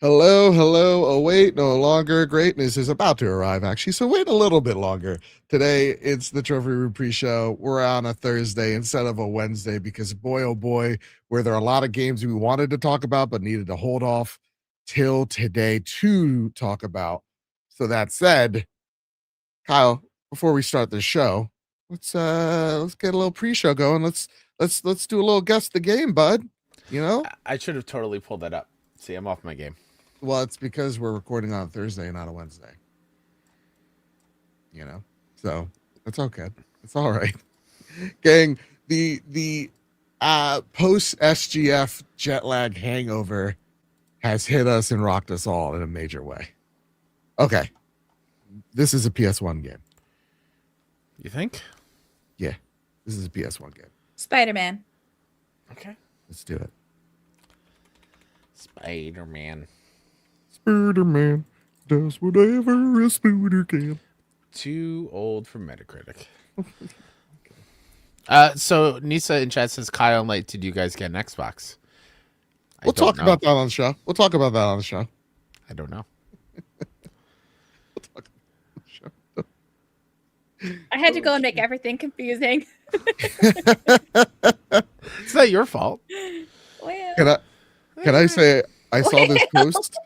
Hello, hello. Oh, wait, no longer. Greatness is about to arrive, actually. So wait a little bit longer. Today, it's the Trophy Room pre-show. We're on a Thursday instead of a Wednesday because, boy, oh boy, were there a lot of games we wanted to talk about but needed to hold off till today to talk about. So that said, Kyle, before we start the show, let's get a little pre-show going. Let's do a little guess the game, bud. You know? I should have totally pulled that up. See, I'm off my game. Well, it's because we're recording on a Thursday, not a Wednesday. You know, so it's okay. It's all right, gang. The post SGF jet lag hangover has hit us and rocked us all in a major way. Okay, this is a PS1 game. You think? Yeah, this is a PS1 game. Spider-Man. Okay. Let's do it. Spider-Man. Spider-Man does whatever a Spider can. Too old for Metacritic. So Nisa in chat says, Kyle and Light, did you guys get an Xbox? We'll talk about that on the show. We'll talk about that on the show. I don't know. We'll talk about the show. I had to go and make everything confusing. It's not your fault. Well, Can I say I saw this post?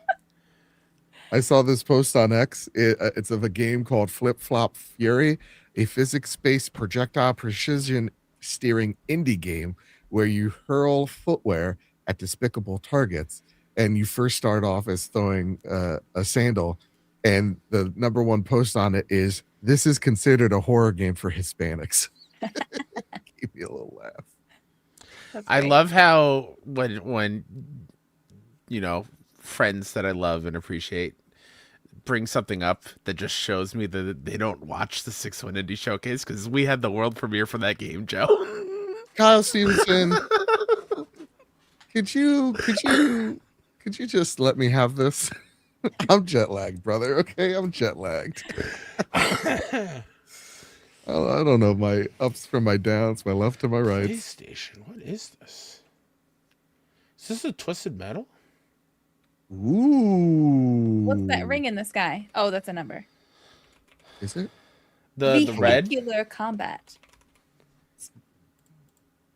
I saw this post on X. It's of a game called Flip Flop Fury, a physics-based projectile precision steering indie game where you hurl footwear at despicable targets, and you first start off as throwing a sandal, and the number one post on it is, "This is considered a horror game for Hispanics." Gave me a little laugh. I love how when you know, friends that I love and appreciate bring something up that just shows me that they don't watch the 6-1 Indie Showcase, because we had the world premiere for that game, Joe. Kyle Stevenson, could you just let me have this? I'm jet lagged, brother. Okay, I'm jet lagged. I don't know my ups from my downs, my left to my right. PlayStation, what is this? Is this a Twisted Metal? Ooh. what's that ring in the sky? Oh, that's a number. Is it? The red? Vehicular combat.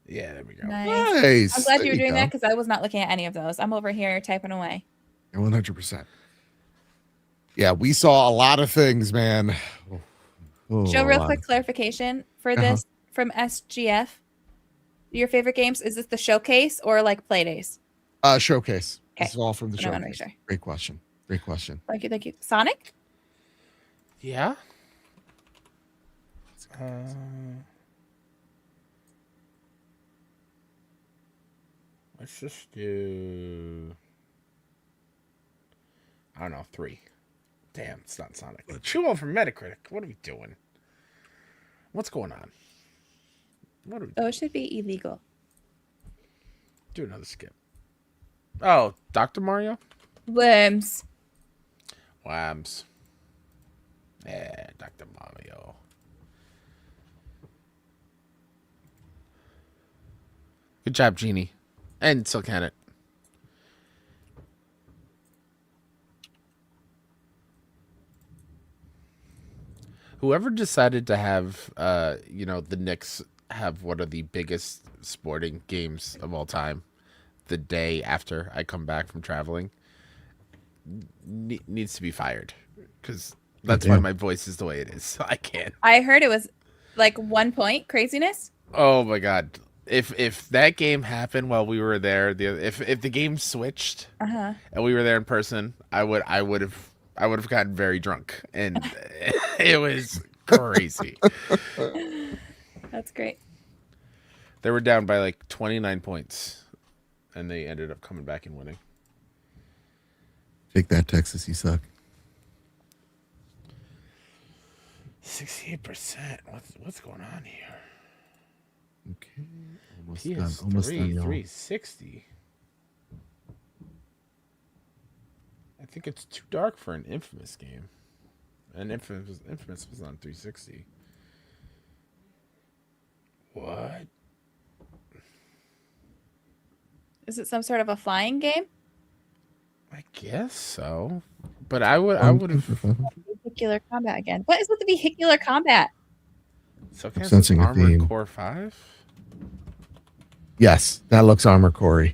Yeah, there we go. Nice. I'm glad you were doing that because I was not looking at any of those. I'm over here typing away. 100%. Yeah, we saw a lot of things, man. Joe, real quick clarification for this from SGF. Your favorite games, is this the showcase or like play days? Showcase. Okay. This is all from the showcase. Make sure. Great question. Thank you. Sonic? Yeah. Let's just do, I don't know, 3. Damn, it's not Sonic. Too old for Metacritic. What are we doing? What's going on? What are we doing? Oh, it should be illegal. Do another skip. Oh, Dr. Mario? Worms. Whams. Yeah, Dr. Mario. Good job, Genie. And Silk had it. Whoever decided to have, the Knicks have one of the biggest sporting games of all time the day after I come back from traveling needs to be fired, because that's why my voice is the way it is. So I can't. I heard it was like 1 point craziness. Oh my God. If that game happened while we were there, if the game switched and we were there in person, I would have gotten very drunk, and it was crazy. That's great. They were down by like 29 points, and they ended up coming back and winning. Take that, Texas. You suck. 68%. What's going on here? Okay. PS3 360. think it's too dark for an Infamous game. And Infamous was on 360. What? Is it some sort of a flying game? I guess so. But I would have. Vehicular combat again. What is with the vehicular combat? So I'm can sensing a Armored theme. Core 5? Yes, that looks Armor Core.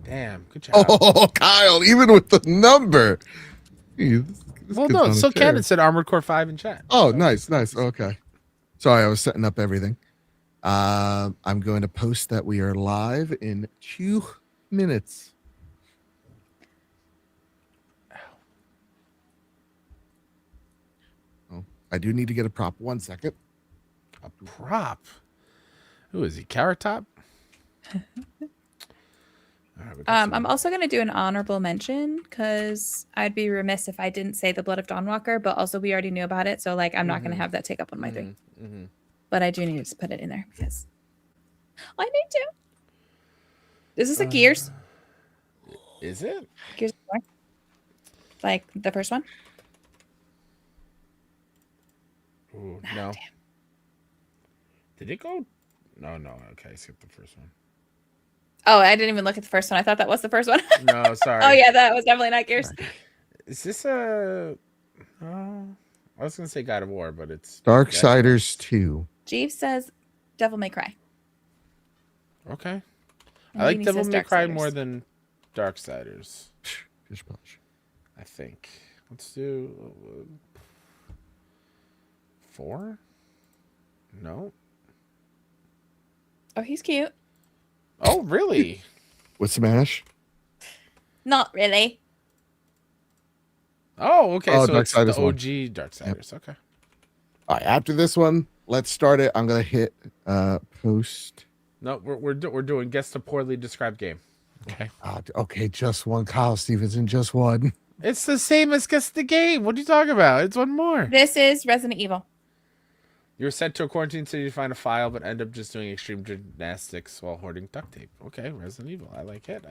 Damn, good job. Oh, Kyle, even with the number. This well, kid's no, on a so chair. Cannon said Armored Core 5 in chat. Oh, So- nice. Okay. Sorry, I was setting up everything. I'm going to post that we are live in 2 minutes. Oh, I do need to get a prop. 1 second. A prop? Who is he? Carrot Top? I'm also going to do an honorable mention because I'd be remiss if I didn't say the Blood of Dawnwalker, but also we already knew about it. So, like, I'm not going to have that take up on my 3. But I do need to put it in there because I need to. Is this a Gears? Is it? Gears of War? Like the first one? Ooh, Ah, no. damn. Did it go? No. Okay, skip the first one. Oh, I didn't even look at the first one. I thought that was the first one. No, sorry. Oh, yeah, that was definitely not Gears. Is this a? I was gonna say God of War, but it's Darksiders 2. Jeeves says Devil May Cry. Okay. And I like Beanie Devil says May Cry Darksiders. more than Darksiders. Pish posh. I think. Let's do 4. No. Oh, he's cute. Oh, really? With Smash? Not really. Oh, okay. Oh, So it's the Darksiders 1. OG Darksiders. Okay. All right, after this one, let's start it. I'm going to hit post. No, we're doing guess the poorly described game. Okay. Okay, just one. Kyle Stevenson, just one. It's the same as guess the game. What are you talking about? It's one more. This is Resident Evil. You're sent to a quarantine city to find a file, but end up just doing extreme gymnastics while hoarding duct tape. Okay, Resident Evil. I like it.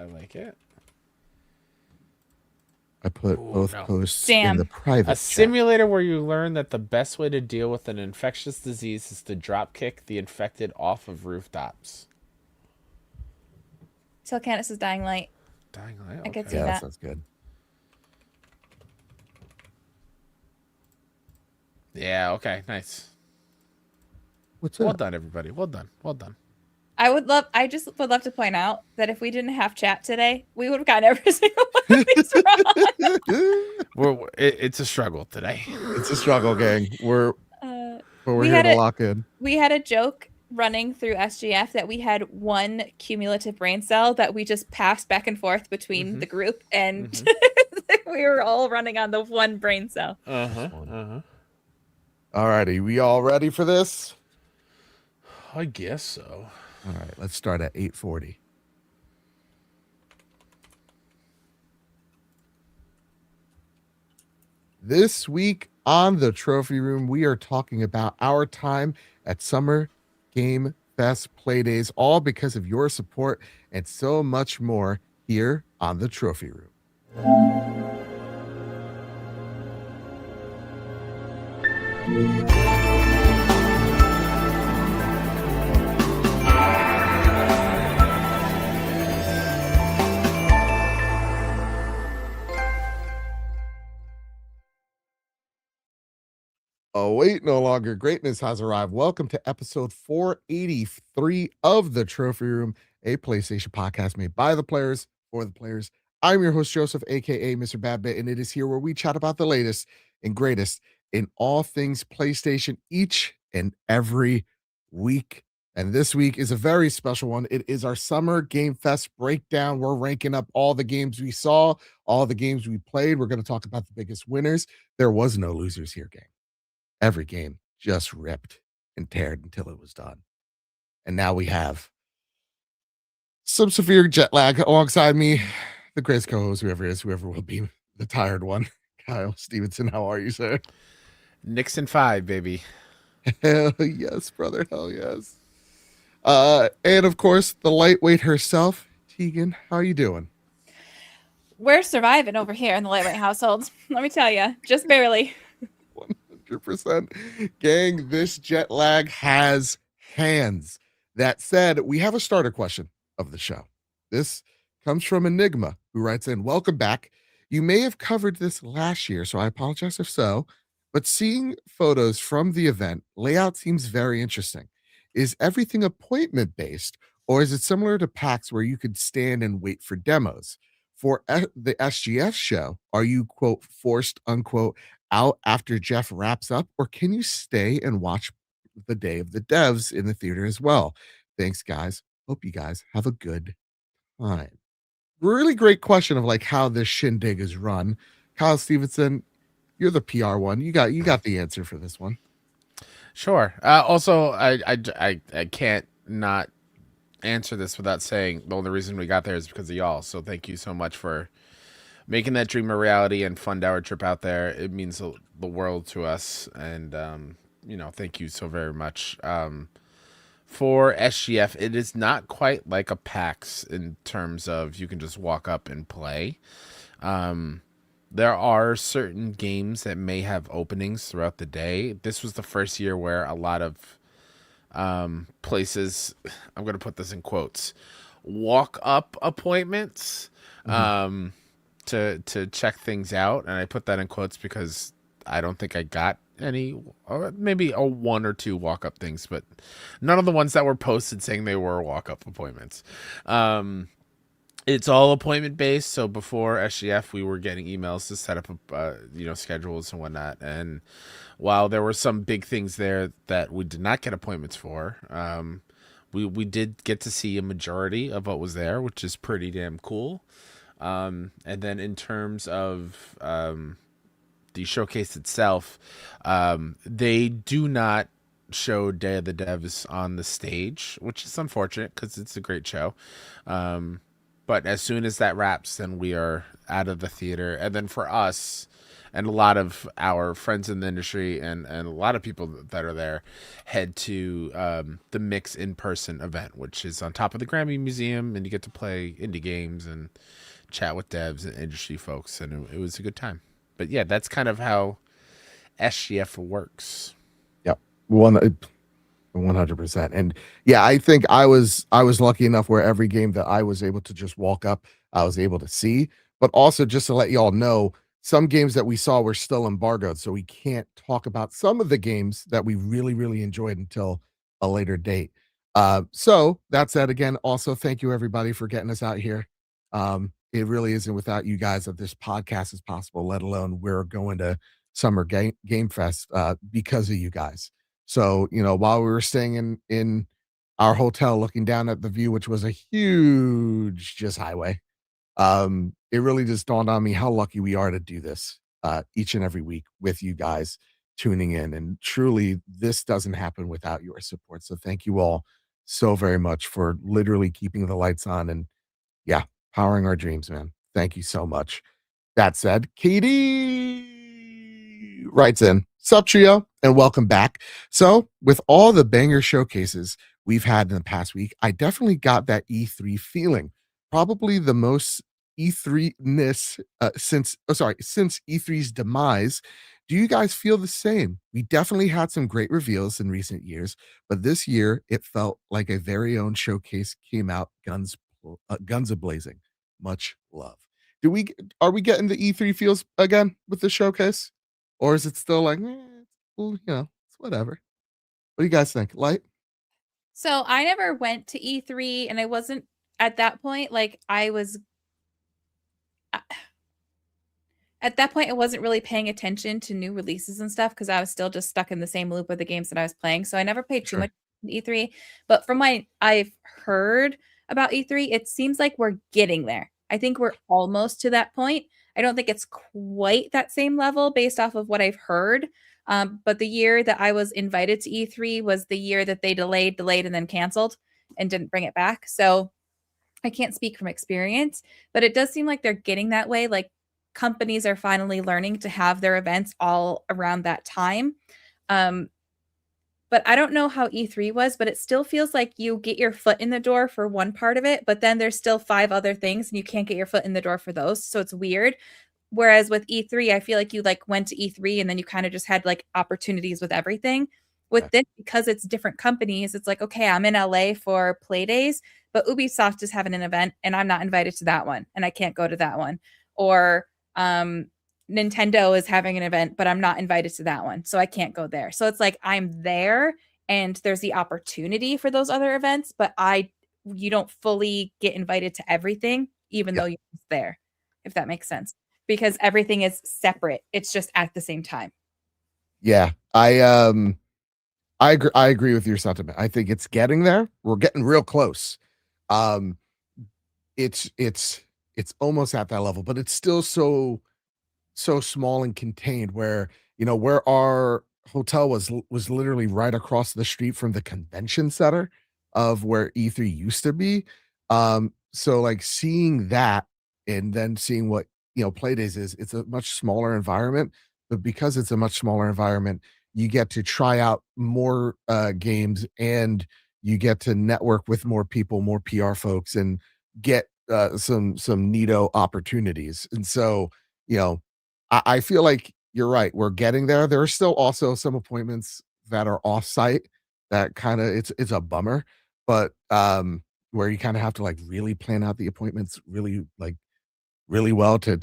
I put both posts in Damn. the private A chat. simulator where you learn that the best way to deal with an infectious disease is to drop kick the infected off of rooftops. Till Candace's Dying Light. Dying Light. I could Okay. see Yeah, that. sounds good. Yeah. Okay. Nice. What's Well up? done, everybody. Well done. I just would love to point out that if we didn't have chat today, we would have gotten every single one of these wrong. It's a struggle today. It's a struggle, gang. We're we here had to a- lock in. We had a joke running through SGF that we had one cumulative brain cell that we just passed back and forth between the group, and we were all running on the one brain cell. All righty, we all ready for this? I guess so. All right, let's start at 8:40. This week on the Trophy Room, we are talking about our time at Summer Game Fest Playdays, all because of your support and so much more here on the Trophy Room. Oh, wait, no longer greatness has arrived. Welcome to episode 483 of the Trophy Room, a PlayStation podcast made by the players for the players. I'm your host, Joseph, aka Mr. Badbit, and it is here where we chat about the latest and greatest in all things PlayStation each and every week. And this week is a very special one. It is our Summer Game Fest breakdown. We're ranking up all the games we saw, all the games we played. We're going to talk about the biggest winners. There was no losers here, gang. Every game just ripped and teared until it was done. And now we have some severe jet lag alongside me, the greatest co-host, whoever will be the tired one. Kyle Stevenson, how are you, sir? Nixon 5, baby. Hell yes, brother. Hell yes. And of course, the lightweight herself, Tegan. How are you doing? We're surviving over here in the lightweight household. Let me tell you, just barely. 100%. Gang, this jet lag has hands. That said, we have a starter question of the show. This comes from Enigma, who writes in, welcome back. You may have covered this last year, so I apologize if so, but seeing photos from the event, layout seems very interesting. Is everything appointment based, or is it similar to PAX where you could stand and wait for demos? For the SGF show, are you, quote, forced, unquote, out after Jeff wraps up, or can you stay and watch the day of the devs in the theater as well? Thanks, guys. Hope you guys have a good time. Really great question of like how this shindig is run. Kyle Stevenson, you're the PR one. You got the answer for this one. Sure. Also, I can't not answer this without saying the only reason we got there is because of y'all. So thank you so much for making that dream a reality and fund our trip out there. It means the world to us, and thank you so very much. For SGF, it is not quite like a PAX in terms of you can just walk up and play. There are certain games that may have openings throughout the day. This was the first year where a lot of places, I'm going to put this in quotes, walk up appointments to check things out. And I put that in quotes because I don't think I got any, or maybe a one or two walk up things, but none of the ones that were posted saying they were walk up appointments. It's all appointment based. So before SGF, we were getting emails to set up, schedules and whatnot. And while there were some big things there that we did not get appointments for, we did get to see a majority of what was there, which is pretty damn cool. And then in terms of the showcase itself, they do not show Day of the Devs on the stage, which is unfortunate because it's a great show. But as soon as that wraps, then we are out of the theater. And then for us and a lot of our friends in the industry and a lot of people that are there head to the Mix in-person event, which is on top of the Grammy Museum. And you get to play indie games and chat with devs and industry folks. And it was a good time. But yeah, that's kind of how SGF works. Yep. 100%. And yeah, I think I was lucky enough where every game that I was able to just walk up, I was able to see. But also just to let y'all know, some games that we saw were still embargoed, so we can't talk about some of the games that we really, really enjoyed until a later date. So that said, again, also thank you everybody for getting us out here. It really isn't without you guys that this podcast is possible, let alone we're going to Summer Game Fest because of you guys. So, while we were staying in our hotel looking down at the view, which was a huge just highway, it really just dawned on me how lucky we are to do this each and every week with you guys tuning in. And truly, this doesn't happen without your support. So thank you all so very much for literally keeping the lights on and powering our dreams, man. Thank you so much. That said, Katie writes in, sup trio, and welcome back. So with all the banger showcases we've had in the past week, I definitely got that E3 feeling. Probably the most E3-ness since E3's demise. Do you guys feel the same? We definitely had some great reveals in recent years, but this year it felt like a very own showcase came out guns a-blazing. Much love. Are we getting the E3 feels again with the showcase? Or is it still like, it's whatever? What do you guys think? Light? So I never went to E3 and I wasn't at that point. Like I was at that point, I wasn't really paying attention to new releases and stuff because I was still just stuck in the same loop of the games that I was playing. So I never paid too much E3. But from what I've heard about E3, it seems like we're getting there. I think we're almost to that point. I don't think it's quite that same level based off of what I've heard. But the year that I was invited to E3 was the year that they delayed, and then canceled and didn't bring it back. So I can't speak from experience, but it does seem like they're getting that way. Like companies are finally learning to have their events all around that time. But I don't know how E3 was, but it still feels like you get your foot in the door for one part of it, but then there's still 5 other things and you can't get your foot in the door for those. So it's weird. Whereas with E3, I feel like you like went to E3 and then you kind of just had like opportunities with everything. With this, because it's different companies, it's like, okay, I'm in LA for play days, but Ubisoft is having an event and I'm not invited to that one and I can't go to that one. Or Nintendo is having an event, but I'm not invited to that one. So I can't go there. So it's like I'm there and there's the opportunity for those other events, but you don't fully get invited to everything, even though you're there, if that makes sense. Because everything is separate. It's just at the same time. Yeah. I agree with your sentiment. I think it's getting there. We're getting real close. Um it's almost at that level, but it's still so small and contained where, where our hotel was literally right across the street from the convention center of where E3 used to be. So like seeing that and then seeing what, Playdays is, it's a much smaller environment, but because it's a much smaller environment, you get to try out more games and you get to network with more people, more PR folks, and get some neato opportunities. And so, I feel like you're right. We're getting there. There are still also some appointments that are off-site that kind of it's a bummer, but where you kind of have to like really plan out the appointments really well to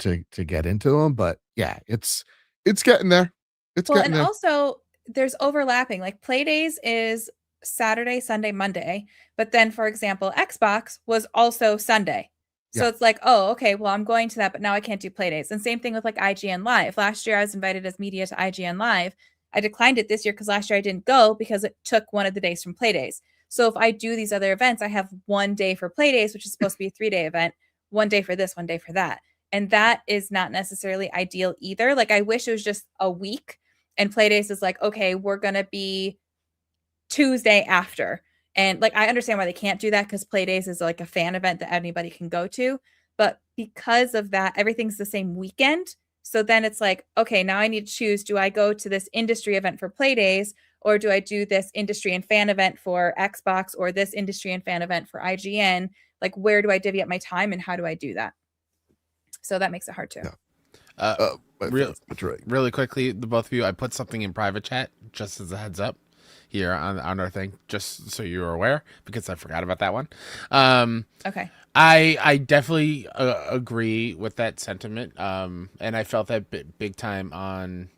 get into them. But yeah, it's getting there. It's Well, getting and there. also there's overlapping. Like Playdays is Saturday, Sunday, Monday. But then, for example, Xbox was also Sunday. So Yeah. it's like, oh, okay, well, I'm going to that, but now I can't do Playdays. And same thing with like IGN Live. Last year, I was invited as media to IGN Live. I declined it this year because last year I didn't go because it took one of the days from Playdays. So if I do these other events, I have one day for Playdays, which is supposed to be a 3-day event, one day for this, one day for that. And that is not necessarily ideal either. Like I wish it was just a week and Playdays is like, okay, we're going to be Tuesday after. And like, I understand why they can't do that because Playdays is like a fan event that anybody can go to. But because of that, everything's the same weekend. So then it's like, okay, now I need to choose. Do I go to this industry event for Playdays or do I do this industry and fan event for Xbox or this industry and fan event for IGN? Like, where do I divvy up my time and how do I do that? So that makes it hard too. Yeah. Really quickly, the both of you, I put something in private chat just as a heads up here on our thing, just so you're aware, because I forgot about that one. Okay. I definitely agree with that sentiment. And I felt that big time on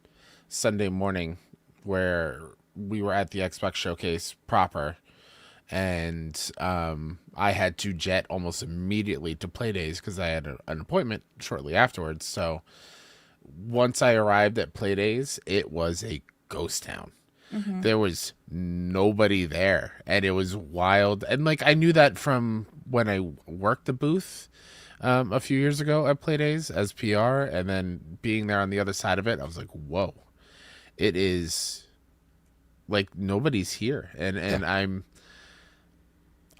Sunday morning where we were at the Xbox showcase proper. And I had to jet almost immediately to Playdays because I had an appointment shortly afterwards. So once I arrived at Playdays, it was a ghost town. Mm-hmm. There was nobody there, and it was wild. And like I knew that from when I worked the booth a few years ago at Playdays as PR, and then being there on the other side of it, I was like, whoa, it is like nobody's here. And I'm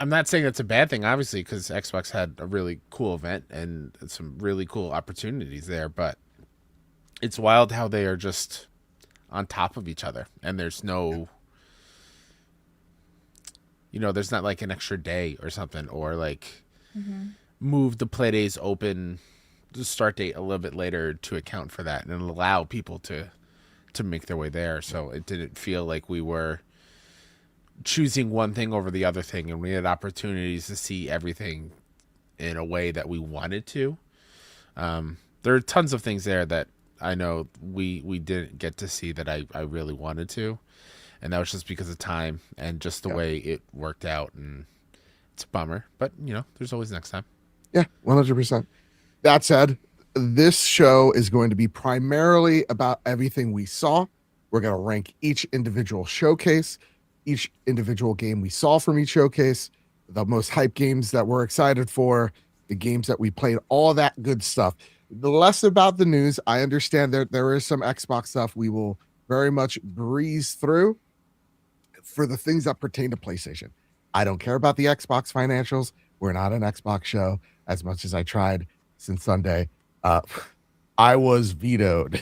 not saying that's a bad thing, obviously, because Xbox had a really cool event and some really cool opportunities there, but it's wild how they are just on top of each other, and there's no, there's not like an extra day or something, or like move the Playdays open the start date a little bit later to account for that and allow people to make their way there. So it didn't feel like we were choosing one thing over the other thing, and we had opportunities to see everything in a way that we wanted to. There are tons of things there that I know we didn't get to see that I really wanted to, and that was just because of time and just the way it worked out, and it's a bummer, but there's always next time. Yeah, 100%. That said, this show is going to be primarily about everything we saw. We're going to rank each individual showcase, each individual game we saw from each showcase, the most hype games that we're excited for, the games that we played, all that good stuff. The less about the news. I understand that there is some Xbox stuff we will very much breeze through for the things that pertain to PlayStation. I don't care about the Xbox financials. We're not an Xbox show, as much as I tried since Sunday. I was vetoed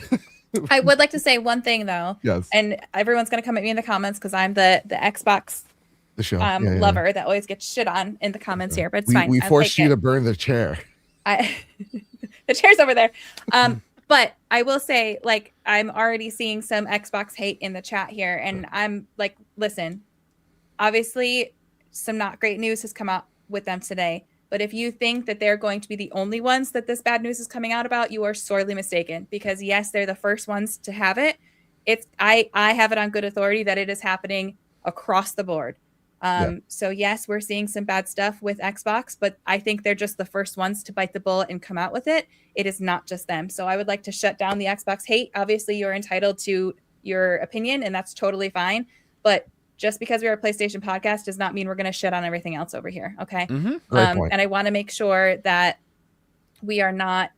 I would like to say one thing though. Yes. And everyone's gonna come at me in the comments because I'm the Xbox The show. lover that always gets shit on in the comments here, but it's fine. We I'll forced take you it. to burn the chair. The chair's over there. But I will say, like, I'm already seeing some Xbox hate in the chat here, and I'm like, listen, obviously some not great news has come out with them today. But if you think that they're going to be the only ones that this bad news is coming out about, you are sorely mistaken. Because yes, they're the first ones to have it. I have it on good authority that it is happening across the board. So yes, we're seeing some bad stuff with Xbox, but I think they're just the first ones to bite the bullet and come out with it. It is not just them. So I would like to shut down the Xbox hate. Obviously, you're entitled to your opinion, and that's totally fine. But just because we're a PlayStation podcast does not mean we're going to shit on everything else over here. Okay. And I want to make sure that we are not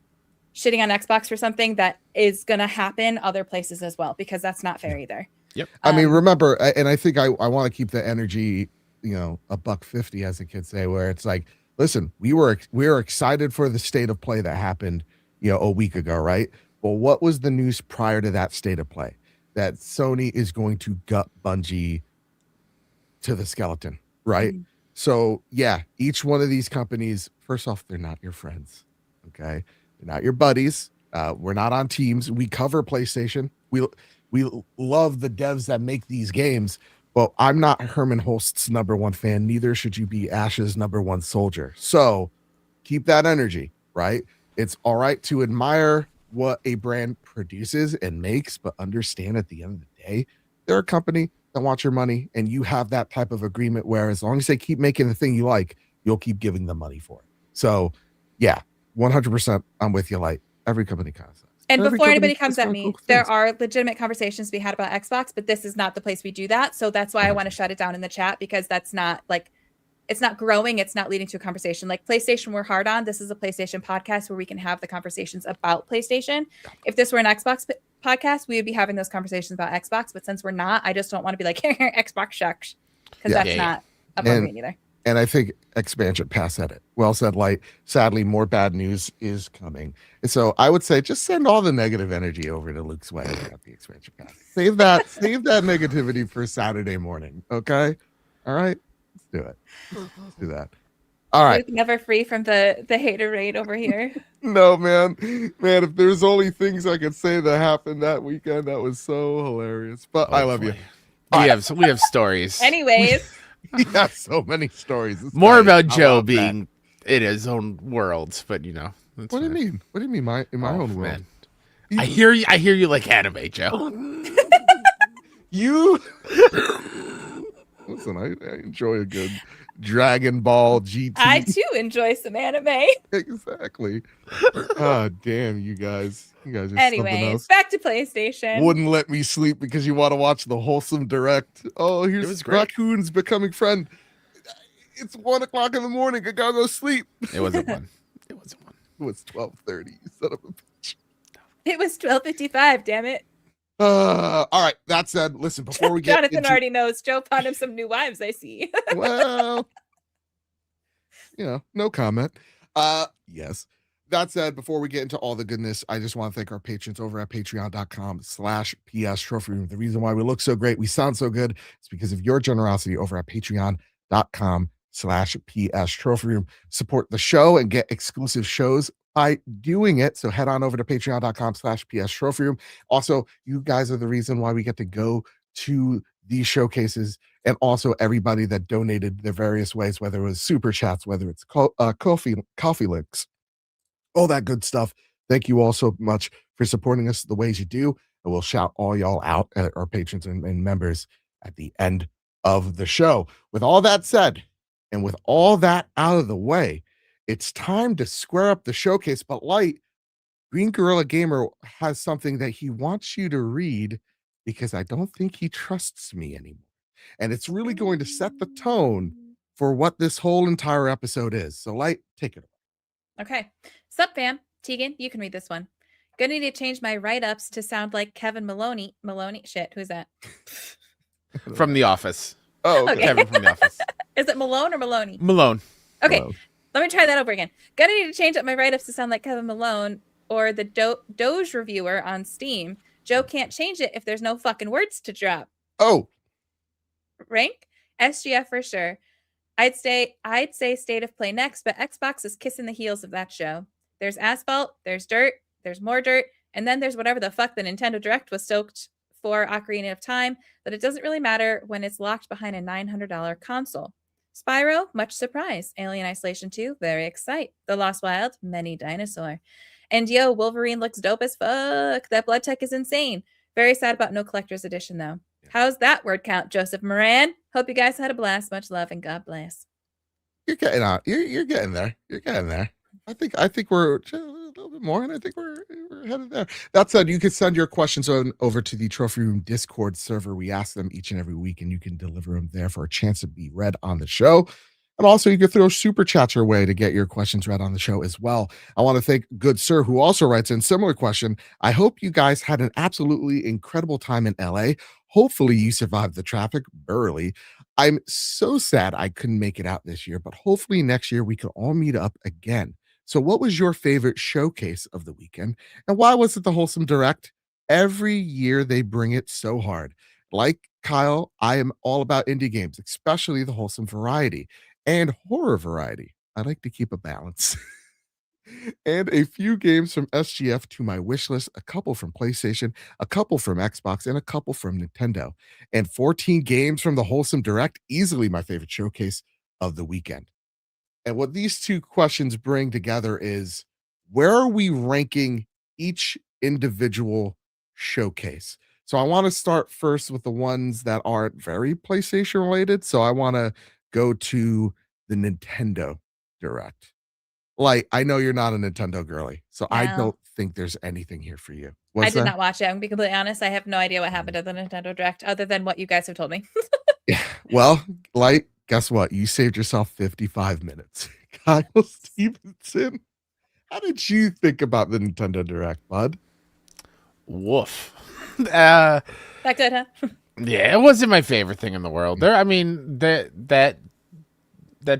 shitting on Xbox for something that is going to happen other places as well, because that's not fair either. Yep. I mean, remember, and I think I want to keep the energy, $1.50, as the kids say, where it's like, listen, we were excited for the state of play that happened, a week ago, right? Well, what was the news prior to that state of play? That Sony is going to gut Bungie to the skeleton, right? Mm-hmm. So yeah, each one of these companies, first off, they're not your friends, okay? They're not your buddies. We're not on teams. We cover PlayStation. We love the devs that make these games, but I'm not Herman Holst's #1 fan. Neither should you be Ash's #1 soldier. So keep that energy, right? It's all right to admire what a brand produces and makes, but understand at the end of the day, they're a company that wants your money, and you have that type of agreement where as long as they keep making the thing you like, you'll keep giving them money for it. So yeah, 100% I'm with you. Like, every company kind of sucks. And before anybody comes at me, there are legitimate conversations to be had about Xbox, but this is not the place we do that. So that's why I want to shut it down in the chat, because that's not like, it's not growing. It's not leading to a conversation. Like PlayStation, we're hard on. This is a PlayStation podcast where we can have the conversations about PlayStation. If this were an Xbox podcast, we would be having those conversations about Xbox. But since we're not, I just don't want to be like, Xbox shucks, because that's not appropriate either. And I think expansion past that. Well said, Light. Sadly, more bad news is coming. And so I would say just send all the negative energy over to Luke's way at the expansion pass. Save that negativity for Saturday morning. Okay? All right? Let's do it. Let's do that. All right. Luke never free from the hater raid over here. No, man. Man, if there's only things I could say that happened that weekend, that was so hilarious. But I love you. We have stories. Anyways. He has so many stories. More about Joe being in his own world, but what do you mean? What do you mean in my own world? Man. I hear you like anime, Joe. You listen, I enjoy a good Dragon Ball GT. I too enjoy some anime. Exactly. Oh, damn, you guys. You guys are something else. Back to PlayStation. Wouldn't let me sleep because you want to watch the wholesome direct. Oh, here's raccoons becoming friend. It's 1:00 in the morning. I gotta go sleep. It wasn't 1. It wasn't 1. It was 12:30. You son of a bitch. It was 12:55. Damn it. All right. That said, listen, before we get Jonathan already knows. Joe found him some new wives, I see. Well, no comment. Yes. That said, before we get into all the goodness, I just want to thank our patrons over at patreon.com/PS Trophy Room. The reason why we look so great, we sound so good, is because of your generosity over at patreon.com/PS Trophy Room. Support the show and get exclusive shows by doing it. So head on over to patreon.com/PS Trophy Room. Also, you guys are the reason why we get to go to these showcases, and also everybody that donated their various ways, whether it was super chats, whether it's coffee links, all that good stuff. Thank you all so much for supporting us the ways you do. And we'll shout all y'all out at our patrons and members at the end of the show. With all that said, and with all that out of the way, it's time to square up the showcase. But Light, Green Gorilla Gamer has something that he wants you to read, because I don't think he trusts me anymore. And it's really going to set the tone for what this whole entire episode is. So Light, take it away. Okay. Sup, fam? Tegan, you can read this one. Gonna need to change my write-ups to sound like Kevin Maloney. Shit, who's that? From The Office. Oh, okay. Kevin from The Office. Is it Malone or Maloney? Malone. Okay, Malone. Let me try that over again. Gonna need to change up my write-ups to sound like Kevin Malone or the Doge reviewer on Steam. Joe can't change it if there's no fucking words to drop. Oh, Rank? SGF for sure. I'd say State of Play next, but Xbox is kissing the heels of that show. There's asphalt, there's dirt, there's more dirt, and then there's whatever the fuck the Nintendo Direct was stoked for Ocarina of Time, but it doesn't really matter when it's locked behind a $900 console. Spyro, much surprise. Alien Isolation 2, very excite. The Lost Wild, many dinosaur. And yo, Wolverine looks dope as fuck. That blood tech is insane. Very sad about no collector's edition though. How's that word count, Joseph Moran? Hope you guys had a blast. Much love and God bless. you're getting out. You're getting there. You're getting there. I think we're a little bit more, and I think we're headed there. That said, you can send your questions over to the Trophy Room Discord server. We ask them each and every week, and you can deliver them there for a chance to be read on the show. And also, you can throw super chats your way to get your questions read on the show as well. I want to thank Good Sir, who also writes in similar question. I hope you guys had an absolutely incredible time in LA. Hopefully, you survived the traffic barely. I'm so sad I couldn't make it out this year, but hopefully next year we can all meet up again. So, what was your favorite showcase of the weekend? And why was it the Wholesome Direct? Every year they bring it so hard. Like Kyle, I am all about indie games, especially the wholesome variety and horror variety. I like to keep a balance. And a few games from SGF to my wish list, a couple from PlayStation, a couple from Xbox, and a couple from Nintendo. And 14 games from the Wholesome Direct, easily my favorite showcase of the weekend. And what these two questions bring together is, where are we ranking each individual showcase? So I want to start first with the ones that aren't very PlayStation related. So I want to go to the Nintendo Direct. Like, I know you're not a Nintendo girly, so I No. don't think there's anything here for you. I What's did that? not watch it. I'm gonna be completely honest. I have no idea what happened at the Nintendo Direct other than what you guys have told me. Yeah. Well, like, guess what? You saved yourself 55 minutes. Kyle Stevenson, how did you think about the Nintendo Direct, bud? Woof. That good, huh? Yeah, it wasn't my favorite thing in the world. I mean, that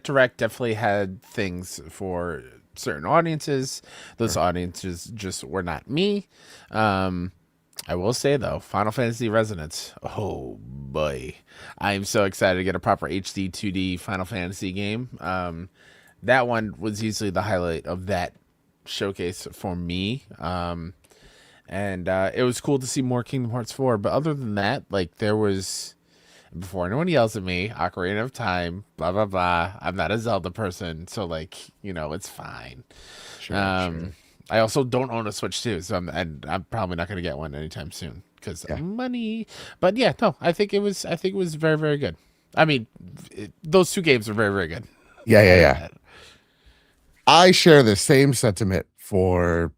Direct definitely had things for certain audiences. Those audiences just were not me. I will say though, Final Fantasy Resonance. Oh boy, I am so excited to get a proper HD 2D Final Fantasy game. That one was easily the highlight of that showcase for me. And it was cool to see more Kingdom Hearts 4. But other than that, like, there was, before anyone yells at me, Ocarina of Time, blah, blah, blah. I'm not a Zelda person, so, like, you know, it's fine. Sure. I also don't own a Switch, too, so I'm probably not going to get one anytime soon because of money. But, yeah, no, I think it was very, very good. I mean, those two games are very, very good. Yeah. I share the same sentiment for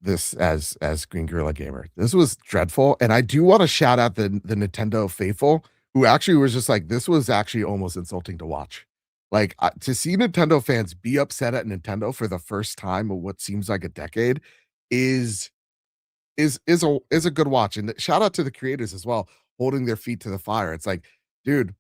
this as Green Gorilla Gamer. This was dreadful, and I do want to shout out the Nintendo faithful who actually was just like, this was actually almost insulting to watch. Like, to see Nintendo fans be upset at Nintendo for the first time of what seems like a decade is a good watch. And shout out to the creators as well, holding their feet to the fire. It's like, dude,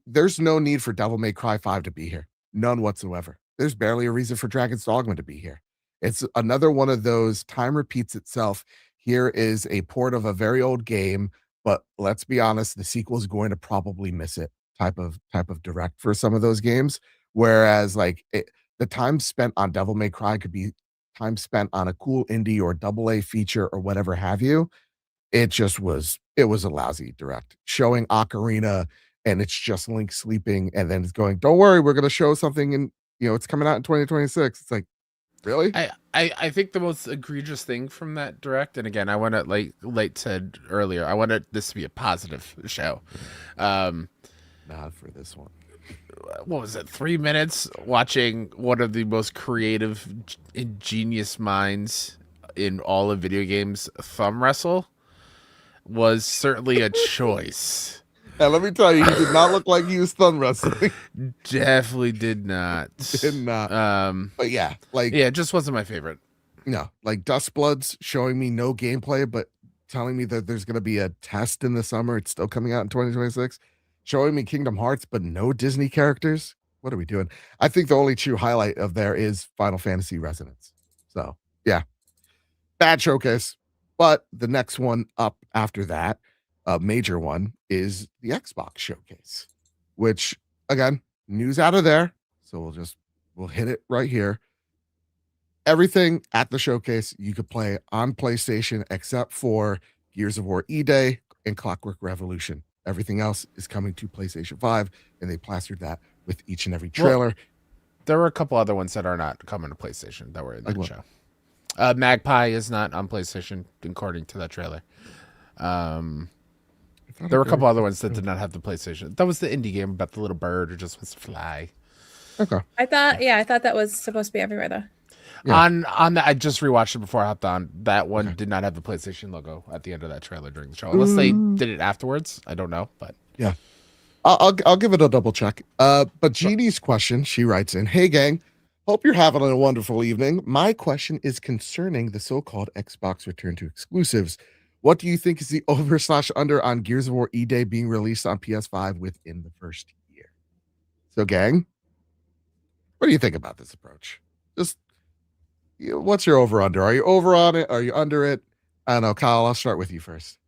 there's no need for Devil May Cry 5 to be here. None whatsoever. There's barely a reason for Dragon's Dogma to be here. It's another one of those time repeats itself. Here is a port of a very old game, but let's be honest, the sequel is going to probably miss it type of direct for some of those games. Whereas like the time spent on Devil May Cry could be time spent on a cool indie or AA feature or whatever have you. It was a lousy direct showing Ocarina, and it's just Link sleeping, and then it's going, don't worry, we're going to show something, and it's coming out in 2026. It's like, really? I think the most egregious thing from that direct, and again, I want to, like Late said earlier, I wanted this to be a positive show. Not for this one. What was it? 3 minutes watching one of the most creative, ingenious minds in all of video games thumb wrestle was certainly a choice. And let me tell you, he did not look like he was thumb wrestling. Definitely did not. Did not. But yeah, it just wasn't my favorite. No, like Dust Bloods showing me no gameplay, but telling me that there's going to be a test in the summer. It's still coming out in 2026. Showing me Kingdom Hearts, but no Disney characters. What are we doing? I think the only true highlight of there is Final Fantasy Resonance. So yeah, bad showcase. But the next one up after that, a major one, is the Xbox showcase, which again, news out of there. So we'll hit it right here. Everything at the showcase you could play on PlayStation except for Gears of War E-Day and Clockwork Revolution. Everything else is coming to PlayStation 5, and they plastered that with each and every trailer. There were a couple other ones that are not coming to PlayStation that were in that Like show. Magpie is not on PlayStation, according to that trailer. There were a couple other ones that did not have the PlayStation. That was the indie game about the little bird who just wants to fly. Okay. I thought that was supposed to be everywhere though. Yeah. On the, I just rewatched it before I hopped on. That one did not have the PlayStation logo at the end of that trailer during the show, unless they did it afterwards. I don't know, but yeah, I'll give it a double check. But Jeannie's question, she writes in, "Hey gang, hope you're having a wonderful evening. My question is concerning the so-called Xbox return to exclusives. What do you think is the over/under on Gears of War E-Day being released on PS5 within the first year?" So, gang, what do you think about this approach? Just what's your over/under? Are you over on it? Are you under it? I don't know, Kyle. I'll start with you first.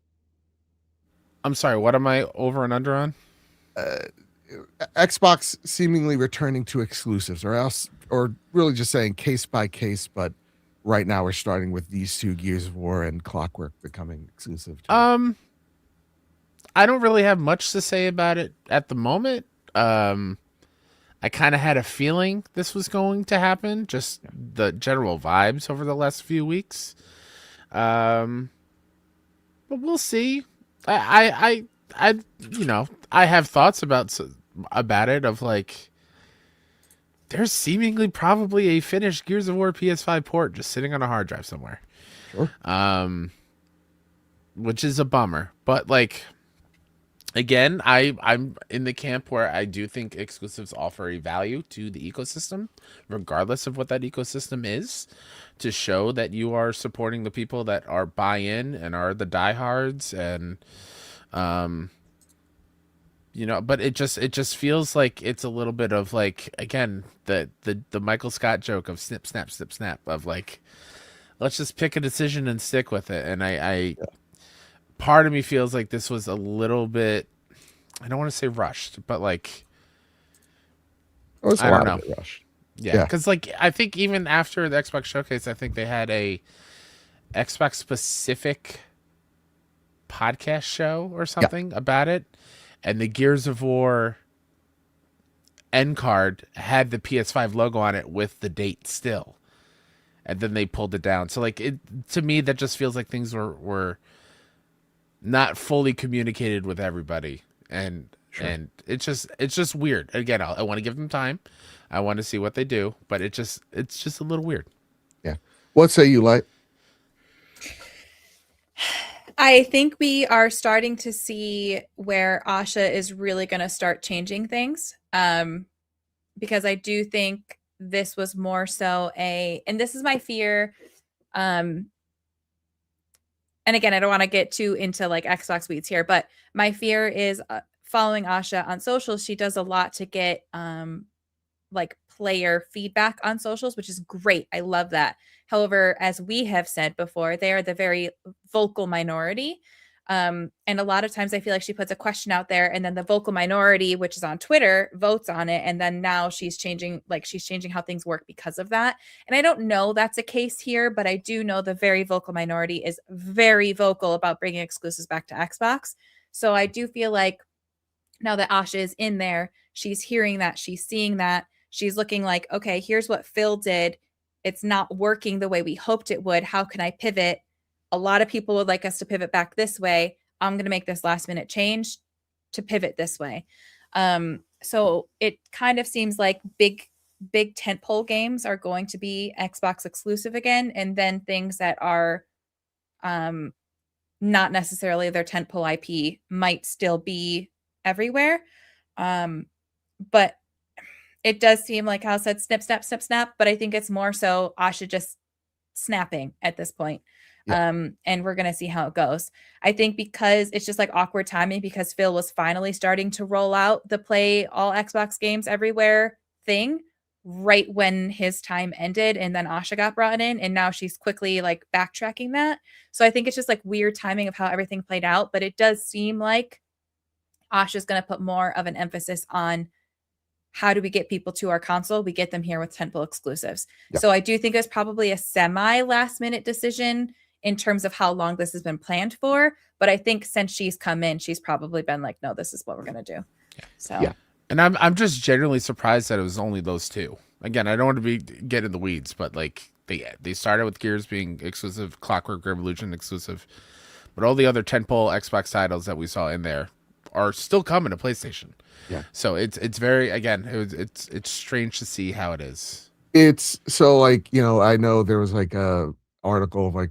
I'm sorry. What am I over and under on? Xbox seemingly returning to exclusives, or really just saying case by case. But right now, we're starting with these two, Gears of War and Clockwork, becoming exclusive. I don't really have much to say about it at the moment. I kind of had a feeling this was going to happen, just the general vibes over the last few weeks. But we'll see. I have thoughts about it of like, there's seemingly probably a finished Gears of War PS5 port just sitting on a hard drive somewhere. Sure. Which is a bummer, but like, again, I'm in the camp where I do think exclusives offer a value to the ecosystem, regardless of what that ecosystem is, to show that you are supporting the people that are buy-in and are the diehards, and but it just feels like it's a little bit of like, again, the Michael Scott joke of snip snap snip snap, of like, let's just pick a decision and stick with it. And I part of me feels like this was a little bit, I don't want to say rushed, but like, I don't know. Rushed. Yeah, because like, I think even after the Xbox showcase, I think they had a Xbox specific podcast show or something about it, and the Gears of War end card had the PS5 logo on it with the date still, and then they pulled it down. So like, to me, that just feels like things were not fully communicated with everybody, and it's just weird. Again, I want to give them time. I want to see what they do, but it's just a little weird. Yeah. What say you, Light? I think we are starting to see where Asha is really going to start changing things, because I do think this was more so and this is my fear. And again, I don't want to get too into like Xbox weeds here, but my fear is following Asha on socials. She does a lot to get like player feedback on socials, which is great. I love that. However, as we have said before, they are the very vocal minority. And a lot of times I feel like she puts a question out there, and then the vocal minority, which is on Twitter, votes on it. And then now she's changing how things work because of that. And I don't know that's a case here, but I do know the very vocal minority is very vocal about bringing exclusives back to Xbox. So I do feel like now that Asha is in there, she's hearing that, she's seeing that, she's looking like, okay, here's what Phil did. It's not working the way we hoped it would. How can I pivot? A lot of people would like us to pivot back this way. I'm going to make this last minute change to pivot this way. So it kind of seems like big tentpole games are going to be Xbox exclusive again. And then things that are not necessarily their tentpole IP might still be everywhere. But it does seem like Hal said snip, snap, snip, snap. But I think it's more so Asha just snapping at this point. And we're going to see how it goes. I think because it's just like awkward timing, because Phil was finally starting to roll out the play all Xbox games everywhere thing right when his time ended, and then Asha got brought in, and now she's quickly like backtracking that. So I think it's just like weird timing of how everything played out, but it does seem like Asha's going to put more of an emphasis on how do we get people to our console? We get them here with tentpole exclusives. Yeah. So I do think it's probably a semi last minute decision in terms of how long this has been planned for. But I think since she's come in, she's probably been like, no, this is what we're going to do. So, Yeah. And I'm just genuinely surprised that it was only those two. Again, I don't want to get in the weeds, but like they started with Gears being exclusive, Clockwork Revolution exclusive, but all the other tentpole Xbox titles that we saw in there are still coming to PlayStation. Yeah. So it's very, again, it's strange to see how it is. It's so like, I know there was like a article of like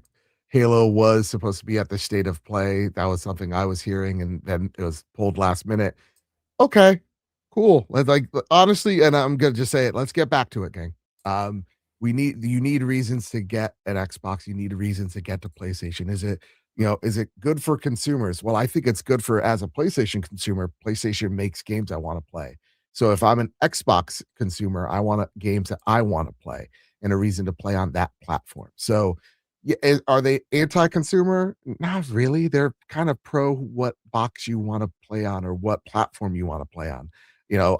Halo was supposed to be at the state of play. That was something I was hearing, and then it was pulled last minute. Okay, cool. Like honestly, and I'm gonna just say it. Let's get back to it, gang. You need reasons to get an Xbox. You need reasons to get to PlayStation. Is it good for consumers? Well, I think it's good for, as a PlayStation consumer, PlayStation makes games I want to play. So if I'm an Xbox consumer, I want games that I want to play and a reason to play on that platform. So yeah, are they anti-consumer? Not really. They're kind of pro what box you want to play on or what platform you want to play on.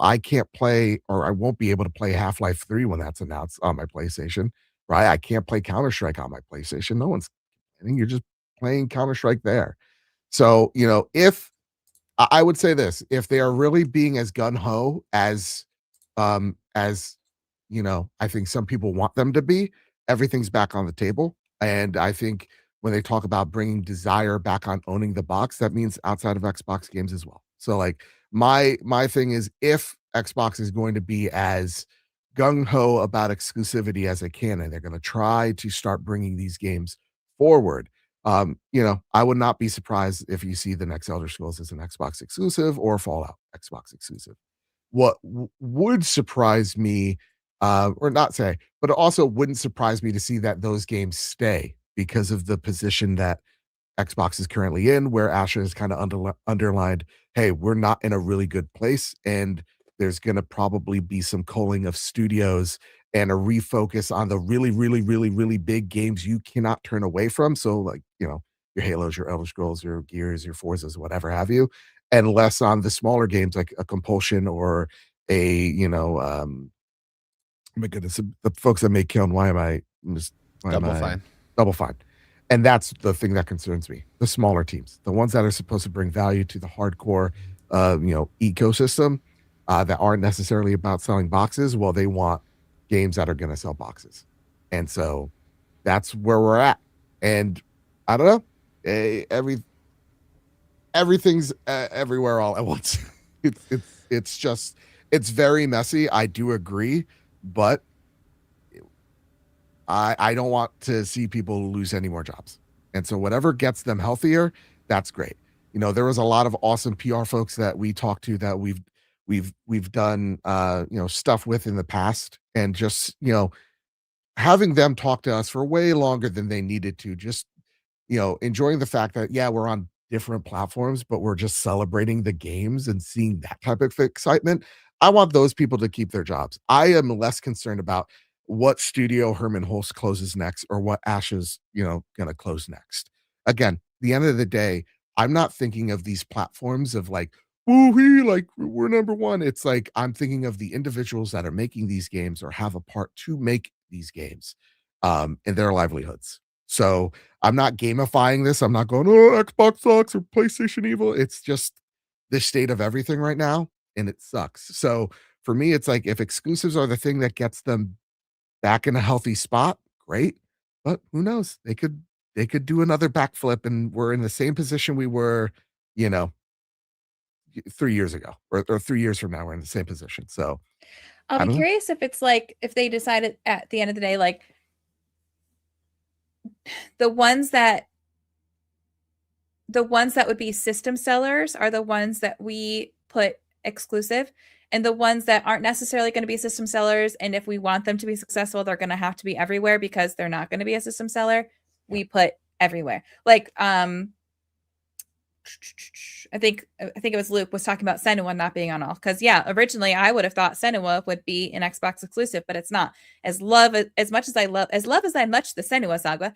I can't play, or I won't be able to play Half-Life 3 when that's announced on my PlayStation, right? I can't play Counter-Strike on my PlayStation. No one's complaining. You're just playing Counter-Strike there. So, if I would say this, if they are really being as gun-ho as I think some people want them to be, everything's back on the table. And I think when they talk about bringing desire back on owning the box, that means outside of Xbox games as well. So like my thing is, if Xbox is going to be as gung-ho about exclusivity as they can, and they're going to try to start bringing these games forward, I would not be surprised if you see the next Elder Scrolls as an Xbox exclusive or Fallout Xbox exclusive. What would surprise me, or not say, but it also wouldn't surprise me to see that those games stay because of the position that Xbox is currently in, where Asha has kind of underlined, hey, we're not in a really good place, and there's going to probably be some culling of studios and a refocus on the really, really, really, really big games you cannot turn away from. So like, your Halos, your Elder Scrolls, your Gears, your Forzas, whatever have you, and less on the smaller games like a Compulsion or my goodness, the folks that make Kiln, Double Fine. And that's the thing that concerns me. The smaller teams, the ones that are supposed to bring value to the hardcore, ecosystem, that aren't necessarily about selling boxes. Well, they want games that are going to sell boxes. And so that's where we're at. And I don't know, everything's everywhere all at once. It's very messy. I do agree, but I don't want to see people lose any more jobs. And so whatever gets them healthier, that's great. There was a lot of awesome PR folks that we talked to that we've done stuff with in the past, and just having them talk to us for way longer than they needed to, just enjoying the fact that we're on different platforms, but we're just celebrating the games and seeing that type of excitement. I want those people to keep their jobs. I am less concerned about what studio Herman Hulst closes next or what Asha's gonna close next. Again, the end of the day, I'm not thinking of these platforms of like, woo-hee, like we're number one. It's like I'm thinking of the individuals that are making these games or have a part to make these games, and their livelihoods. So I'm not gamifying this. I'm not going, oh, Xbox sucks or PlayStation evil. It's just the state of everything right now, and it sucks. So for me, it's like if exclusives are the thing that gets them back in a healthy spot, great. But who knows? They could do another backflip, and we're in the same position we were, 3 years ago, or 3 years from now, we're in the same position. So I'll be curious if it's like, if they decided at the end of the day, like the ones that would be system sellers are the ones that we put exclusive, and the ones that aren't necessarily going to be system sellers, and if we want them to be successful, they're going to have to be everywhere because they're not going to be a system seller, we put everywhere. Like I think it was Luke was talking about Senua not being on all, because originally I would have thought Senua would be an Xbox exclusive, but it's not. As much as I love the Senua saga,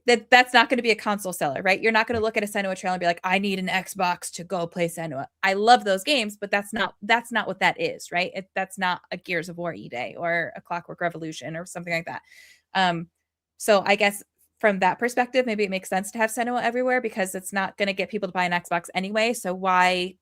that's not going to be a console seller, right? You're not going to look at a Senua trailer and be like, I need an Xbox to go play Senua. I love those games, but that's not what that is, right? That's not a Gears of War E-Day or a Clockwork Revolution or something like that. So I guess from that perspective, maybe it makes sense to have Senua everywhere because it's not going to get people to buy an Xbox anyway. So why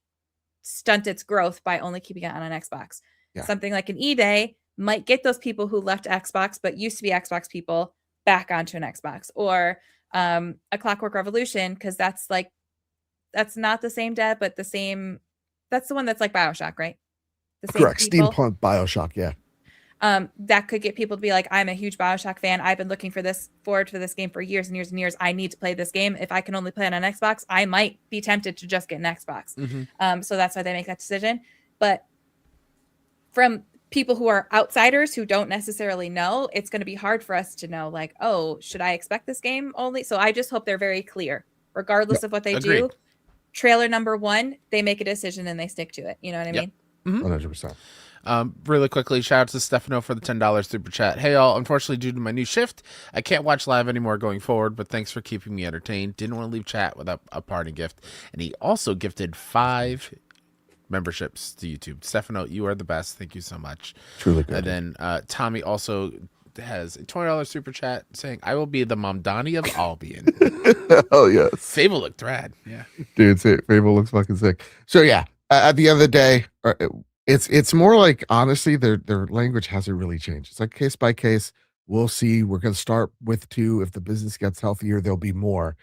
stunt its growth by only keeping it on an Xbox? Yeah. Something like an E-Day might get those people who left Xbox but used to be Xbox people back onto an Xbox, or a Clockwork Revolution, because that's not the same dev, but that's the one that's like BioShock, right? Correct. Steampunk BioShock, yeah. That could get people to be like, I'm a huge BioShock fan. I've been looking forward to this game for years and years and years. I need to play this game. If I can only play it on an Xbox, I might be tempted to just get an Xbox. Mm-hmm. So that's why they make that decision. But from people who are outsiders who don't necessarily know, it's going to be hard for us to know, like, oh, should I expect this game only? So I just hope they're very clear, regardless of what they do. Trailer number 1, they make a decision and they stick to it. You know what I mean? Mm-hmm. 100%. Really quickly, shout out to Stefano for the $10 super chat. Hey, all. Unfortunately, due to my new shift, I can't watch live anymore going forward, but thanks for keeping me entertained. Didn't want to leave chat without a parting gift. And he also gifted 5 memberships to YouTube. Stefano, you are the best. Thank you so much. Truly good. And then Tommy also has a $20 super chat saying, I will be the Mamdani of Albion. Oh, yes. Fable looked rad. Yeah. Dude, Fable looks fucking sick. So, yeah, at the end of the day, it's more like, honestly, their language hasn't really changed. It's like case by case. We'll see. We're going to start with 2. If the business gets healthier, there'll be more.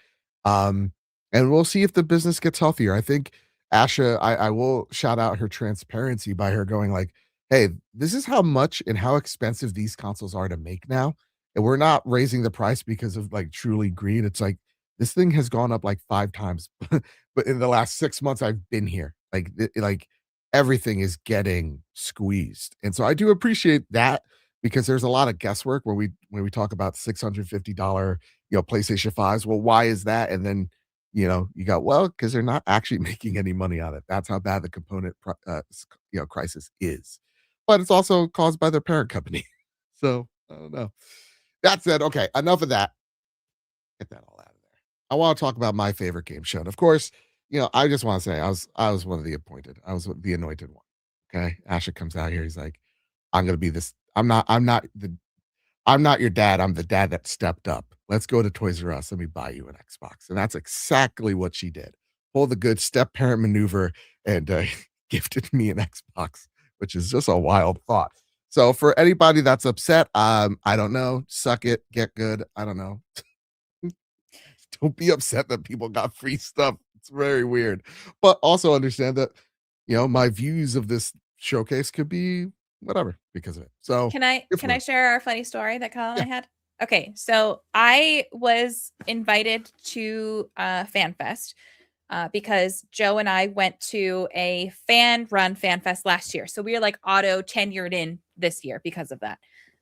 And we'll see if the business gets healthier. I think Asha, I will shout out her transparency by her going like, hey, this is how much and how expensive these consoles are to make now. And we're not raising the price because of like truly greed. It's like, this thing has gone up like 5 times, but in the last 6 months I've been here, like everything is getting squeezed. And so I do appreciate that, because there's a lot of guesswork when we talk about $650, PlayStation 5s. Well, why is that? And then, you got, because they're not actually making any money on it. That's how bad the component, crisis is. But it's also caused by their parent company. So I don't know. That said, okay, enough of that. Get that all out of there. I want to talk about my favorite game show. And of course, I just want to say I was one of the appointed. I was the anointed one. Okay. Asher comes out here. He's like, I'm going to be this. I'm not your dad. I'm the dad that stepped up. Let's go to Toys R Us. Let me buy you an Xbox. And that's exactly what she did. Pull the good step parent maneuver and gifted me an Xbox, which is just a wild thought. So for anybody that's upset, I don't know. Suck it. Get good. I don't know. Don't be upset that people got free stuff. It's very weird. But also understand that, my views of this showcase could be whatever because of it. So can I share our funny story that Kyle and I had? Okay, so I was invited to FanFest because Joe and I went to a fan-run FanFest last year. So we are like auto tenured in this year because of that.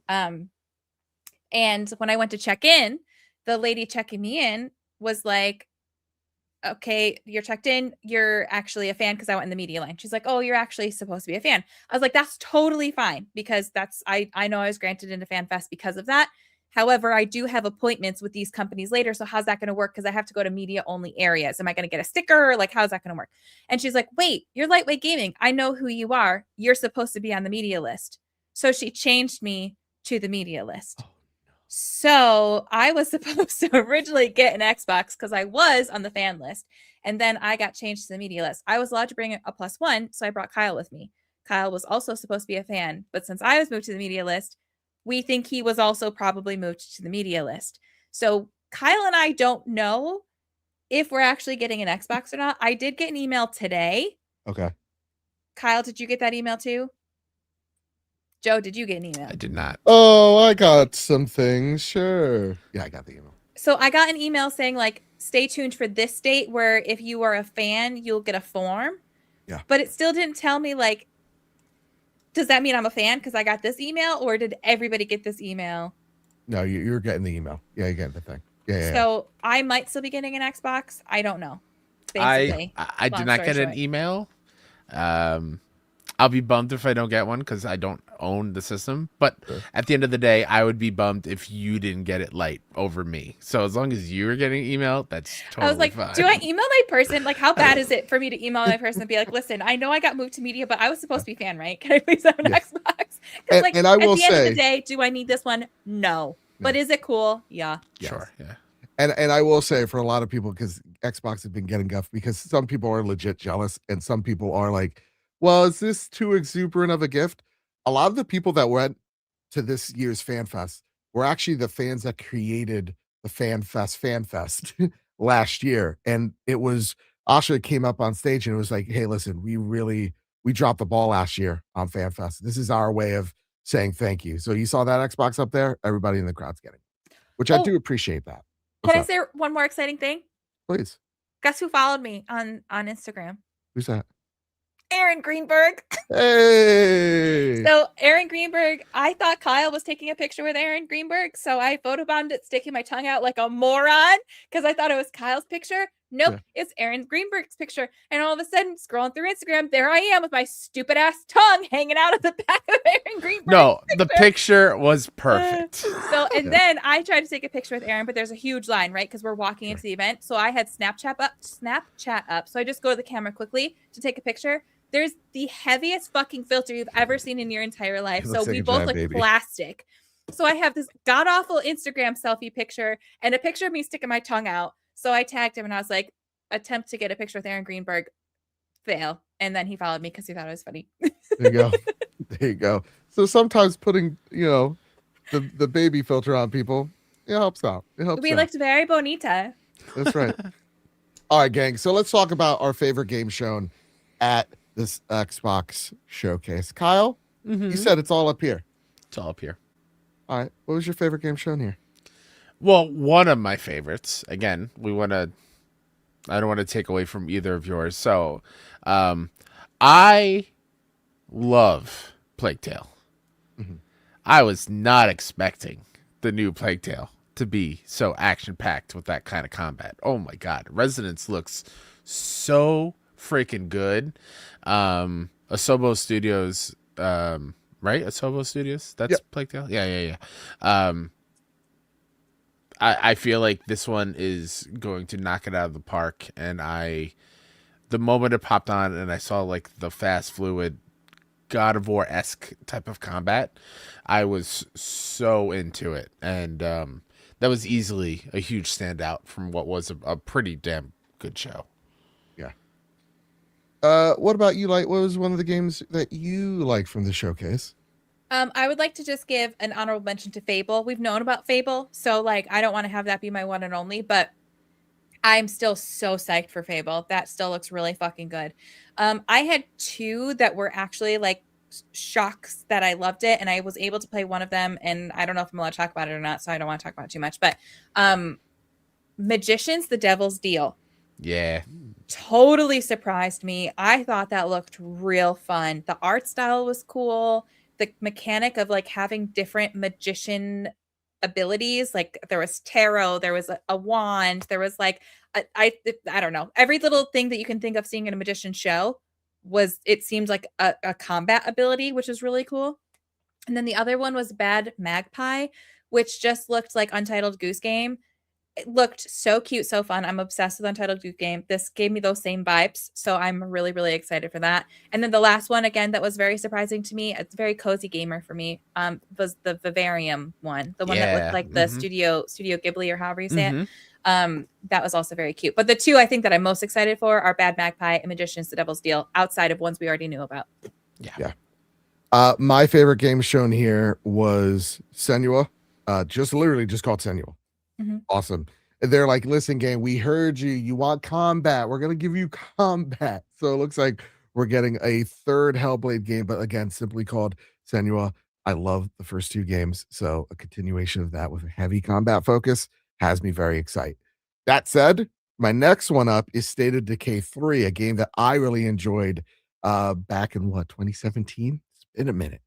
And when I went to check in, the lady checking me in was like, okay, you're checked in. You're actually a fan, because I went in the media line. She's like, oh, you're actually supposed to be a fan. I was like, that's totally fine, because I know I was granted into FanFest because of that. However, I do have appointments with these companies later. So how's that going to work? Because I have to go to media only areas. Am I going to get a sticker? Like, how's that going to work? And she's like, wait, you're Lightweight Gaming. I know who you are. You're supposed to be on the media list. So she changed me to the media list. So I was supposed to originally get an Xbox because I was on the fan list. And then I got changed to the media list. I was allowed to bring a +1. So I brought Kyle with me. Kyle was also supposed to be a fan. But since I was moved to the media list, we think he was also probably moved to the media list. So Kyle and I don't know if we're actually getting an Xbox or not. I did get an email today. Okay. Kyle, did you get that email too? Joe, did you get an email? I did not. Oh, I got some things. Sure. Yeah, I got the email. So I got an email saying, like, stay tuned for this date where if you are a fan, you'll get a form. Yeah. But it still didn't tell me, like, does that mean I'm a fan because I got this email, or did everybody get this email? No, you're getting the email. Yeah, you're getting the thing. Yeah. So I might still be getting an Xbox. I don't know. Basically, I did long not story get an short. email. I'll be bummed if I don't get one because I don't own the system. But Sure. at the end of the day, I would be bummed if you didn't get it light over me. So as long as you were getting email, that's totally I was like, fine. do I email my person? Like, how bad is it for me to email my person and be like, listen, I know I got moved to media, but I was supposed to be fan, right? Can I please have an Yeah. Xbox? Because like And I at will the end of say, the day, do I need this one? No. But is it cool? Yeah. Sure. Yeah. and I will say for a lot of people, because Xbox has been getting guff, because some people are legit jealous, and some people are like, well, is this too exuberant of a gift? A lot of the people that went to this year's Fan Fest were actually the fans that created the Fan Fest last year. And it was Asha came up on stage and it was like, hey, listen, we dropped the ball last year on Fan Fest. This is our way of saying thank you. So you saw that Xbox up there, everybody in the crowd's getting it, which I Oh, do appreciate that. can I What's up? say one more exciting thing? Please. Guess who followed me on Instagram? Who's that? Aaron Greenberg. Hey. So Aaron Greenberg, I thought Kyle was taking a picture with Aaron Greenberg, so I photobombed it, sticking my tongue out like a moron because I thought it was Kyle's picture. Nope, it's Aaron Greenberg's picture. And all of a sudden, scrolling through Instagram, there I am with my stupid ass tongue hanging out of the back of Aaron Greenberg. No, the picture was perfect. Then I tried to take a picture with Aaron, but there's a huge line, right? Because we're walking into the event. So I had Snapchat up. So I just go to the camera quickly to take a picture. There's the heaviest fucking filter you've ever seen in your entire life. So we both look plastic. So I have this god awful Instagram selfie picture and a picture of me sticking my tongue out. So I tagged him and I was like, attempt to get a picture with Aaron Greenberg, fail. And then he followed me because he thought it was funny. There you go. There you go. So sometimes putting, the baby filter on people, it helps out. It helps We out. looked very bonita. That's right. All right, gang. So let's talk about our favorite game shown at this Xbox showcase. Kyle, you said it's all up here. It's all up here. All right. What was your favorite game shown here? Well, one of my favorites. Again, I don't want to take away from either of yours. So, I love Plague Tale. Mm-hmm. I was not expecting the new Plague Tale to be so action-packed with that kind of combat. Oh my God. Resonance looks so freaking good. Asobo Studios, right? Asobo Studios? That's Plague Tale? Yeah. I feel like this one is going to knock it out of the park. And the moment it popped on and I saw like the fast, fluid, God of War-esque type of combat, I was so into it. And that was easily a huge standout from what was a pretty damn good show. Yeah. What about you, Light? What was one of the games that you liked from the showcase? I would like to just give an honorable mention to Fable. We've known about Fable, so like I don't want to have that be my one and only, but I'm still so psyched for Fable. That still looks really fucking good. I had two that were actually like shocks that I loved it, and I was able to play one of them, and I don't know if I'm allowed to talk about it or not, so I don't want to talk about it too much. But Magicians, The Devil's Deal. Yeah. Totally surprised me. I thought that looked real fun. The art style was cool. The mechanic of like having different magician abilities, like there was tarot, there was a wand, there was like I don't know, every little thing that you can think of seeing in a magician show it seemed like a combat ability, which is really cool. And then the other one was Bad Magpie, which just looked like Untitled Goose Game. It looked so cute, so fun. I'm obsessed with Untitled Goose Game. This gave me those same vibes, so I'm really, really excited for that. And then the last one, again, that was very surprising to me, it's very cozy gamer for me, was the Vivarium one, the one that looked like the Studio Ghibli, or however you say it. That was also very cute. But the two I think that I'm most excited for are Bad Magpie and Magicians, The Devil's Deal, outside of ones we already knew about. Yeah. My favorite game shown here was Senua. Literally just called Senua. Mm-hmm. Awesome. They're like, listen, gang, we heard you. You want combat. We're going to give you combat. So it looks like we're getting a third Hellblade game, but again, simply called Senua. I love the first two games. So a continuation of that with a heavy combat focus has me very excited. That said, my next one up is State of Decay 3, a game that I really enjoyed back in 2017? It's been a minute.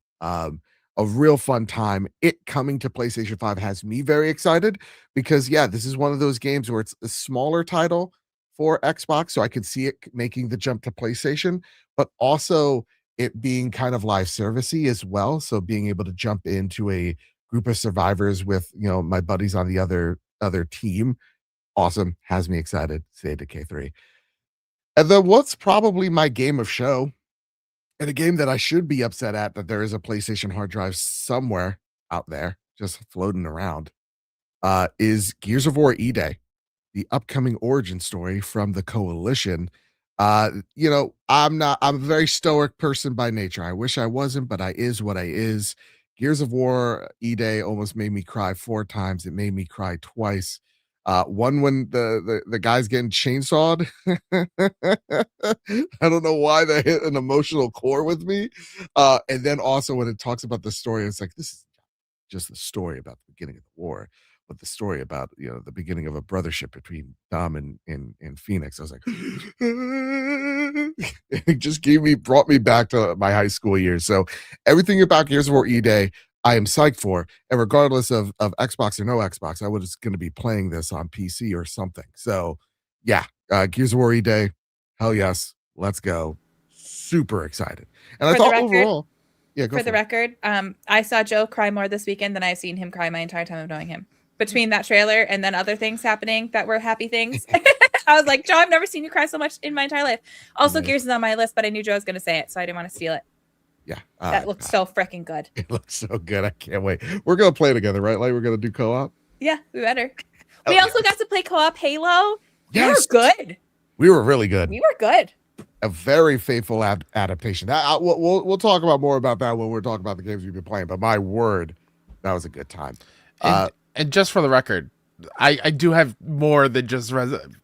A real fun time. It coming to PlayStation 5 has me very excited because, this is one of those games where it's a smaller title, for Xbox, so I could see it making the jump to PlayStation, but also it being kind of live servicey as well. So being able to jump into a group of survivors with my buddies on the other team, awesome, has me excited. State of K3. And then what's probably my game of show, and a game that I should be upset at that there is a PlayStation hard drive somewhere out there just floating around, is Gears of War E-Day, the upcoming origin story from the Coalition. I'm a very stoic person by nature. I wish I wasn't, but I is what I is. Gears of War E-Day almost made me cry 4 times. It made me cry twice. One when the guy's getting chainsawed. I don't know why that hit an emotional core with me. And then also when it talks about the story, it's like, this is just the story about the beginning of the war, but the story about the beginning of a brothership between Dom and Phoenix. I was like, it just brought me back to my high school years. So everything about Gears of War E-Day, I am psyched for, and regardless of Xbox or no Xbox, I was going to be playing this on PC or something. So yeah, Gears of War E-Day, hell yes, let's go. Super excited. And I thought overall, yeah, go for the record, I saw Joe cry more this weekend than I've seen him cry my entire time of knowing him. Between that trailer and then other things happening that were happy things, I was like, Joe, I've never seen you cry so much in my entire life. Also, nice. Gears is on my list, but I knew Joe was going to say it, so I didn't want to steal it. Yeah. That looks so freaking good. It looks so good. I can't wait. We're going to play together, right? Like, we're going to do co-op? Yeah, we better. We also got to play co-op Halo. Yes. We were good. We were really good. We were good. A very faithful adaptation. We'll talk about more about that when we're talking about the games we've been playing, but my word, that was a good time. And just for the record, I do have more than just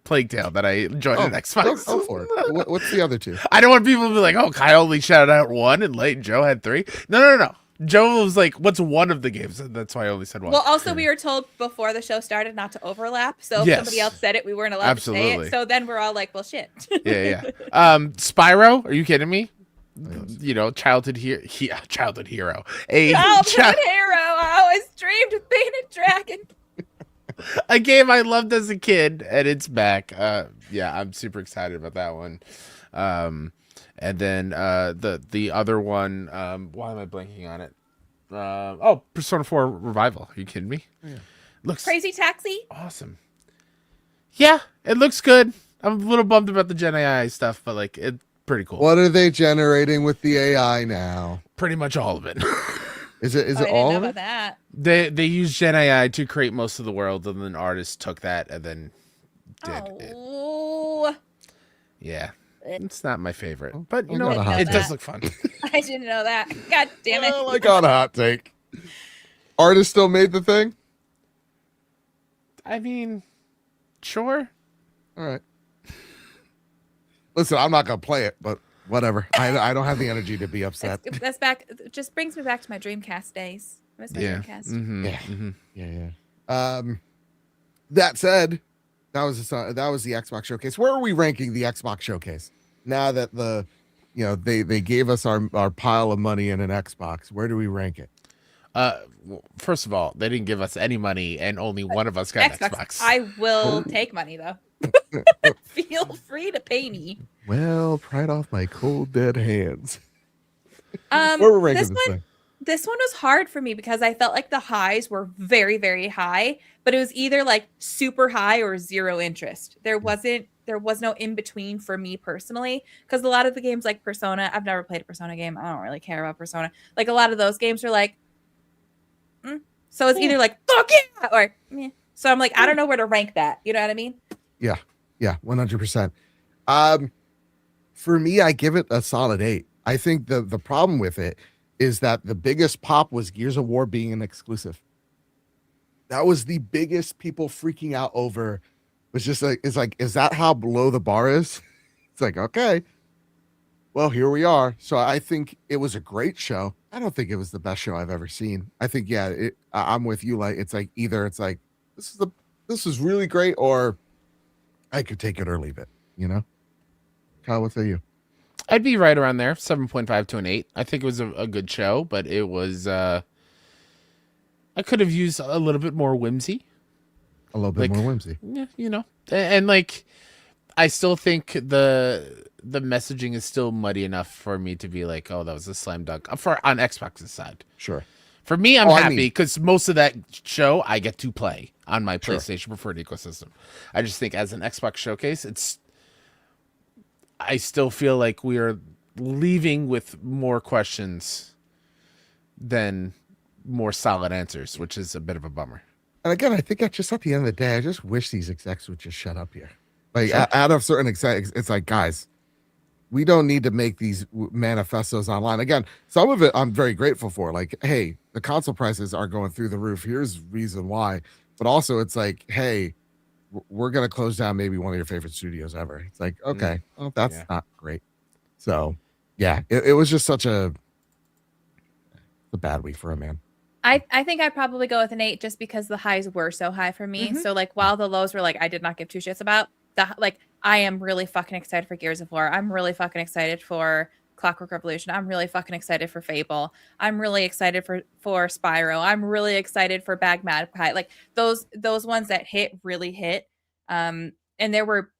Plague Tale that I enjoyed on Xbox. Go for it. What's the other 2? I don't want people to be like, oh, Kai only shouted out 1 and Light and Joe had 3. No. Joe was like, what's one of the games? That's why I only said 1. Well, also, we were told before the show started not to overlap. So if somebody else said it, we weren't allowed to say it. So then we're all like, well, shit. Yeah. Spyro, are you kidding me? Childhood hero. Childhood hero. I always dreamed of being a dragon. A game I loved as a kid, and it's back. I'm super excited about that one. And then the other one, why am I blanking on it? Persona 4 Revival. Are you kidding me? Yeah. Looks Crazy Taxi. Awesome. Yeah, it looks good. I'm a little bummed about the Gen AI stuff, but like it's pretty cool. What are they generating with the AI now? Pretty much all of it. Is it I all didn't of know it? about that. They used Gen AI to create most of the world, and then artists took that and then did it. Yeah. It's not my favorite, but it does look fun. I didn't know that. God damn it. Well, I got a hot take. Artist still made the thing? I mean, sure. All right. Listen, I'm not going to play it, but whatever. I don't have the energy to be upset. That's back. It just brings me back to my Dreamcast days. I miss my Dreamcast. Mm-hmm. Yeah. Mm-hmm. Yeah. That said, that was the Xbox showcase. Where are we ranking the Xbox showcase? Now that they gave us our pile of money in an Xbox, where do we rank it? First of all, they didn't give us any money, and only one of us got Xbox. I will take money though. Feel free to pay me. Well, right off my cold dead hands. Where we're ranking this thing? This one was hard for me because I felt like the highs were very, very high, but it was either like super high or zero interest. There was no in between for me personally, because a lot of the games like Persona, I've never played a Persona game. I don't really care about Persona. Like a lot of those games are like, so it's either like fuck yeah or meh. So I'm like, I don't know where to rank that. You know what I mean? Yeah, 100%. For me, I give it a solid 8. I think the problem with it is that the biggest pop was Gears of War being an exclusive. That was the biggest people freaking out over. Was just like, is that how low the bar is? It's like, okay, well, here we are. So I think it was a great show. I don't think it was the best show I've ever seen. I think, I'm with you. Like, it's like either it's like this is really great, or I could take it or leave it. Kyle, what say you? I'd be right around there, 7.5 to an 8. I think it was a good show, but it was I could have used a little bit more whimsy. A little bit more whimsy. Yeah, and like I still think the messaging is still muddy enough for me to be like, oh, that was a slam dunk on Xbox's side. Sure. For me, I'm Oh, I happy mean- because most of that show I get to play on my Sure. PlayStation preferred ecosystem. I just think as an Xbox showcase, I still feel like we are leaving with more questions than more solid answers, which is a bit of a bummer. And again, I think just at the end of the day, I just wish these execs would just shut up here. Like Sure. out of certain execs, it's like, guys, we don't need to make these manifestos online. Again, some of it I'm very grateful for. Like, hey, the console prices are going through the roof. Here's reason why. But also, it's like, hey, we're gonna close down maybe one of your favorite studios ever. It's like, okay, well, that's not great. So, yeah, it was just such a bad week for him, man. I think I'd probably go with an 8 just because the highs were so high for me. So like while the lows were like I did not give two shits about, like I am really fucking excited for Gears of War. I'm really fucking excited for Clockwork Revolution. I'm really fucking excited for Fable. I'm really excited for Spyro. I'm really excited for Bag Magpie. Like those ones that really hit. And there were,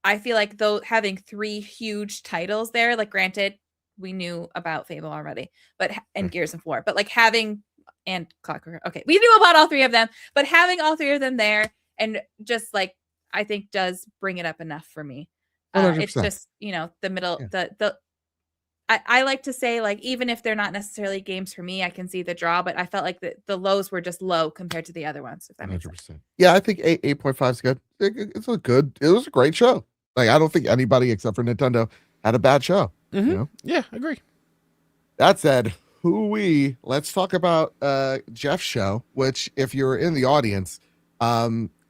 I feel like though having 3 huge titles there, like granted we knew about Fable already, but and Gears of War, but like having and Clockwork. Okay, we knew about all 3 of them, but having all 3 of them there and just like I think does bring it up enough for me. It's just, you know, the middle, I like to say like even if they're not necessarily games for me, I can see the draw, but I felt like the lows were just low compared to the other ones. If that makes sense. Yeah, I think 8.5 is good. It was a great show. Like I don't think anybody except for Nintendo had a bad show. You know? Yeah, I agree. That said, let's talk about Jeff's show, which if you're in the audience,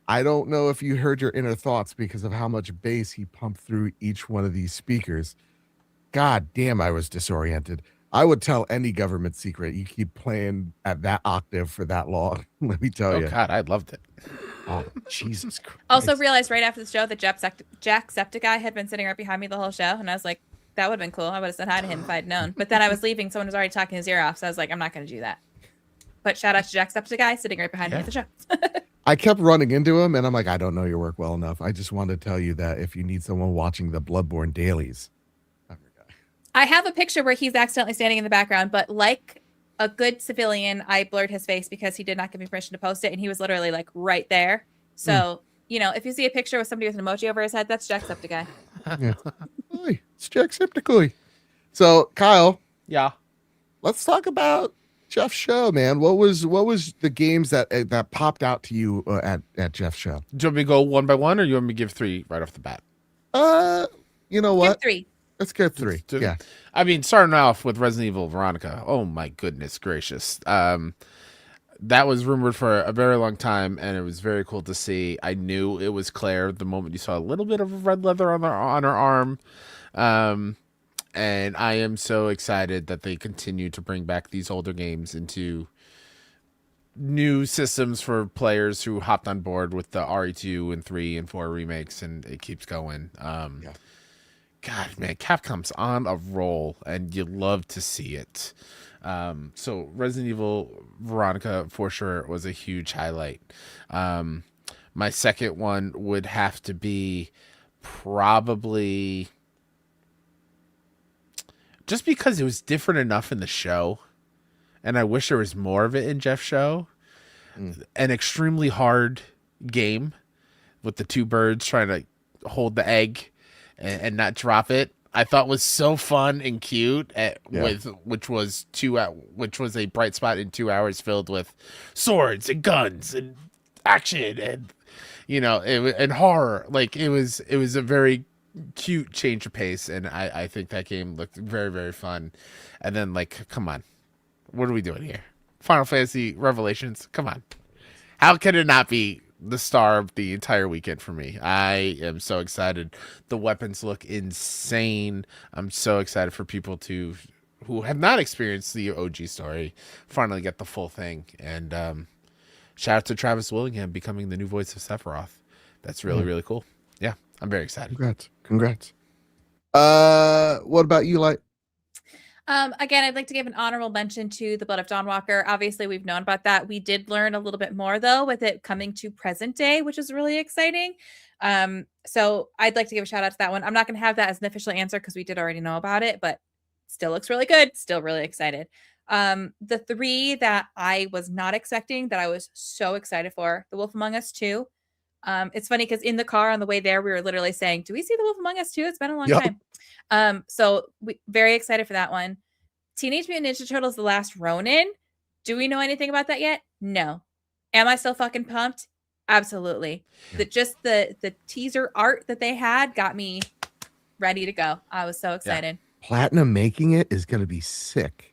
I don't know if you heard your inner thoughts because of how much bass he pumped through each one of these speakers. God damn, I was disoriented. I would tell any government secret you keep playing at that octave for that long. Let me tell you. Oh God, I loved it. Oh, Jesus Christ. Also realized right after the show that Jacksepticeye had been sitting right behind me the whole show, and I was like, that would have been cool. I would have said hi to him if I'd known. But then I was leaving. Someone was already talking his ear off. So I was like, I'm not going to do that. But shout out to Jacksepticeye sitting right behind me at the show. I kept running into him, and I'm like, I don't know your work well enough. I just wanted to tell you that if you need someone watching the Bloodborne dailies, I'm your guy. I have a picture where he's accidentally standing in the background, but like a good civilian, I blurred his face because he did not give me permission to post it, and he was literally like right there. So, you know, if you see a picture with somebody with an emoji over his head, that's Jacksepticeye. Yeah. Hi, it's Jacksepticeye. So, Kyle. Yeah. Let's talk about Jeff's show, man. What was the games that popped out to you at Jeff's show? Do you want me to go one by one, or you want me to give 3 right off the bat? You know what? Give 3. Let's get 3. Yeah. I mean, starting off with Resident Evil Veronica. Oh my goodness gracious. That was rumored for a very long time, and it was very cool to see. I knew it was Claire the moment you saw a little bit of red leather on her arm. And I am so excited that they continue to bring back these older games into new systems for players who hopped on board with the RE2 and 3 and 4 remakes, and it keeps going. God, man, Capcom's on a roll, and you love to see it. So Resident Evil Veronica for sure was a huge highlight. My second one would have to be probably just because it was different enough in the show, and I wish there was more of it in Jeff's show. An extremely hard game with the 2 birds trying to hold the egg and not drop it. I thought was so fun and cute which was a bright spot in 2 hours filled with swords and guns and action and and horror. Like it was a very cute change of pace, and I think that game looked very, very fun. And then like, come on, what are we doing here? Final Fantasy Revelations, come on. How can it not be the star of the entire weekend for me? I am so excited. The weapons look insane. I'm so excited for people who have not experienced the OG story finally get the full thing. And shout out to Travis Willingham becoming the new voice of Sephiroth. That's really, really cool. Yeah, I'm very excited. Congrats. What about you, Light? Again, I'd like to give an honorable mention to the Blood of Dawnwalker. Obviously, we've known about that. We did learn a little bit more, though, with it coming to present day, which is really exciting. So I'd like to give a shout out to that one. I'm not going to have that as an official answer because we did already know about it, but still looks really good. Still really excited. The 3 that I was not expecting that I was so excited for, The Wolf Among Us 2. It's funny because in the car on the way there, we were literally saying, do we see The Wolf Among Us 2? It's been a long time. So we very excited for that one. Teenage Mutant Ninja Turtles: The Last Ronin. Do we know anything about that yet? No. Am I still fucking pumped? Absolutely. Yeah. The teaser art that they had got me ready to go. I was so excited. Platinum making it is going to be sick.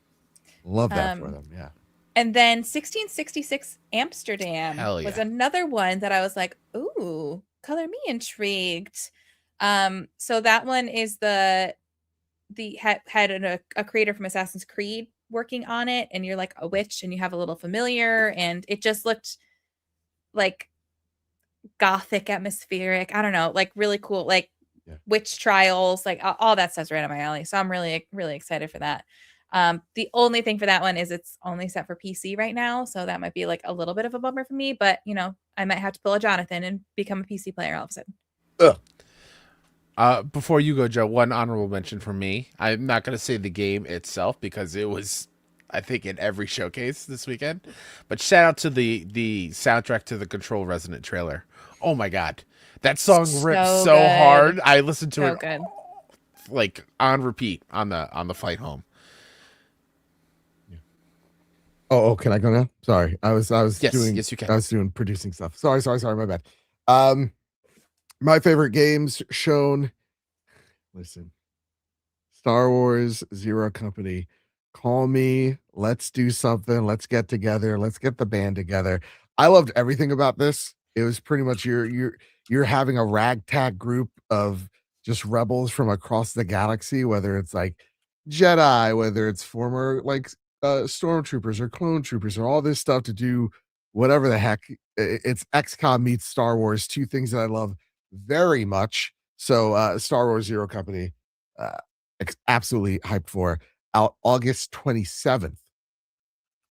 Love that for them. Yeah. And then 1666 Amsterdam Hell yeah. was another one that I was like, ooh, color me intrigued. So that one is had a creator from Assassin's Creed working on it, and you're like a witch and you have a little familiar, and it just looked like gothic, atmospheric. I don't know, like really cool, like witch trials, like all that stuff's right up my alley. So I'm really, really excited for that. The only thing for that one is it's only set for PC right now, so that might be like a little bit of a bummer for me, but you know, I might have to pull a Jonathan and become a PC player all of a sudden. Before you go, Joe, one honorable mention from me. I'm not going to say the game itself because it was, I think, in every showcase this weekend. But shout out to the soundtrack to the Control Resonant trailer. Oh my god, that song rips so hard. I listened to it like on repeat on the flight home. Oh, can I go now? Sorry, I was doing. Yes, you can. I was doing producing stuff. Sorry, my bad. My favorite games shown. Listen, Star Wars Zero Company. Call me. Let's do something. Let's get together. Let's get the band together. I loved everything about this. It was pretty much you're having a ragtag group of just rebels from across the galaxy, whether it's like Jedi, whether it's former like stormtroopers or clone troopers or all this stuff to do whatever the heck. It's XCOM meets Star Wars, 2 things that I love very much. So Star Wars Zero Company, absolutely hyped for, out August 27th.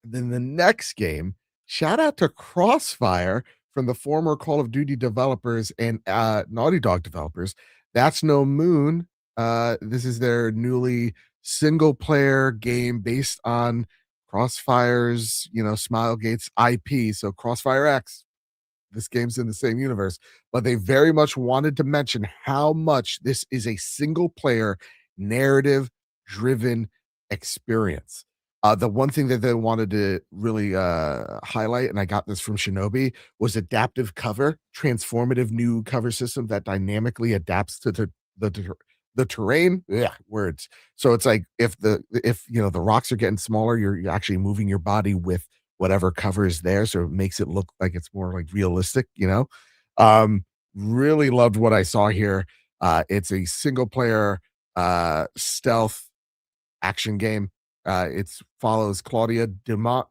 And then the next game, shout out to Crossfire from the former Call of Duty developers and Naughty Dog developers. That's No Moon. This is their newly single player game based on Crossfire's, Smilegate's IP. So Crossfire X, this game's in the same universe, but they very much wanted to mention how much this is a single player narrative driven experience. The one thing that they wanted to really highlight, and I got this from Shinobi, was adaptive cover, transformative new cover system that dynamically adapts to the terrain. Yeah, words. So it's like if the rocks are getting smaller, you're actually moving your body with whatever cover is there, so it makes it look like it's more like realistic. Really loved what I saw here. It's a single player stealth action game. It follows Claudia Demut.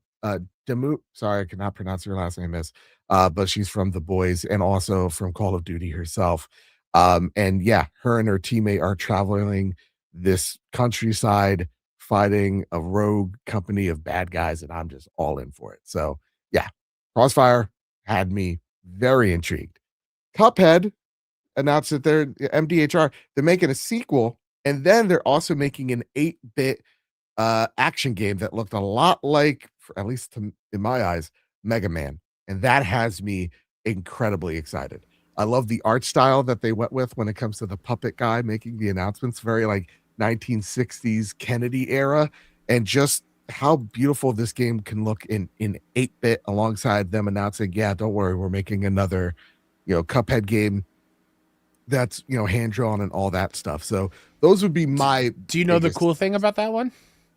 Sorry, I cannot pronounce her last name, but she's from The Boys and also from Call of Duty herself. And yeah, her and her teammate are traveling this countryside, fighting a rogue company of bad guys, and I'm just all in for it. So yeah, Crossfire had me very intrigued. Cuphead announced that they're MDHR. They're making a sequel, and then they're also making an 8-bit action game that looked a lot like, at least in my eyes, Mega Man, and that has me incredibly excited. I love the art style that they went with when it comes to the puppet guy making the announcements, very like 1960s Kennedy era, and just how beautiful this game can look in 8-bit alongside them announcing, yeah, don't worry, we're making another, Cuphead game that's, hand drawn and all that stuff. So those would be my. Do you know the cool thing about that one?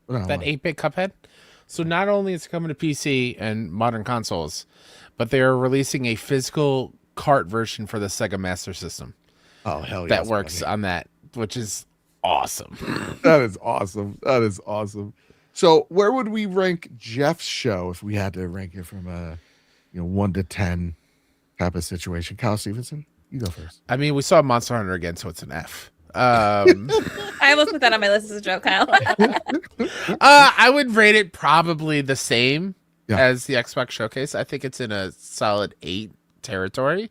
No, that 8-bit Cuphead? So not only is it coming to PC and modern consoles, but they are releasing a physical cart version for the Sega Master System. Oh, hell yeah. That works on that, which is awesome. That is awesome. So where would we rank Jeff's show if we had to rank it from a 1 to 10 type of situation? Kyle Stevenson, you go first. I mean, we saw Monster Hunter again, so it's an F. I almost put that on my list as a joke, Kyle. I would rate it probably the same as the Xbox Showcase. I think it's in a solid 8 territory.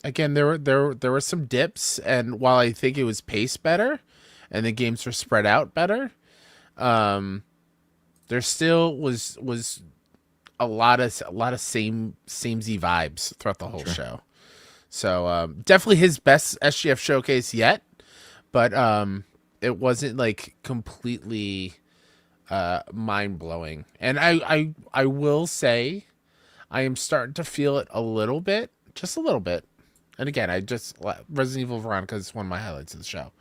Again, there were some dips, and while I think it was paced better, and the games were spread out better, there still was a lot of samey vibes throughout the whole show. So definitely his best SGF showcase yet, but it wasn't like completely mind blowing. And I will say I am starting to feel it a little bit, just a little bit. And again, Resident Evil Veronica is one of my highlights of the show.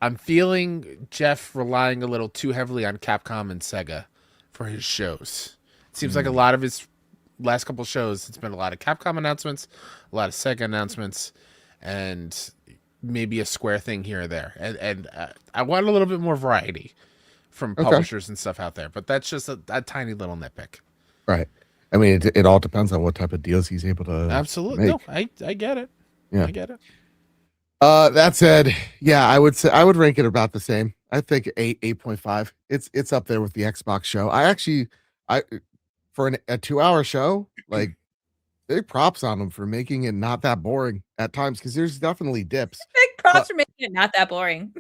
I'm feeling Jeff relying a little too heavily on Capcom and Sega for his shows. It seems like a lot of his last couple shows, it's been a lot of Capcom announcements, a lot of Sega announcements, and maybe a Square thing here or there. And I want a little bit more variety from publishers and stuff out there. But that's just a tiny little nitpick. Right. I mean, it all depends on what type of deals he's able to Absolutely. make. No, I get it. Yeah. I get it. That said, yeah, I would rank it about the same. I think 8.5. It's up there with the Xbox show. I for a 2-hour show, like, big props on them for making it not that boring at times, because there's definitely dips. Big props for making it not that boring.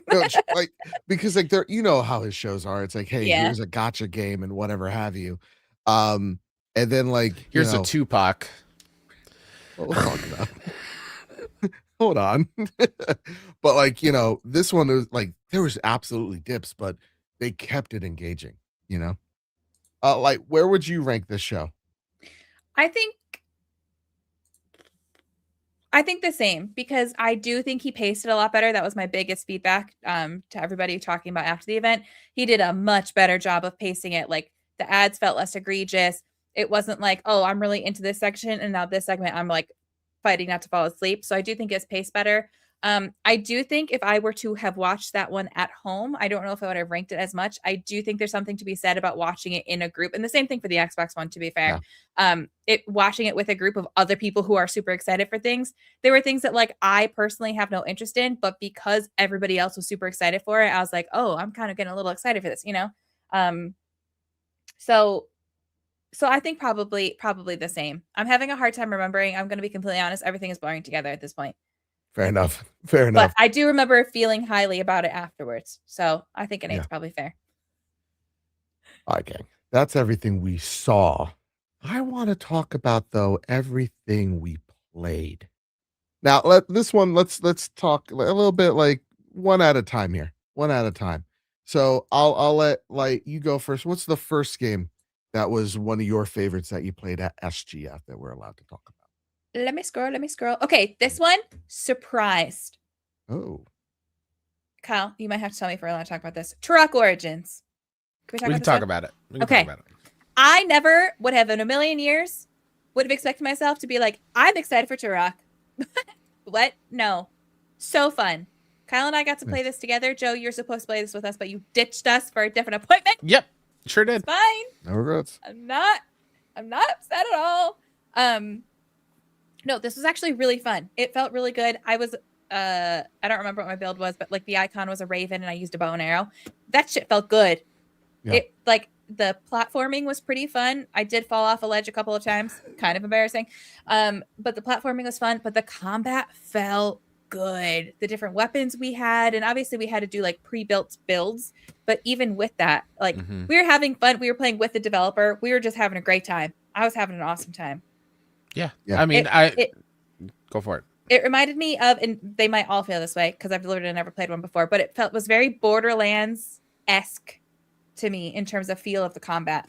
Like, because like there, you know how his shows are. It's like, hey, Yeah. here's a gotcha game and whatever have you. And then like here's a Tupac. What we'll talk about. Hold on. But like, this one was like, there was absolutely dips, but they kept it engaging, like, where would you rank this show? I think the same, because I do think he paced it a lot better. That was my biggest feedback to everybody talking about after the event. He did a much better job of pacing it. Like, the ads felt less egregious. It wasn't like, oh, I'm really into this section, and now this segment I'm like fighting not to fall asleep. So I do think it's paced better. I do think if I were to have watched that one at home, I don't know if I would have ranked it as much. I do think there's something to be said about watching it in a group, and the same thing for the Xbox one, to be fair. Yeah. Watching it with a group of other people who are super excited for things. There were things that like I personally have no interest in, but because everybody else was super excited for it, I was like, oh, I'm kind of getting a little excited for this, So I think probably the same. I'm having a hard time remembering. I'm going to be completely honest. Everything is blurring together at this point. Fair enough. But I do remember feeling highly about it afterwards. So I think an 8's probably fair. Okay. That's everything we saw. I want to talk about, though, everything we played. Now, let's talk a little bit, like, one at a time here. One at a time. So I'll let you go first. What's the first game that was one of your favorites that you played at SGF that we're allowed to talk about? Let me scroll. Okay, this one, Surprised. Oh. Kyle, you might have to tell me if we're allowed to talk about this. Turok Origins. We can talk about it. Okay. I never would have in a million years would have expected myself to be like, I'm excited for Turok. What? No. So fun. Kyle and I got to play this together. Joe, you're supposed to play this with us, but you ditched us for a different appointment. Yep. Sure did. It's fine. No regrets. I'm not upset at all. No, this was actually really fun. It felt really good. I was I don't remember what my build was, but like the icon was a raven and I used a bow and arrow. That shit felt good. Yeah. It like the platforming was pretty fun. I did fall off a ledge a couple of times, kind of embarrassing. But the platforming was fun, but the combat felt good. The different weapons we had, and obviously we had to do like pre-built builds, but even with that, like we were having fun. We were playing with the developer. We were just having a great time. I was having an awesome time. Yeah. I mean, go for it. It reminded me of, and they might all feel this way because I've literally never played one before, but it was very Borderlands-esque to me in terms of feel of the combat.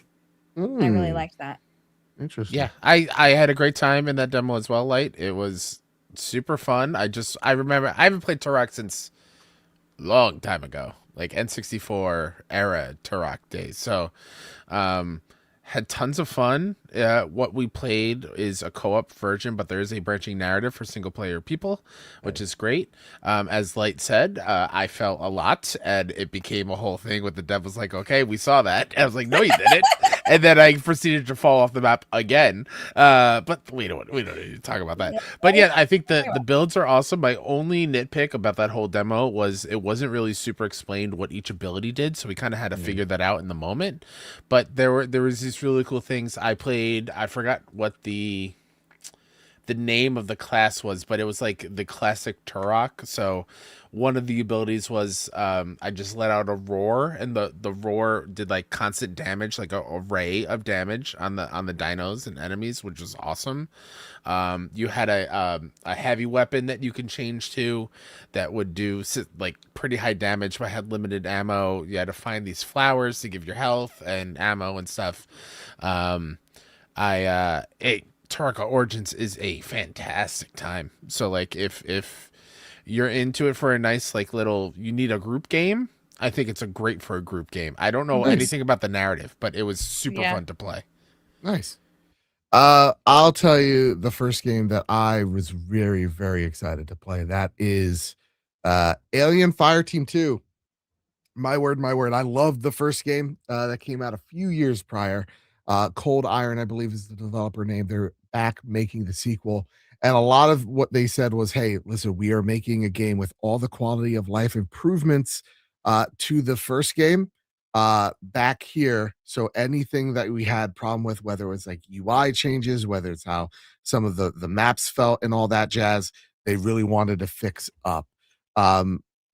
I really liked that. Interesting. Yeah, I had a great time in that demo as well, Light. It was super fun. I remember I haven't played Turok since a long time ago, like N64 era Turok days. So, had tons of fun. What we played is a co-op version, but there is a branching narrative for single player people, which is great. As Light said, I felt a lot, and it became a whole thing with the dev was like, okay, we saw that. And I was like, no, you didn't. And then I proceeded to fall off the map again. But we don't need to talk about that. But yeah, I think the builds are awesome. My only nitpick about that whole demo was it wasn't really super explained what each ability did, so we kind of had to figure that out in the moment. But there was these really cool things. I forgot what the the name of the class was, but it was like the classic Turok. So one of the abilities was I just let out a roar, and the roar did like constant damage, like a array of damage on the dinos and enemies, which was awesome. You had a heavy weapon that you can change to that would do like pretty high damage, but had limited ammo. You had to find these flowers to give your health and ammo and stuff. Tarka Origins is a fantastic time. So like if you're into it for a nice like little, you need a group game, I think it's a great for a group game. I don't know anything about the narrative, but it was super fun to play. Nice. I'll tell you the first game that I was very, very excited to play. That is Alien Fireteam 2. My word, my word. I loved the first game that came out a few years prior. Cold Iron, I believe, is the developer name. They're back making the sequel. And a lot of what they said was, hey, listen, we are making a game with all the quality of life improvements to the first game back here. So anything that we had problem with, whether it was like UI changes, whether it's how some of the maps felt and all that jazz, they really wanted to fix up.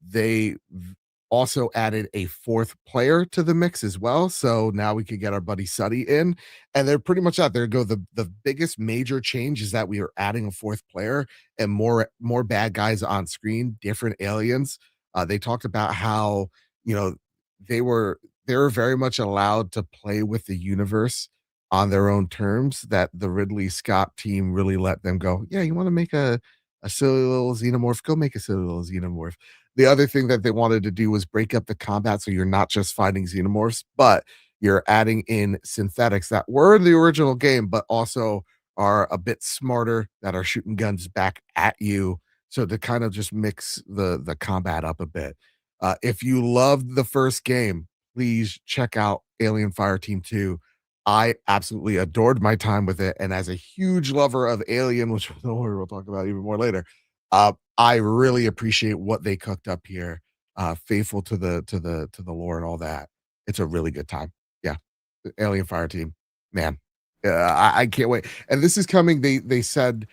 They also added a fourth player to the mix as well. So now we could get our buddy Suddy in, and they're pretty much out there. Go the biggest major change is that we are adding a fourth player and more bad guys on screen, different aliens. They talked about how, you know, they were very much allowed to play with the universe on their own terms, that the Ridley Scott team really let them go, yeah, you want to make a silly little xenomorph, go make a silly little xenomorph. The other thing that they wanted to do was break up the combat, so you're not just fighting xenomorphs, but you're adding in synthetics that were in the original game, but also are a bit smarter, that are shooting guns back at you. So to kind of just mix the combat up a bit. If you loved the first game, please check out Alien Fireteam 2. I absolutely adored my time with it, and as a huge lover of Alien, which don't worry, we'll talk about even more later, I really appreciate what they cooked up here. Faithful to the lore and all that. It's a really good time. Yeah, the Alien Fireteam, man, I can't wait. And this is coming. They said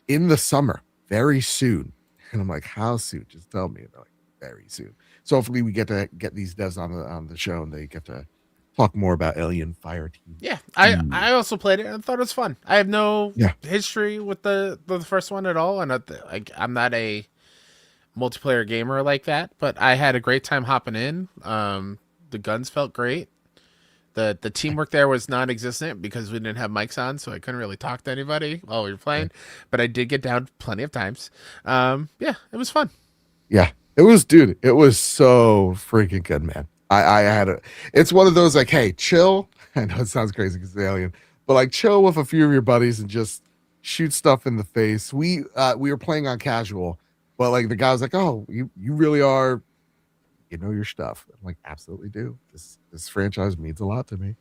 in the summer, very soon. And I'm like, how soon? Just tell me. And they're like, very soon. So hopefully we get to get these devs on the show, and they get to talk more about Alien Fireteam. Yeah, I also played it and thought it was fun. I have no history with the first one at all, and I'm not a multiplayer gamer like that, but I had a great time hopping in. The guns felt great. The teamwork there was non-existent because we didn't have mics on, so I couldn't really talk to anybody while we were playing. But I did get down plenty of times. Yeah, it was fun. Yeah, it was, dude. It was so freaking good, man. I had it's one of those like, hey, chill. I know it sounds crazy because it's Alien, but like chill with a few of your buddies and just shoot stuff in the face. We were playing on casual, but like the guy was like, oh, you really are, you know your stuff. I'm like, absolutely do. This franchise means a lot to me.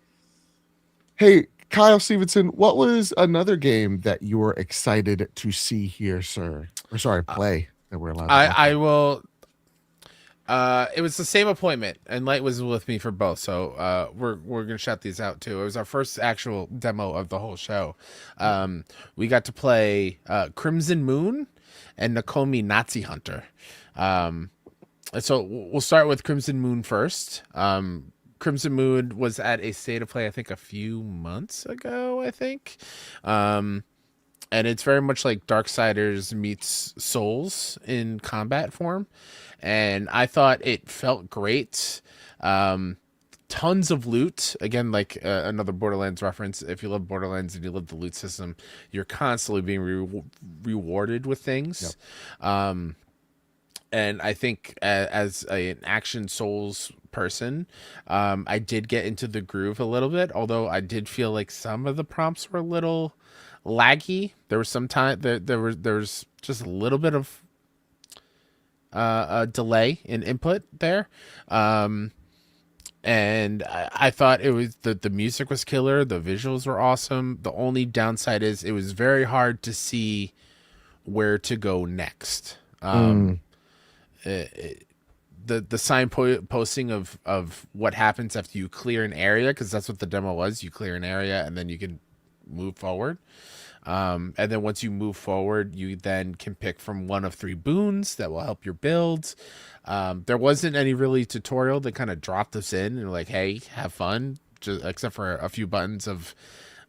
Hey, Kyle Stevenson, what was another game that you were excited to see here, sir? Or sorry, play that we're allowed to I will. It was the same appointment, and Light was with me for both, so we're gonna shout these out too. It was our first actual demo of the whole show. We got to play Crimson Moon and Nakomi Nazi Hunter. So we'll start with Crimson Moon first. Crimson Moon was at a state of play, I think, a few months ago, I think. And it's very much like Darksiders meets Souls in combat form. And I thought it felt great. Tons of loot. Again, like another Borderlands reference. If you love Borderlands and you love the loot system, you're constantly being rewarded with things. Yep. And I think as an action Souls person, I did get into the groove a little bit, although I did feel like some of the prompts were a little laggy. There was some time there was just a little bit of a delay in input there. And I thought it was the music was killer. The visuals were awesome. The only downside is it was very hard to see where to go next. The sign posting of what happens after you clear an area, because that's what the demo was. You clear an area and then you can move forward. And then once you move forward, you then can pick from one of 3 boons that will help your build. There wasn't any really tutorial. They kind of dropped us in and like, hey, have fun, just, except for a few buttons of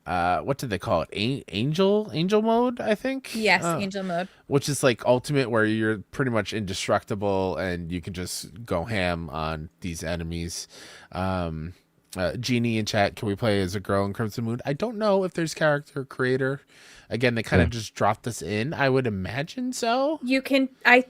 what did they call it? Angel mode, I think. Yes, angel mode. Which is like ultimate, where you're pretty much indestructible and you can just go ham on these enemies. Jeannie in chat, can we play as a girl in Crimson Moon? I don't know if there's character creator. Again, they kind of just dropped us in. I would imagine so. You can, I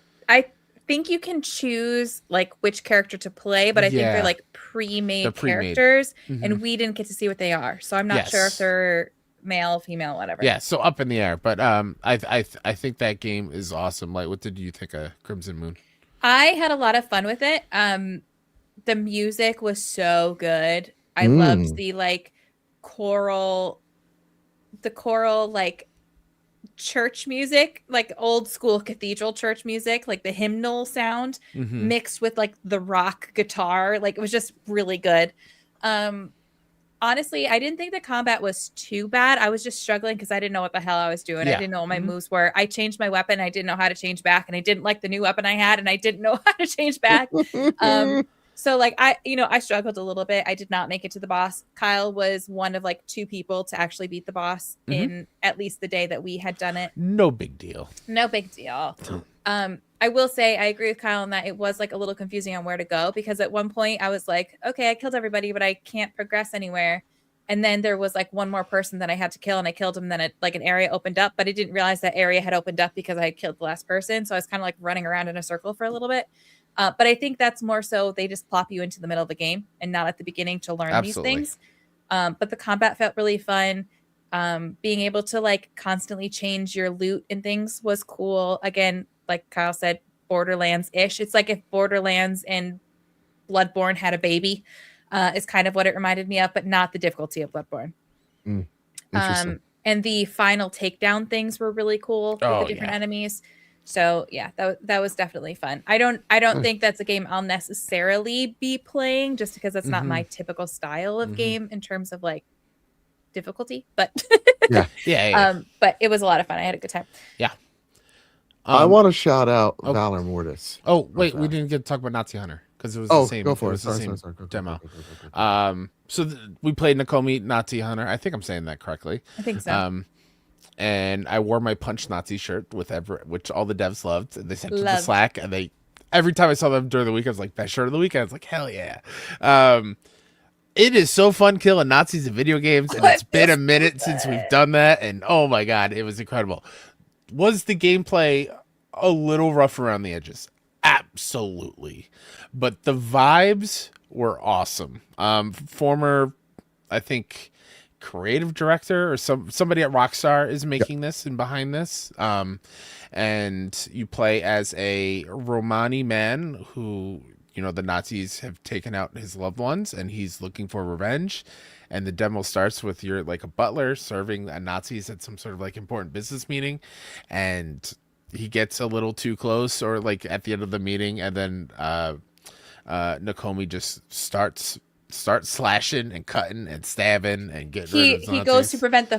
think you can choose like which character to play, but I think they're like pre-made characters, and we didn't get to see what they are, so I'm not sure if they're male, female, whatever. Yeah, so up in the air. But I think that game is awesome. Like, what did you think of Crimson Moon? I had a lot of fun with it. The music was so good. I loved the like choral like church music, like old school cathedral church music, like the hymnal sound mixed with like the rock guitar. Like, it was just really good. Honestly, I didn't think the combat was too bad. I was just struggling because I didn't know what the hell I was doing. I didn't know what my moves were. I changed my weapon. I didn't know how to change back, and I didn't like the new weapon I had, and I didn't know how to change back. So like I struggled a little bit. I did not make it to the boss. Kyle was one of like 2 people to actually beat the boss in at least the day that we had done it. No big deal. No big deal. I will say I agree with Kyle in that it was like a little confusing on where to go, because at one point I was like, okay, I killed everybody, but I can't progress anywhere. And then there was like one more person that I had to kill, and I killed him. Then an area opened up, but I didn't realize that area had opened up because I had killed the last person. So I was kind of like running around in a circle for a little bit. But I think that's more so they just plop you into the middle of the game and not at the beginning to learn these things. But the combat felt really fun. Being able to like constantly change your loot and things was cool. Again, like Kyle said, Borderlands-ish. It's like if Borderlands and Bloodborne had a baby, is kind of what it reminded me of, but not the difficulty of Bloodborne. And the final takedown things were really cool with the different enemies. So yeah, that was definitely fun. I don't think that's a game I'll necessarily be playing, just because that's not my typical style of game in terms of like difficulty. But but it was a lot of fun. I had a good time. Yeah. I want to shout out Valor Mortis. Oh wait, we didn't get to talk about Nazi Hunter because it was the same. Go for it. Sorry, demo. Go. So we played Nakomi Nazi Hunter. I think I'm saying that correctly. I think so. And I wore my Punch Nazi shirt which all the devs loved. They sent it to the Slack, and every time I saw them during the week, I was like, best shirt of the week. I was like, hell yeah. It is so fun killing Nazis in video games, and it's been a minute since we've done that, and oh my god, it was incredible. Was the gameplay a little rough around the edges? Absolutely. But the vibes were awesome. Former, I think, creative director or somebody at Rockstar is making this and behind this. And you play as a Romani man who, the Nazis have taken out his loved ones, and he's looking for revenge. And the demo starts with you're like a butler serving Nazis at some sort of like important business meeting, and he gets a little too close, or like at the end of the meeting, and then Nakomi just starts slashing and cutting and stabbing and getting rid of the Nazis. He goes to present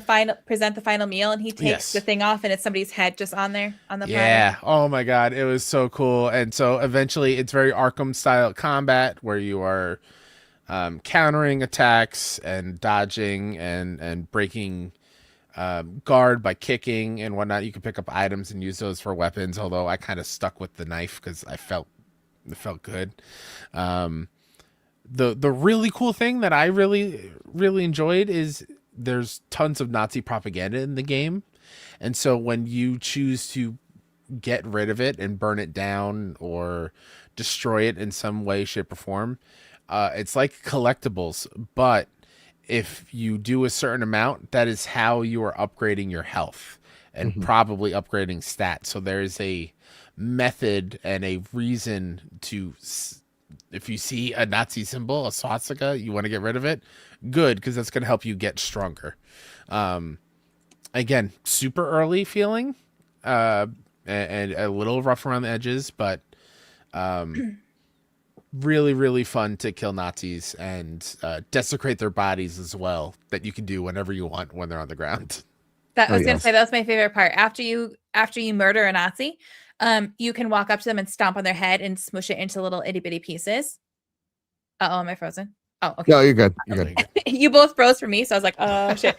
the final meal, and he takes the thing off, and it's somebody's head just on there on the platter. Oh my god, it was so cool. And so eventually it's very Arkham style combat where you are countering attacks and dodging and breaking guard by kicking and whatnot. You can pick up items and use those for weapons, although I kind of stuck with the knife because it felt good. The really cool thing that I really, really enjoyed is there's tons of Nazi propaganda in the game. And so when you choose to get rid of it and burn it down or destroy it in some way, shape, or form, it's like collectibles. But if you do a certain amount, that is how you are upgrading your health and probably upgrading stats. So there is a method and a reason to... If you see a Nazi symbol, a swastika, you want to get rid of it, good, because that's going to help you get stronger. Again, super early feeling, and a little rough around the edges, but really, really fun to kill Nazis and desecrate their bodies as well, that you can do whenever you want when they're on the ground. That Oh, was gonna yes. say that was my favorite part. After you murder a Nazi, you can walk up to them and stomp on their head and smush it into little itty bitty pieces. Uh-oh, am I frozen? Oh, okay. No, you're good. You're good. You both froze for me, so I was like, oh shit.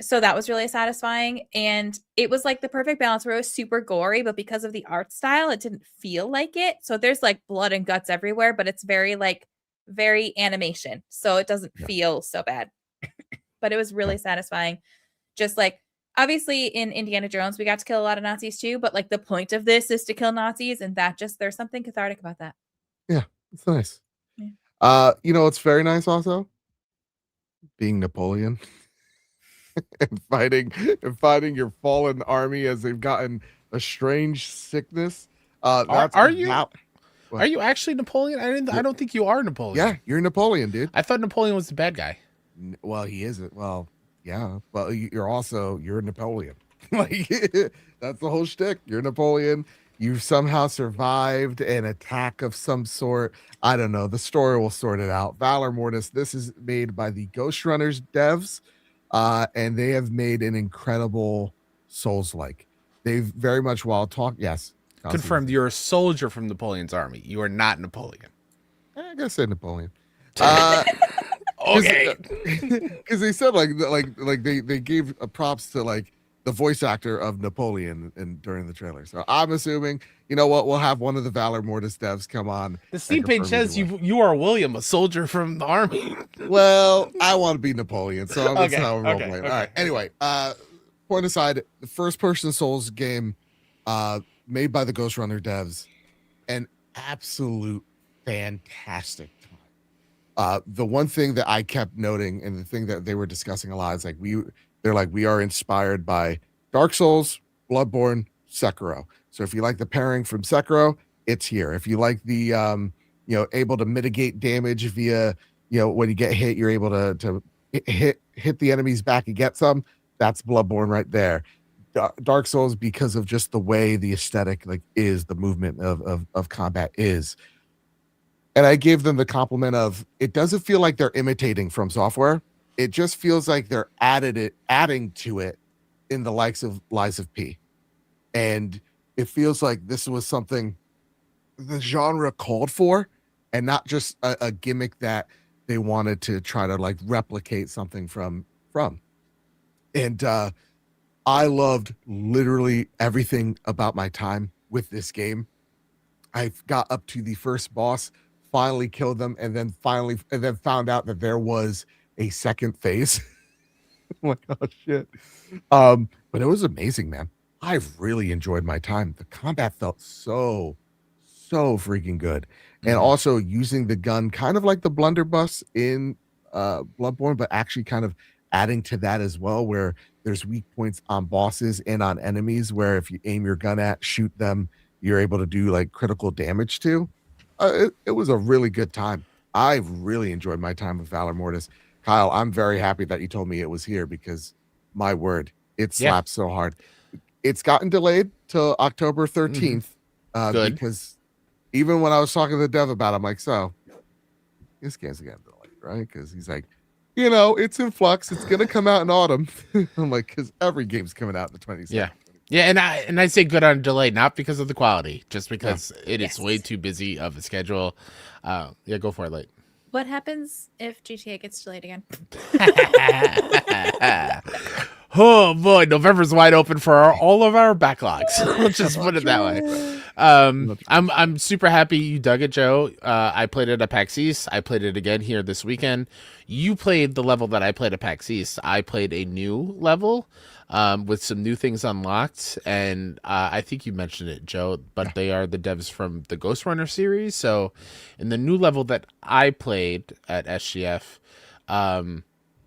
So that was really satisfying. And it was like the perfect balance where it was super gory, but because of the art style, it didn't feel like it. So there's like blood and guts everywhere, but it's very animation. So it doesn't feel so bad. But it was really satisfying. Just like obviously in Indiana Jones, we got to kill a lot of Nazis too, but like the point of this is to kill Nazis, and there's something cathartic about that. Yeah, it's nice. Yeah. You know, it's very nice also being Napoleon and fighting your fallen army as they've gotten a strange sickness. Are you actually Napoleon? I don't think you are Napoleon. Yeah, you're Napoleon, dude. I thought Napoleon was the bad guy. Well, he isn't. Well, yeah. Well, you're Napoleon. Like that's the whole shtick. You're Napoleon. You've somehow survived an attack of some sort. I don't know. The story will sort it out. Valor Mortis. This is made by the Ghost Runners devs, and they have made an incredible Souls-like. They've very much Yes. Confirmed. You're a soldier from Napoleon's army. You are not Napoleon. I gotta say Napoleon. Okay. Because they said like they gave props to like the voice actor of Napoleon during the trailer. So I'm assuming, you know what, we'll have one of the Valor Mortis devs come on. The Steam page says you are William, a soldier from the army. Well, I want to be Napoleon, so that's how I'm okay. All right. Anyway, point aside, the first person Souls game made by the Ghost Runner devs, an absolute fantastic time. The one thing that I kept noting and the thing that they were discussing a lot is like we are inspired by Dark Souls, Bloodborne, Sekiro. So if you like the pairing from Sekiro, it's here. If you like the able to mitigate damage via, when you get hit, you're able to hit the enemy's back and get some, that's Bloodborne right there. Dark Souls, because of just the way the aesthetic is, the movement of combat is. And I gave them the compliment of, it doesn't feel like they're imitating From Software. It just feels like they're adding to it in the likes of Lies of P. And it feels like this was something the genre called for, and not just a gimmick that they wanted to try to replicate something from. And I loved literally everything about my time with this game. I got up to the first boss, finally killed them, and then found out that there was a second phase. I'm like, oh shit. But it was amazing, man. I've really enjoyed my time. The combat felt so freaking good. And also using the gun kind of like the blunderbuss in Bloodborne, but actually kind of adding to that as well, where there's weak points on bosses and on enemies where if you aim your gun at, shoot them, you're able to do critical damage to. It was a really good time. I really enjoyed my time with Valor Mortis. Kyle, I'm very happy that you told me it was here, because my word, it slaps so hard. It's gotten delayed till October 13th because even when I was talking to the dev about it, I'm like, so this game's getting delayed, right? Because he's like, it's in flux. It's going to come out in autumn. I'm like, because every game's coming out in the 27th. Yeah. Yeah, and I say good on delay, not because of the quality, just because it is way too busy of a schedule. Go for it, Light. What happens if GTA gets delayed again? Oh boy, November's wide open for all of our backlogs. Let's just put it that way. I'm super happy you dug it, Joe. I played it at PAX East. I played it again here this weekend. You played the level that I played at PAX East. I played a new level with some new things unlocked, and I think you mentioned it, Joe, but they are the devs from the Ghost Runner series. So in the new level that I played at SGF,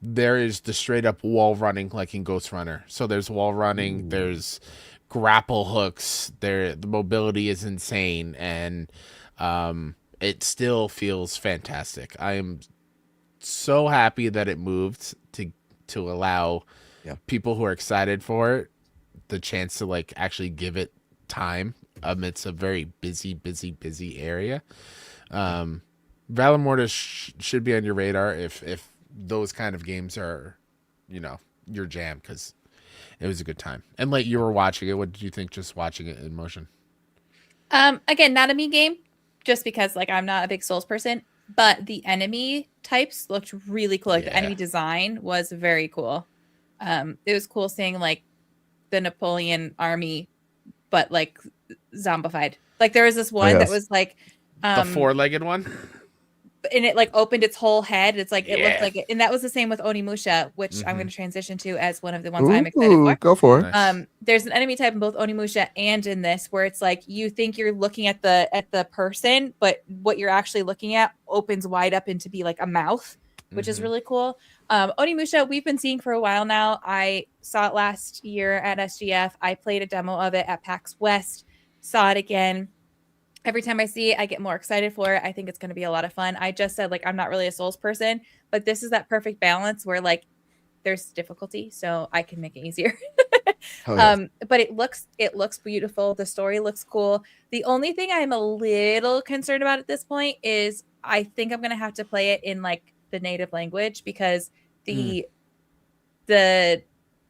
there is the straight up wall running like in Ghost Runner. So there's wall running, there's grapple hooks, the mobility is insane, and it still feels fantastic. I am so happy that it moved to allow people who are excited for it the chance to actually give it time amidst a very busy area. Valor Mortis should be on your radar if those kind of games are your jam, because it was a good time. And like you were watching it, what did you think just watching it in motion? Again, not a me game, just because like I'm not a big Souls person, but the enemy types looked really cool. Like the enemy design was very cool. It was cool seeing like the Napoleon army, but like zombified. Like there was this one that was like the four-legged one, and it like opened its whole head. It's like it looked like it, and that was the same with Onimusha, which I'm going to transition to as one of the ones I'm excited for. Go for it. Nice. There's an enemy type in both Onimusha and in this where it's like you think you're looking at the person, but what you're actually looking at opens wide up into be like a mouth, which is really cool. Onimusha we've been seeing for a while now. I saw it last year at SGF. I played a demo of it at PAX West. Saw it again. Every time I see it, I get more excited for it. I think it's going to be a lot of fun. I just said, like, I'm not really a Souls person, but this is that perfect balance where, like, there's difficulty, so I can make it easier. But it looks beautiful. The story looks cool. The only thing I'm a little concerned about at this point is I think I'm going to have to play it in, like, the native language because the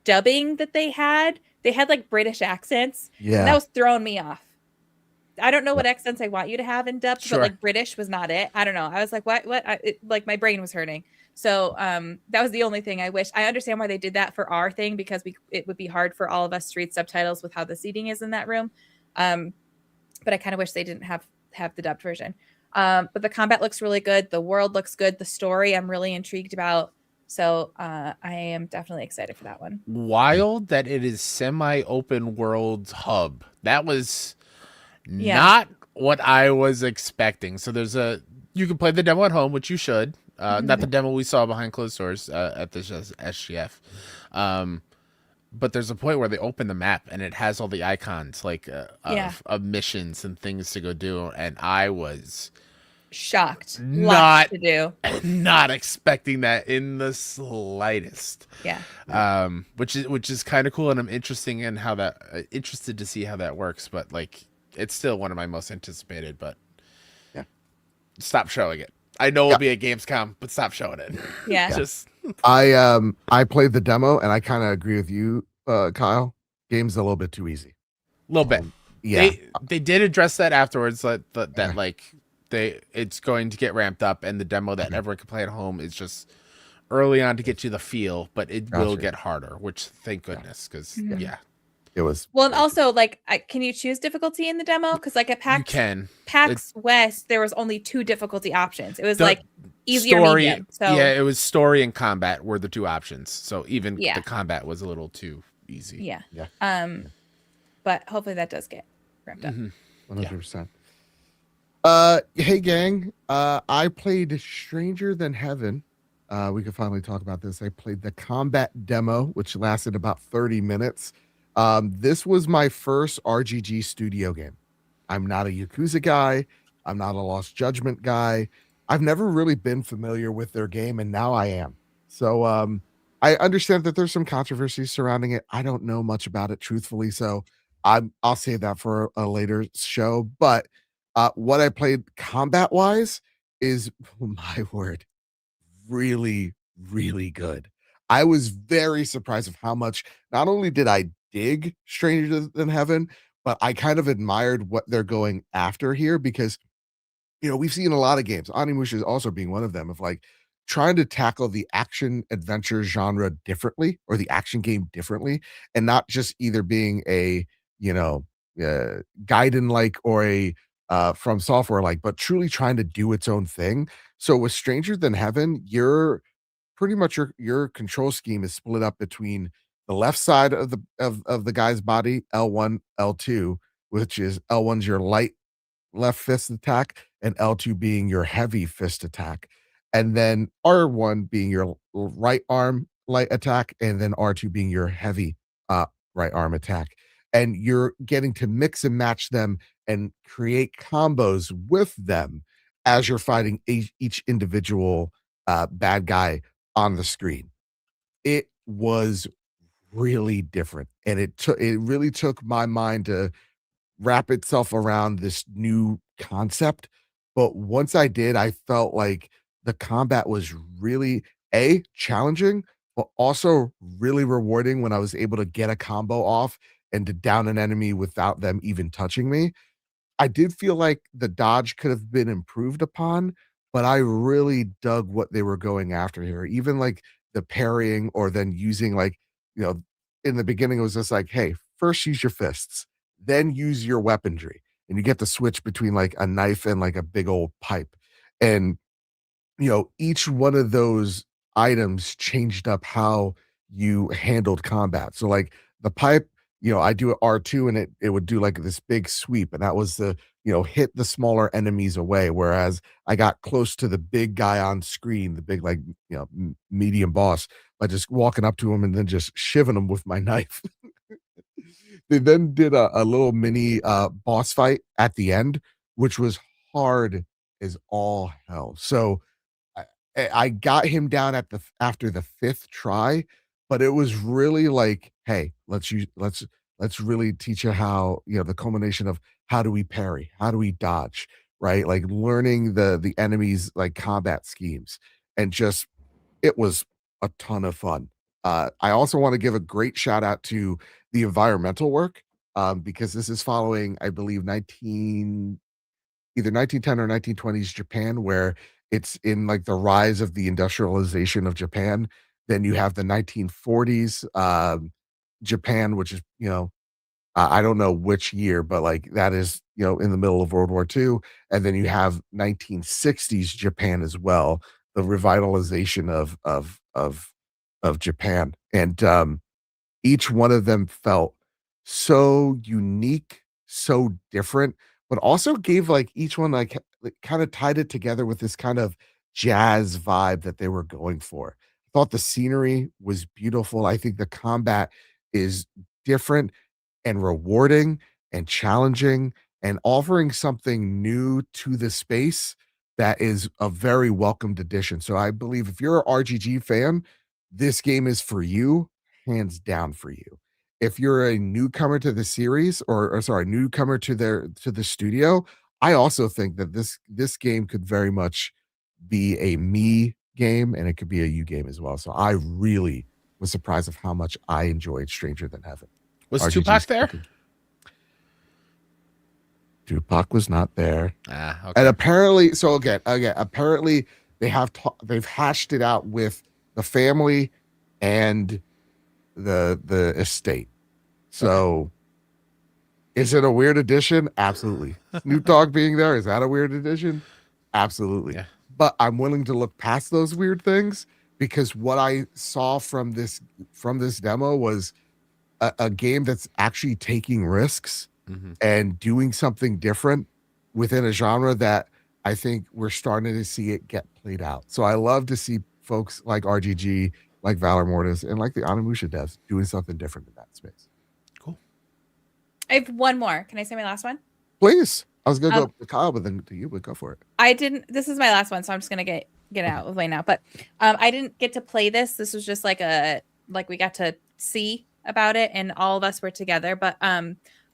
dubbing that they had like British accents. Yeah. And that was throwing me off. I don't know what accents I want you to have in depth, but like British was not it. I don't know. I was like, what? Like my brain was hurting. So that was the only thing I wish. I understand why they did that for our thing because it would be hard for all of us to read subtitles with how the seating is in that room. But I kind of wish they didn't have the dubbed version. But the combat looks really good. The world looks good. The story I'm really intrigued about. So I am definitely excited for that one. Wild that it is semi-open world hub. That was not what I was expecting. So you can play the demo at home, which you should. Not the demo we saw behind closed doors at the SGF. But there's a point where they open the map and it has all the icons like of missions and things to go do. And I was shocked. Not to do. Not expecting that in the slightest. Yeah. Which is kind of cool, and I'm interested to see how that works. But like, it's still one of my most anticipated. But stop showing it. I know it'll be at Gamescom, but stop showing it. Yeah. I played the demo, and I kind of agree with you, Kyle. Game's a little bit too easy. A little bit. Yeah. They did address that afterwards. That like it's going to get ramped up, and the demo that everyone can play at home is just early on to get you the feel, but it will get harder. Which thank goodness, because it was. Well, and also like, can you choose difficulty in the demo? Because like at PAX West, there was only 2 difficulty options. It was like easy or medium. So it was story and combat were the 2 options. So even the combat was a little too easy. Yeah. But hopefully that does get ramped up. 100%. Hey gang, I played Stranger Than Heaven. We could finally talk about this. I played the combat demo, which lasted about 30 minutes. This was my first RGG studio game. I'm not a Yakuza guy. I'm not a Lost Judgment guy. I've never really been familiar with their game, and now I am. So I understand that there's some controversy surrounding it. I don't know much about it, truthfully, so I'll save that for a later show. But what I played combat-wise is, my word, really, really good. I was very surprised of how much, not only did I dig Stranger Than Heaven, but I kind of admired what they're going after here because, we've seen a lot of games. Onimusha is also being one of them, of like trying to tackle the action adventure genre differently, or the action game differently, and not just either being a, Gaiden like or a From Software like, but truly trying to do its own thing. So with Stranger Than Heaven, you're pretty much your control scheme is split up between the left side of the guy's body, L1, L2, which is L1's your light left fist attack, and L2 being your heavy fist attack, and then R1 being your right arm light attack, and then R2 being your heavy right arm attack. And you're getting to mix and match them and create combos with them as you're fighting each individual bad guy on the screen. It was really different, and it really took my mind to wrap itself around this new concept. But once I did, I felt like the combat was really challenging, but also really rewarding when I was able to get a combo off and to down an enemy without them even touching me. I did feel like the dodge could have been improved upon, but I really dug what they were going after here. Even like the parrying or then using like, you know, in the beginning it was just like, hey, first use your fists, then use your weaponry. And you get to switch between like a knife and like a big old pipe. And each one of those items changed up how you handled combat. So like the pipe, I do R2 and it would do like this big sweep, and that was the, hit the smaller enemies away. Whereas I got close to the big guy on screen, the big like, medium boss by just walking up to him and then just shivving him with my knife. They then did a little mini boss fight at the end, which was hard as all hell. So I got him down after the 5th try, but it was really like, "Hey, let's really teach you how, the culmination of how do we parry? How do we dodge?" Right? Like learning the enemy's like combat schemes, and just it was a ton of fun. I also want to give a great shout out to the environmental work, because this is following, I believe, either 1910 or 1920s Japan, where it's in like the rise of the industrialization of Japan. Then you have the 1940s Japan, which is, I don't know which year, but like that is, in the middle of World War II. And then you have 1960s Japan as well, the revitalization of Japan. And each one of them felt so unique, so different, but also gave like each one like kind of tied it together with this kind of jazz vibe that they were going for. I thought the scenery was beautiful. I think the combat is different and rewarding and challenging and offering something new to the space that is a very welcomed addition. So I believe if you're an RGG fan, this game is for you, hands down for you. If you're a newcomer to the series, or sorry, newcomer to the studio, I also think that this game could very much be a me game, and it could be a you game as well. So I really was surprised of how much I enjoyed Stranger Than Heaven. Was Tupac there? Tupac was not there. Okay. And apparently, so again, apparently they've hashed it out with the family and the estate. So is it a weird addition? Absolutely. Snoop Dogg being there, is that a weird addition? Absolutely. Yeah. But I'm willing to look past those weird things, because what I saw from this demo was a game that's actually taking risks and doing something different within a genre that I think we're starting to see it get played out. So I love to see folks like RGG, like Valor Mortis, and like the Onimusha devs doing something different in that space. Cool. I have one more. Can I say my last one? Please. I was going to go to Kyle, but then to you, but go for it. This is my last one, so I'm just going to get out of the way now. But I didn't get to play this. This was just like we got to see about it, and all of us were together. But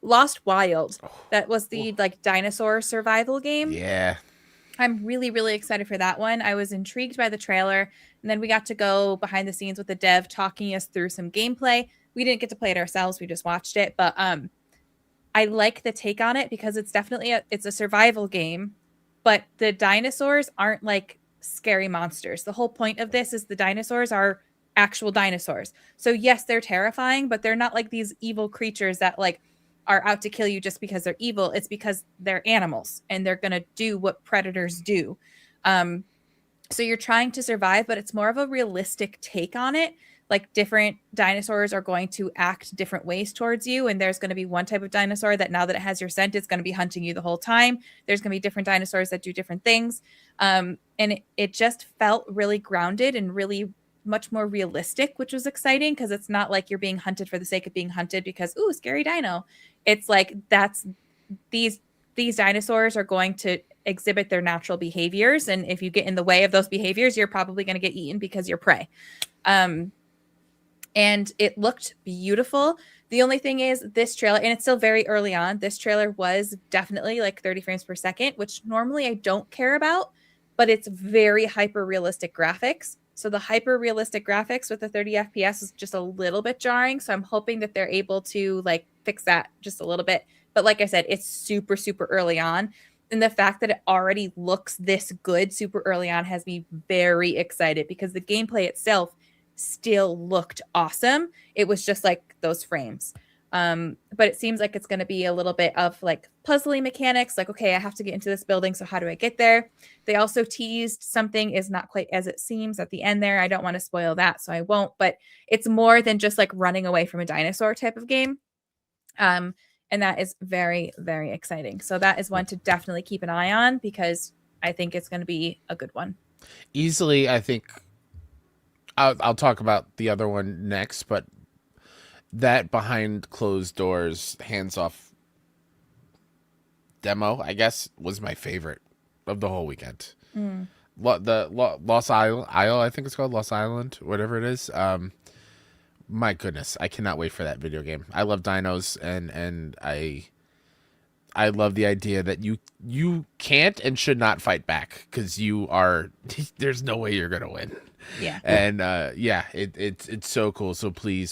Lost Wild, that was the like dinosaur survival game. Yeah. I'm really, really excited for that one. I was intrigued by the trailer, and then we got to go behind the scenes with the dev talking us through some gameplay. We didn't get to play it ourselves. We just watched it, but I like the take on it, because it's definitely it's a survival game, but the dinosaurs aren't like scary monsters. The whole point of this is the dinosaurs are actual dinosaurs. So yes, they're terrifying, but they're not like these evil creatures that like are out to kill you just because they're evil. It's because they're animals and they're going to do what predators do. So you're trying to survive, but it's more of a realistic take on it. Like different dinosaurs are going to act different ways towards you. And there's going to be one type of dinosaur that now that it has your scent, it's going to be hunting you the whole time. There's going to be different dinosaurs that do different things. And it just felt really grounded and really much more realistic, which was exciting, because it's not like you're being hunted for the sake of being hunted because, ooh, scary dino. It's like these dinosaurs are going to exhibit their natural behaviors. And if you get in the way of those behaviors, you're probably going to get eaten because you're prey. And it looked beautiful. The only thing is this trailer, and it's still very early on, this trailer was definitely like 30 frames per second, which normally I don't care about, but it's very hyper realistic graphics. So the hyper realistic graphics with the 30 FPS is just a little bit jarring. So I'm hoping that they're able to like fix that just a little bit. But like I said, it's super, super early on. And the fact that it already looks this good super early on has me very excited because the gameplay itself still looked awesome. It was just like those frames. But it seems like it's going to be a little bit of like puzzling mechanics. Like, okay, I have to get into this building. So how do I get there? They also teased something is not quite as it seems at the end there. I don't want to spoil that, so I won't. But it's more than just like running away from a dinosaur type of game. And that is very, very exciting. So that is one to definitely keep an eye on because I think it's going to be a good one. Easily, I think I'll talk about the other one next, but that behind closed doors, hands off demo, I guess, was my favorite of the whole weekend. Lost Isle, I think it's called Lost Island, whatever it is. My goodness, I cannot wait for that video game. I love dinos, and I love the idea that you can't and should not fight back because you are. There's no way you're gonna win. Yeah. And it's so cool. So please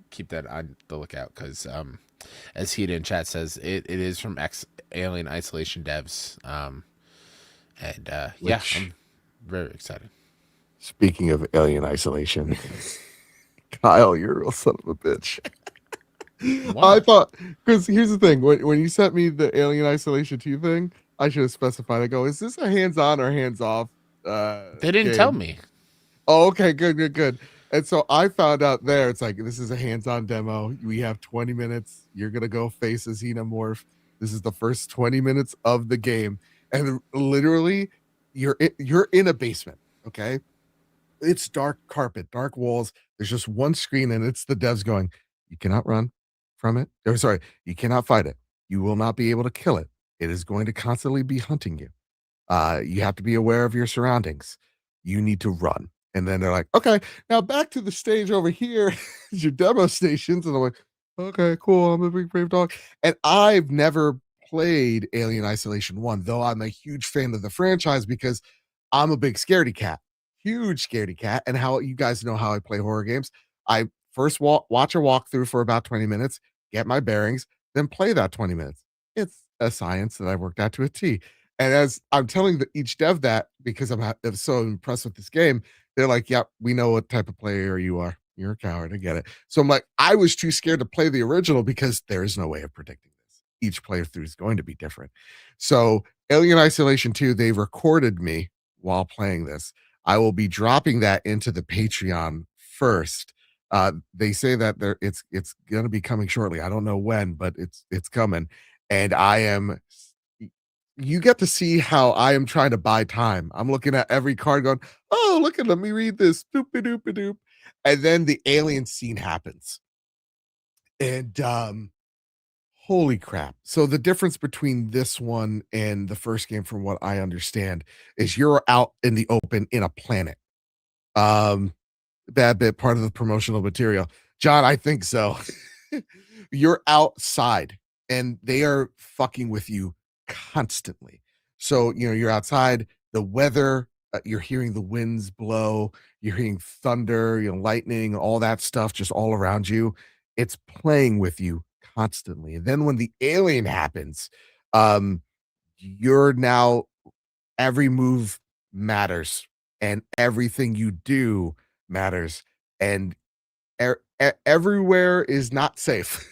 keep that on the lookout because as Hida in chat says, it is from Alien Isolation devs. I'm very excited. Speaking of Alien Isolation, Kyle, you're a real son of a bitch. Why? I thought, because here's the thing, when you sent me the Alien Isolation 2 thing, I should have specified. I go, is this a hands-on or hands-off? They didn't game? tell me. Oh, okay, good. And so I found out there, it's like, this is a hands-on demo. We have 20 minutes. You're going to go face a xenomorph. This is the first 20 minutes of the game. And literally, you're in a basement, okay? It's dark carpet, dark walls. There's just one screen, and it's the devs going, you cannot run from it. Or sorry, you cannot fight it. You will not be able to kill it. It is going to constantly be hunting you. You have to be aware of your surroundings. You need to run. And then they're like, okay, now back to the stage over here. Your demo stations. And I'm like, okay, cool. I'm a big brave dog. And I've never played Alien Isolation 1, though I'm a huge fan of the franchise because I'm a big scaredy cat. Huge scaredy cat. And how you guys know how I play horror games. I first watch a walkthrough for about 20 minutes, get my bearings, then play that 20 minutes. It's a science that I've worked out to a T. And as I'm telling each dev that, because I'm so impressed with this game, they're like, yep, we know what type of player you are. You're a coward. I get it. So I'm like, I was too scared to play the original because there is no way of predicting this. Each playthrough is going to be different. So Alien Isolation 2, they recorded me while playing this. I will be dropping that into the Patreon first. They say that it's going to be coming shortly. I don't know when, but it's coming. And you get to see how I am trying to buy time. I'm looking at every card going, oh, look at, let me read this. Doop-a-doop-a-doop. And then the alien scene happens. And holy crap. So the difference between this one and the first game, from what I understand, is you're out in the open in a planet. Bad bit, part of the promotional material. John, I think so. You're outside and they are fucking with you constantly. So, you're outside, the weather, you're hearing the winds blow, you're hearing thunder, lightning, all that stuff just all around you. It's playing with you constantly. And then when the alien happens, you're now, every move matters and everything you do matters, and everywhere is not safe.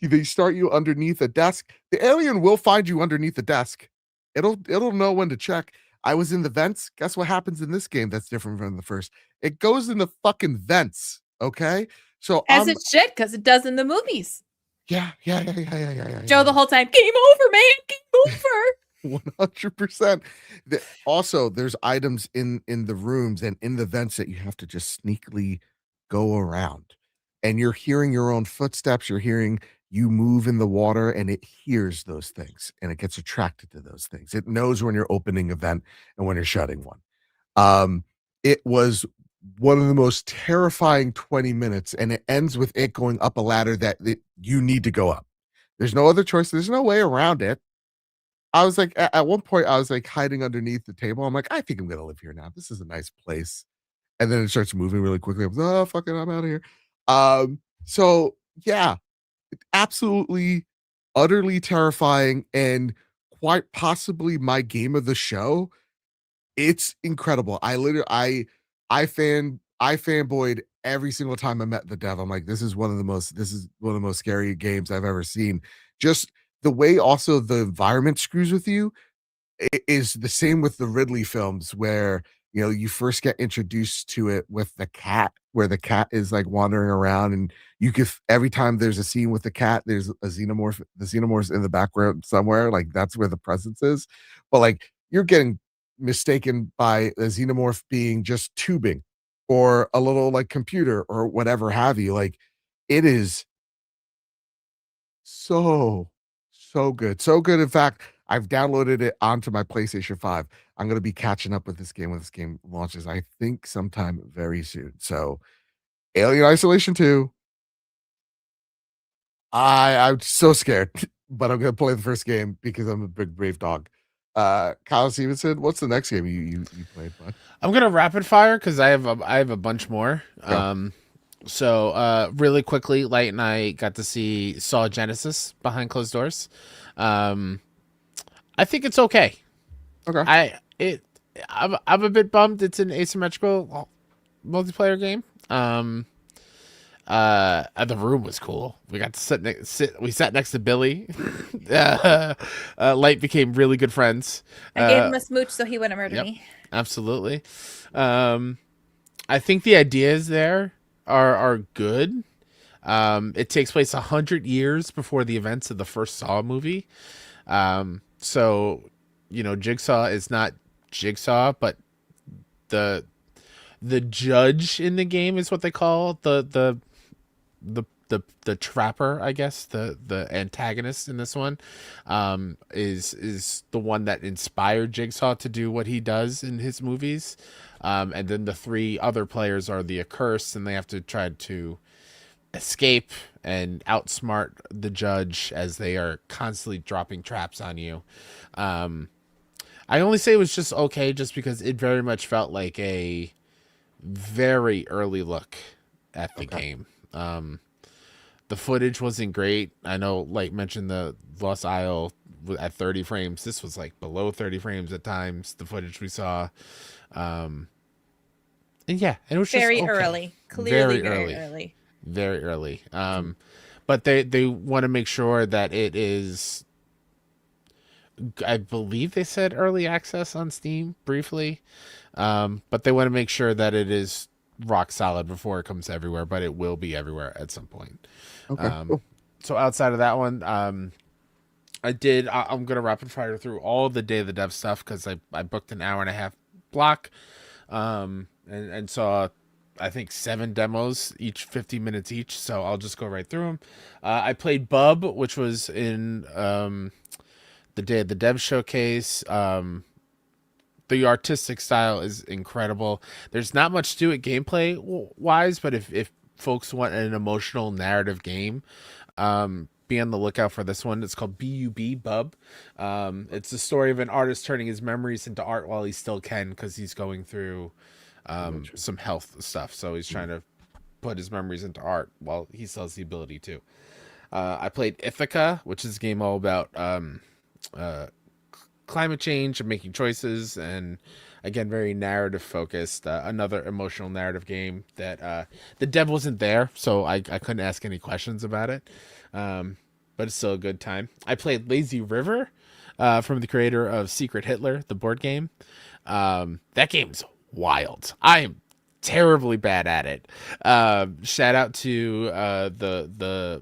They start you underneath a desk. The alien will find you underneath the desk. It'll know when to check. I was in the vents. Guess what happens in this game that's different from the first? It goes in the fucking vents. Okay, so as it should, because it does in the movies. Yeah. Joe the whole time, game over, man, game over. 100%. Also, there's items in the rooms and in the vents that you have to just sneakily go around. And you're hearing your own footsteps. You're hearing you move in the water, and it hears those things, and it gets attracted to those things. It knows when you're opening a vent and when you're shutting one. It was one of the most terrifying 20 minutes, and it ends with it going up a ladder that you need to go up. There's no other choice. There's no way around it. I was like, at one point, I was like hiding underneath the table. I'm like, I think I'm gonna live here now. This is a nice place. And then it starts moving really quickly. I'm like, oh fuck it, I'm out of here. So yeah, absolutely, utterly terrifying, and quite possibly my game of the show. It's incredible. I fanboyed every single time I met the dev. I'm like, this is one of the most scary games I've ever seen. Just the way also the environment screws with you is the same with the Ridley films where you first get introduced to it with the cat, where the cat is like wandering around, and you could every time there's a scene with the cat, there's a xenomorph. The xenomorph's in the background somewhere, like that's where the presence is. But like you're getting mistaken by a xenomorph being just tubing or a little like computer or whatever have you. Like it is so, so good. So good. In fact, I've downloaded it onto my PlayStation 5. I'm going to be catching up with this game when this game launches, I think sometime very soon. So, Alien Isolation 2. I'm so scared, but I'm going to play the first game because I'm a big brave dog. Kyle Stevenson, what's the next game you played, bud? I'm gonna rapid fire because I have a bunch more. Go. So really quickly, Light and I got to see Saw Genesis behind closed doors. I think it's okay. Okay. I'm a bit bummed it's an asymmetrical multiplayer game. The room was cool. We got to we sat next to Billy. Light became really good friends. I gave him a smooch so he wouldn't murder me. Absolutely. I think the ideas there are good. It takes place 100 years before the events of the first Saw movie. So, Jigsaw is not Jigsaw, but the judge in the game is what they call the trapper, I guess, the antagonist in this one, is the one that inspired Jigsaw to do what he does in his movies. And then the three other players are the accursed, and they have to try to escape and outsmart the judge as they are constantly dropping traps on you. I only say it was just okay just because it very much felt like a very early look at the game. The footage wasn't great. I know, like mentioned, the Lost Isle at 30 frames. This was like below 30 frames at times. The footage we saw, and yeah, it was very just okay. early. Clearly, very early. Very early. But they want to make sure that it is. I believe they said early access on Steam briefly, but they want to make sure that it is rock solid before it comes everywhere, but it will be everywhere at some point. Okay. Cool. So outside of that one, I'm gonna rapid fire through all the Day of the Dev stuff because I booked an hour and a half block, and saw I think 7 demos, each 50 minutes each. So I'll just go right through them. I played Bub, which was in the Day of the Dev showcase. The artistic style is incredible. There's not much to it gameplay wise, but if folks want an emotional narrative game, be on the lookout for this one. It's called Bub. It's the story of an artist turning his memories into art while he still can, because he's going through some health stuff. So he's trying to put his memories into art while he still has the ability to. I played Ithaca, which is a game all about climate change and making choices, and again, very narrative focused. Another emotional narrative game that the dev wasn't there, so I couldn't ask any questions about it, but it's still a good time. I played Lazy River from the creator of Secret Hitler, the board game. That game's wild. I am terribly bad at it. Shout out to the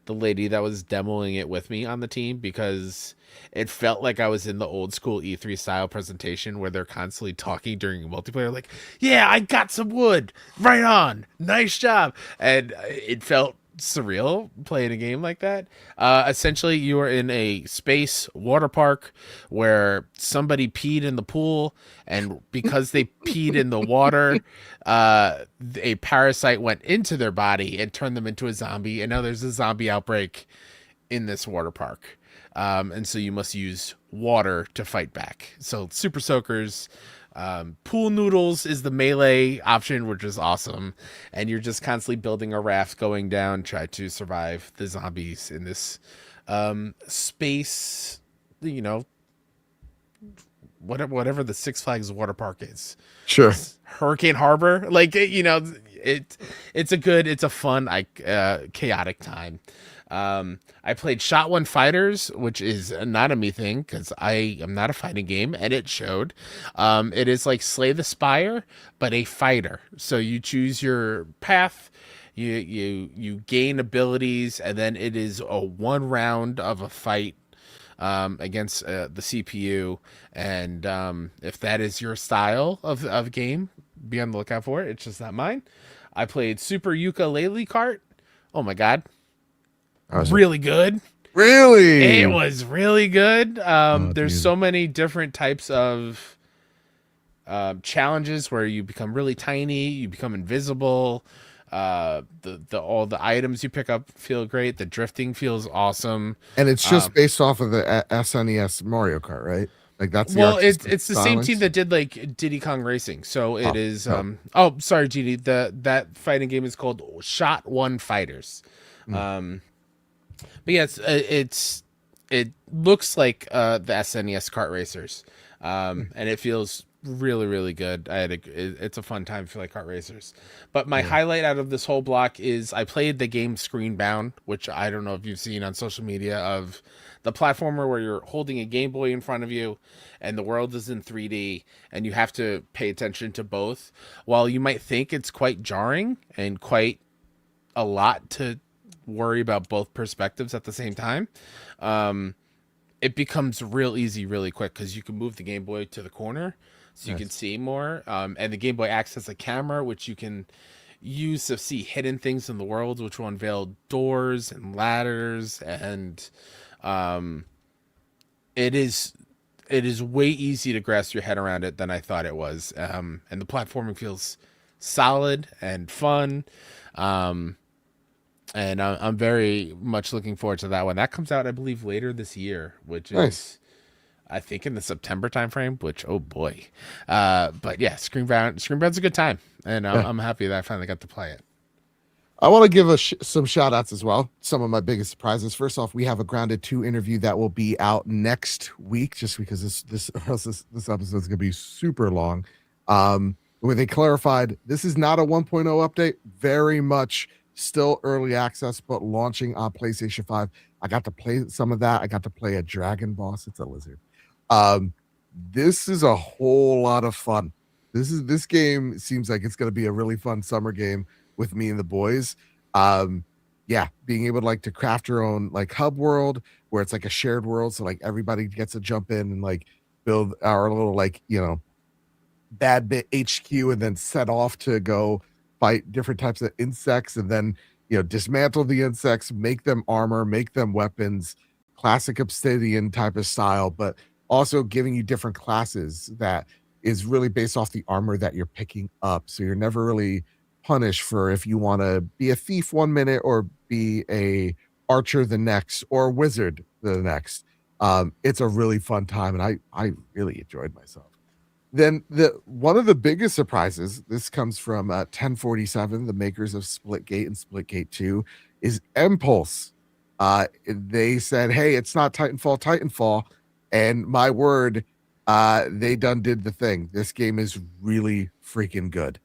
lady that was demoing it with me on the team, because it felt like I was in the old school E3 style presentation where they're constantly talking during multiplayer, like, yeah, I got some wood, right on, nice job. And it felt surreal playing a game like that. Essentially, you are in a space water park where somebody peed in the pool, and because they peed in the water, a parasite went into their body and turned them into a zombie, and now there's a zombie outbreak in this water park. and so you must use water to fight back. So super soakers. Pool noodles is the melee option, which is awesome, and you're just constantly building a raft going down, try to survive the zombies in this space, you know, whatever the Six Flags water park is. Sure. Hurricane Harbor, like, you know, it's a fun, like, chaotic time. I played Shot One Fighters, which is not a me thing because I am not a fighting game, and it showed. It is like Slay the Spire, but a fighter. So you choose your path, you gain abilities, and then it is a one round of a fight against the CPU. And if that is your style of game, be on the lookout for it. It's just not mine. I played Super Ukulele Kart. Oh my god. Really good. Really? It was really good. There's dude. so many different types of challenges where you become really tiny, you become invisible. All the items you pick up feel great. The drifting feels awesome. And it's just based off of the SNES Mario Kart, right? Like that's the it's the same team that did like Diddy Kong Racing. So it is sorry, Genie. That fighting game is called Shot One Fighters. But yeah, it looks like the SNES kart racers, and it feels really, really good. It's a fun time for like kart racers. But my highlight out of this whole block is I played the game Screenbound, which I don't know if you've seen on social media, of the platformer where you're holding a Game Boy in front of you and the world is in 3D and you have to pay attention to both. While you might think it's quite jarring and quite a lot to worry about both perspectives at the same time, it becomes real easy really quick because you can move the Game Boy to the corner so you can see more, and the Game Boy acts as a camera which you can use to see hidden things in the world, which will unveil doors and ladders, and it is way easy to grasp your head around it than I thought it was, and the platforming feels solid and fun. And I'm very much looking forward to that one. That comes out, I believe, later this year, which is, I think, in the September timeframe. Which, oh boy! But yeah, Screenbound's a good time, and I'm happy that I finally got to play it. I want to give some shout outs as well. Some of my biggest surprises. First off, we have a Grounded 2 interview that will be out next week, just because this episode is going to be super long. Where they clarified this is not a 1.0 update, very much still early access, but launching on PlayStation 5. I got to play some of that. I got to play a dragon boss. It's a lizard. This is a whole lot of fun. This game seems like it's going to be a really fun summer game with me and the boys. Being able to like to craft your own like hub world where it's like a shared world, so like everybody gets to jump in and like build our little like, you know, bad bit HQ and then set off to go fight different types of insects, and then, you know, dismantle the insects, make them armor, make them weapons, classic Obsidian type of style, but also giving you different classes that is really based off the armor that you're picking up. So you're never really punished for if you want to be a thief 1 minute or be a archer the next or a wizard the next. It's a really fun time, and I really enjoyed myself. Then one of the biggest surprises, this comes from 1047, the makers of Splitgate and Splitgate 2, is Impulse. They said, hey, it's not Titanfall. And my word, they done did the thing. This game is really freaking good.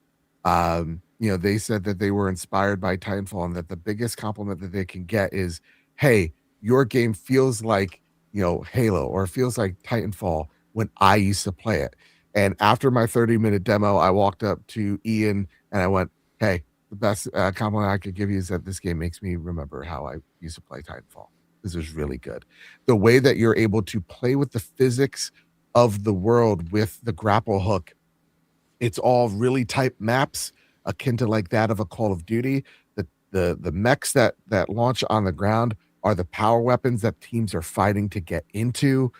You know, they said that they were inspired by Titanfall, and that the biggest compliment that they can get is, hey, your game feels like, you know, Halo, or feels like Titanfall when I used to play it. And after my 30-minute demo, I walked up to Ian and I went, hey, the best compliment I could give you is that this game makes me remember how I used to play Titanfall. This is really good. The way that you're able to play with the physics of the world with the grapple hook, it's all really tight maps akin to like that of a Call of Duty. The mechs that launch on the ground are the power weapons that teams are fighting to get into.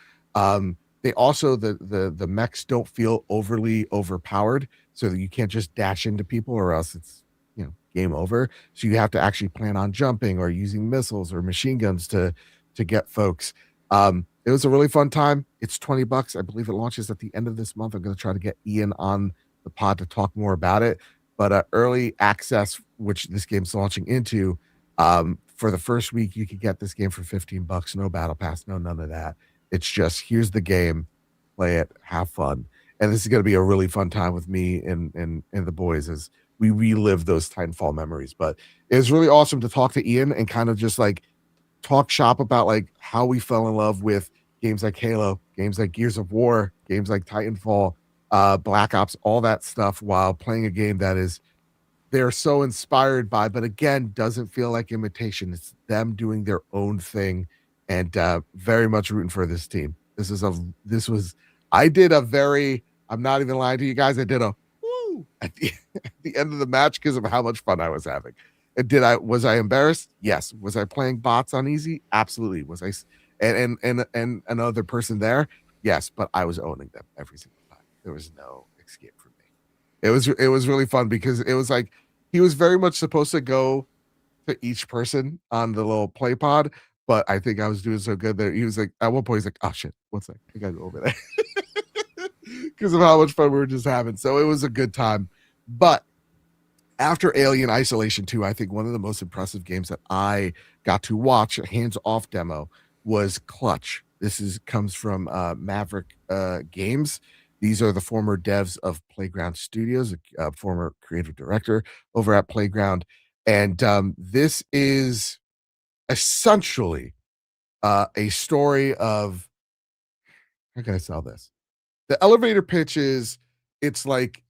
They also, the mechs don't feel overly overpowered, so that you can't just dash into people or else it's, you know, game over. So you have to actually plan on jumping or using missiles or machine guns to get folks. It was a really fun time. It's $20. I believe it launches at the end of this month. I'm going to try to get Ian on the pod to talk more about it. But early access, which this game's launching into, for the first week, you could get this game for $15. No battle pass, no none of that. It's just here's the game, play it, have fun, and this is going to be a really fun time with me and the boys as we relive those Titanfall memories. But it was really awesome to talk to Ian and kind of just like talk shop about like how we fell in love with games like Halo, games like Gears of War, games like Titanfall, Black Ops, all that stuff while playing a game that is they're so inspired by, but again, doesn't feel like imitation. It's them doing their own thing, and very much rooting for this team. This was I did a very I'm not even lying to you guys. I did a woo at the end of the match because of how much fun I was having. And was I embarrassed? Yes. Was I playing bots on easy? Absolutely. Was I and another person there? Yes, but I was owning them every single time. There was no escape from me. It was really fun because it was like he was very much supposed to go to each person on the little play pod, but I think I was doing so good that he was like at one point he's like, oh shit, what's that? I gotta go over there. Because of how much fun we were just having. So it was a good time. But after Alien Isolation 2, I think one of the most impressive games that I got to watch a hands-off demo was Clutch. Comes from Maverick Games. These are the former devs of Playground Studios, a former creative director over at Playground. And this is essentially a story of, how can I sell this? The elevator pitch is it's like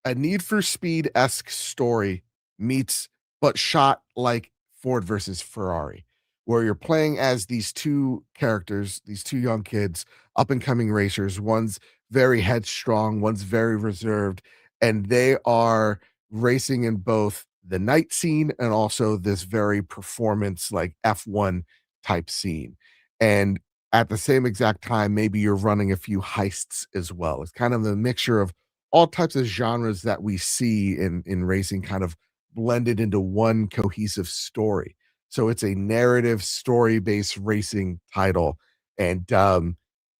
a Need for Speed-esque story meets, but shot like Ford versus Ferrari, where you're playing as these two characters, these two young kids, up-and-coming racers. One's very headstrong, one's very reserved, and they are racing in both the night scene and also this very performance like F1 type scene. And at the same exact time, maybe you're running a few heists as well. It's kind of a mixture of all types of genres that we see in racing kind of blended into one cohesive story. So it's a narrative story-based racing title. And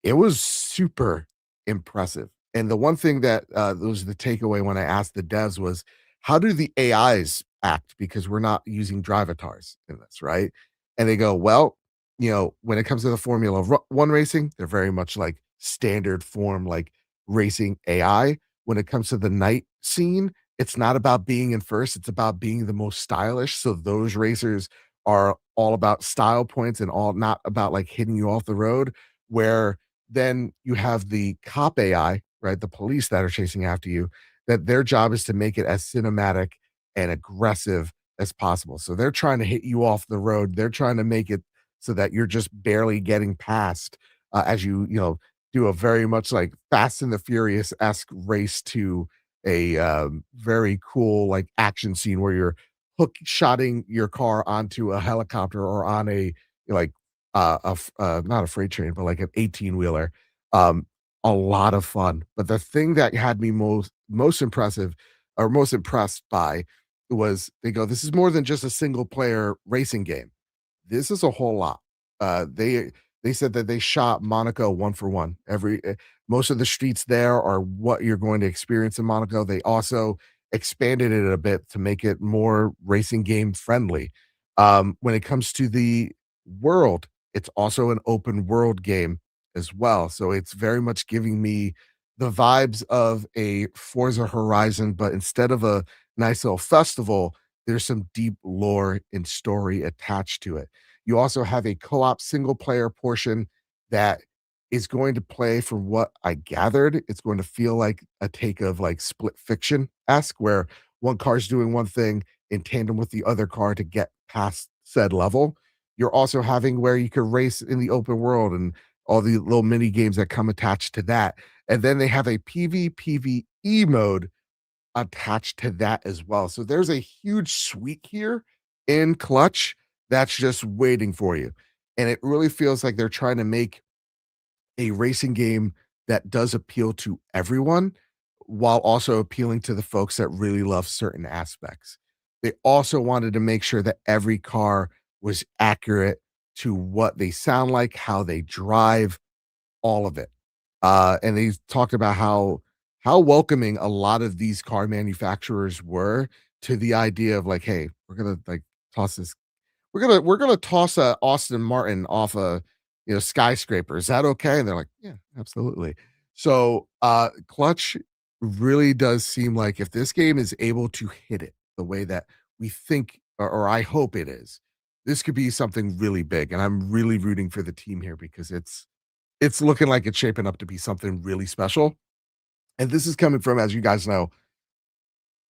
it was super impressive. And the one thing that was the takeaway when I asked the devs was, how do the AIs act? Because we're not using drivatars in this, right? And they go, well, when it comes to the Formula 1 racing, they're very much like standard form, like racing AI. When it comes to the night scene, it's not about being in first, it's about being the most stylish. So those racers are all about style points and all not about like hitting you off the road. Where then you have the cop AI, right? The police that are chasing after you, that their job is to make it as cinematic and aggressive as possible. So they're trying to hit you off the road. They're trying to make it so that you're just barely getting past as do a very much like Fast and the Furious-esque race to a very cool like action scene where you're shotting your car onto a helicopter or on a like not a freight train, but like an 18-wheeler. Um, a lot of fun. But the thing that had me most impressive or most impressed by was they go, this is more than just a single player racing game. This is a whole lot. They said that they shot Monaco one for one. Most of the streets there are what you're going to experience in Monaco. They also expanded it a bit to make it more racing game friendly. When it comes to the world, it's also an open world game as well. So it's very much giving me the vibes of a Forza Horizon, but instead of a nice little festival, there's some deep lore and story attached to it. You also have a co-op single player portion that is going to play, from what I gathered, it's going to feel like a take of like Split Fiction-esque, where one car's doing one thing in tandem with the other car to get past said level. You're also having where you could race in the open world and all the little mini games that come attached to that. And then they have a PvPvE mode attached to that as well. So there's a huge suite here in Clutch that's just waiting for you. And it really feels like they're trying to make a racing game that does appeal to everyone while also appealing to the folks that really love certain aspects. They also wanted to make sure that every car was accurate to what they sound like, how they drive, all of it. And they talked about how welcoming a lot of these car manufacturers were to the idea of like, hey, we're gonna like toss this, we're gonna toss a Austin Martin off a skyscraper. Is that okay? And they're like, yeah, absolutely. So Clutch really does seem like if this game is able to hit it the way that we think, or I hope it is, this could be something really big. And I'm really rooting for the team here because it's looking like it's shaping up to be something really special. And this is coming from, as you guys know,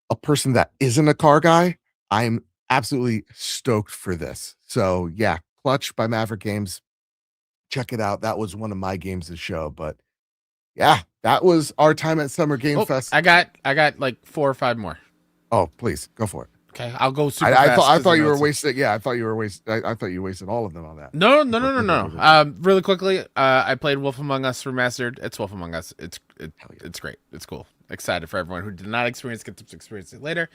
a person that isn't a car guy. I'm absolutely stoked for this. So yeah, Clutch by Maverick Games. Check it out. That was one of my games to show. But yeah, that was our time at Summer Game Fest. I got like 4 or 5 more. Oh, please go for it. Okay, I'll go super I fast. I thought you were wasting. Yeah, I thought you were wasting. I thought you wasted all of them on that. No. Really quickly, I played Wolf Among Us Remastered. It's Wolf Among Us. It's great. It's cool. Excited for everyone who did not experience, get to experience it later.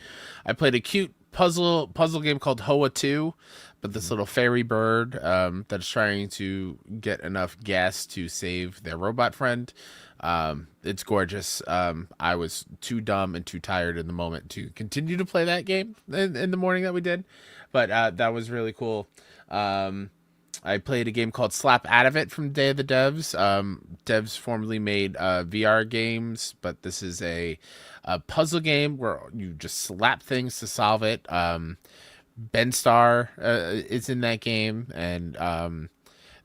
I played a cute puzzle game called Hoa 2, but this little fairy bird that's trying to get enough gas to save their robot friend. It's gorgeous. I was too dumb and too tired in the moment to continue to play that game in the morning that we did, but that was really cool. I played a game called Slap Out of It from Day of the Devs. Devs formerly made VR games, but this is a puzzle game where you just slap things to solve it. Ben Starr is in that game, and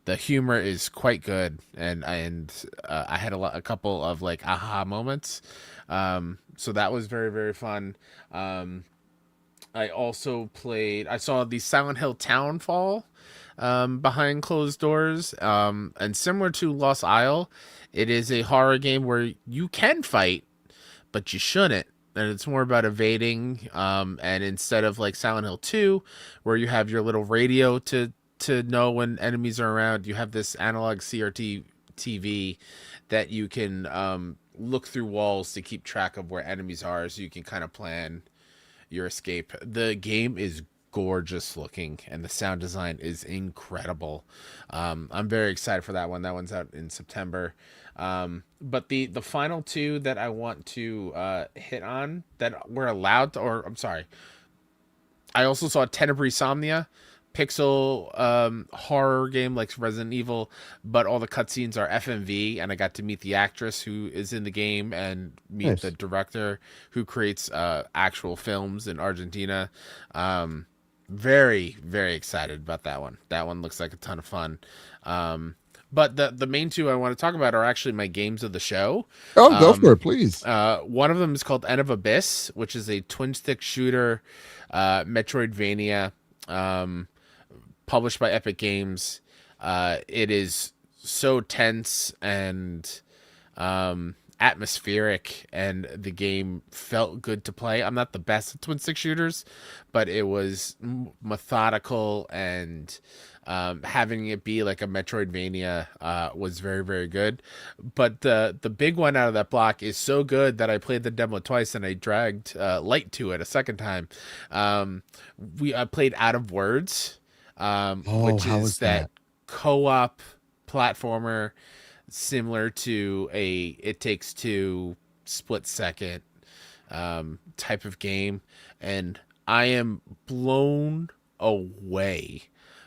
the humor is quite good, and I had a couple of like aha moments. So that was very, very fun. I also I saw the Silent Hill Townfall behind closed doors, and similar to Lost Isle, it is a horror game where you can fight, but you shouldn't. And it's more about evading. And instead of like Silent Hill 2, where you have your little radio to know when enemies are around, you have this analog CRT TV that you can look through walls to keep track of where enemies are, so you can kind of plan your escape. The game is gorgeous looking, and the sound design is incredible. I'm very excited for that one. That one's out in September. But the final 2 that I want to hit on that we're allowed to, or I'm sorry, I also saw Tenebrae Somnia, pixel horror game like Resident Evil, but all the cutscenes are FMV, and I got to meet the actress who is in the game and meet the director who creates actual films in Argentina. Very, very excited about that one. That one looks like a ton of fun. But the main 2 I want to talk about are actually my games of the show. Oh, go for it, please. One of them is called End of Abyss, which is a twin stick shooter, Metroidvania, published by Epic Games. It is so tense and atmospheric, and the game felt good to play. I'm not the best at twin stick shooters, but it was methodical, and having it be like a Metroidvania was very, very good. But the big one out of that block is so good that I played the demo twice, and I dragged Light to it a second time. I played Out of Words, which is that co-op platformer similar to a It Takes Two split second type of game, and I am blown away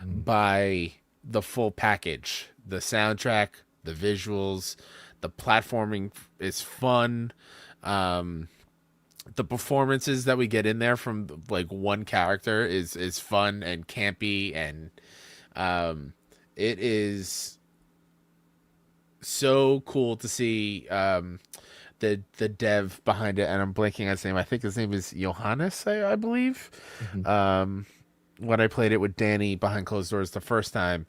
by the full package. The soundtrack, the visuals, the platforming is fun. The performances that we get in there from like one character is fun and campy, and it is so cool to see the dev behind it, and I'm blanking on his name. I think his name is Johannes, I believe. When I played it with Danny behind closed doors the first time,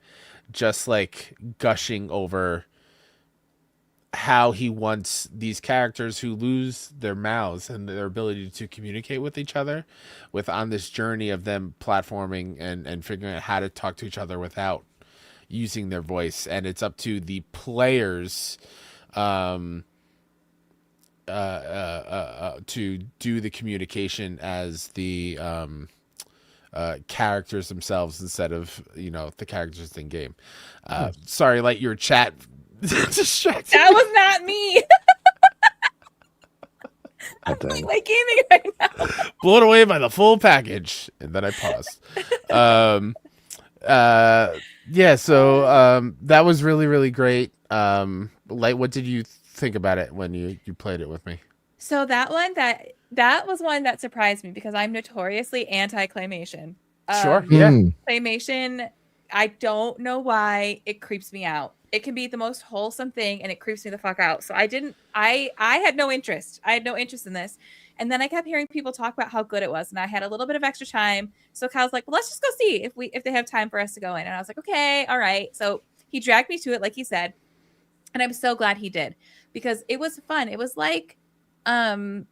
just like gushing over how he wants these characters who lose their mouths and their ability to communicate with each other on this journey of them platforming and figuring out how to talk to each other without using their voice. And it's up to the players to do the communication as the characters themselves instead of the characters in game. Sorry, like your chat distracted. That was not me. I'm God playing damn. my gaming right now. Blown away by the full package, and then I paused. Yeah, so that was really, really great. Like, what did you think about it when you played it with me? So that was one that surprised me because I'm notoriously anti-claymation. Sure, yeah. Claymation, I don't know why it creeps me out. It can be the most wholesome thing and it creeps me the fuck out. So I had no interest. I had no interest in this. And then I kept hearing people talk about how good it was. And I had a little bit of extra time. So Kyle's like, well, let's just go see if they have time for us to go in. And I was like, okay, all right. So he dragged me to it, like he said. And I'm so glad he did because it was fun. It was like I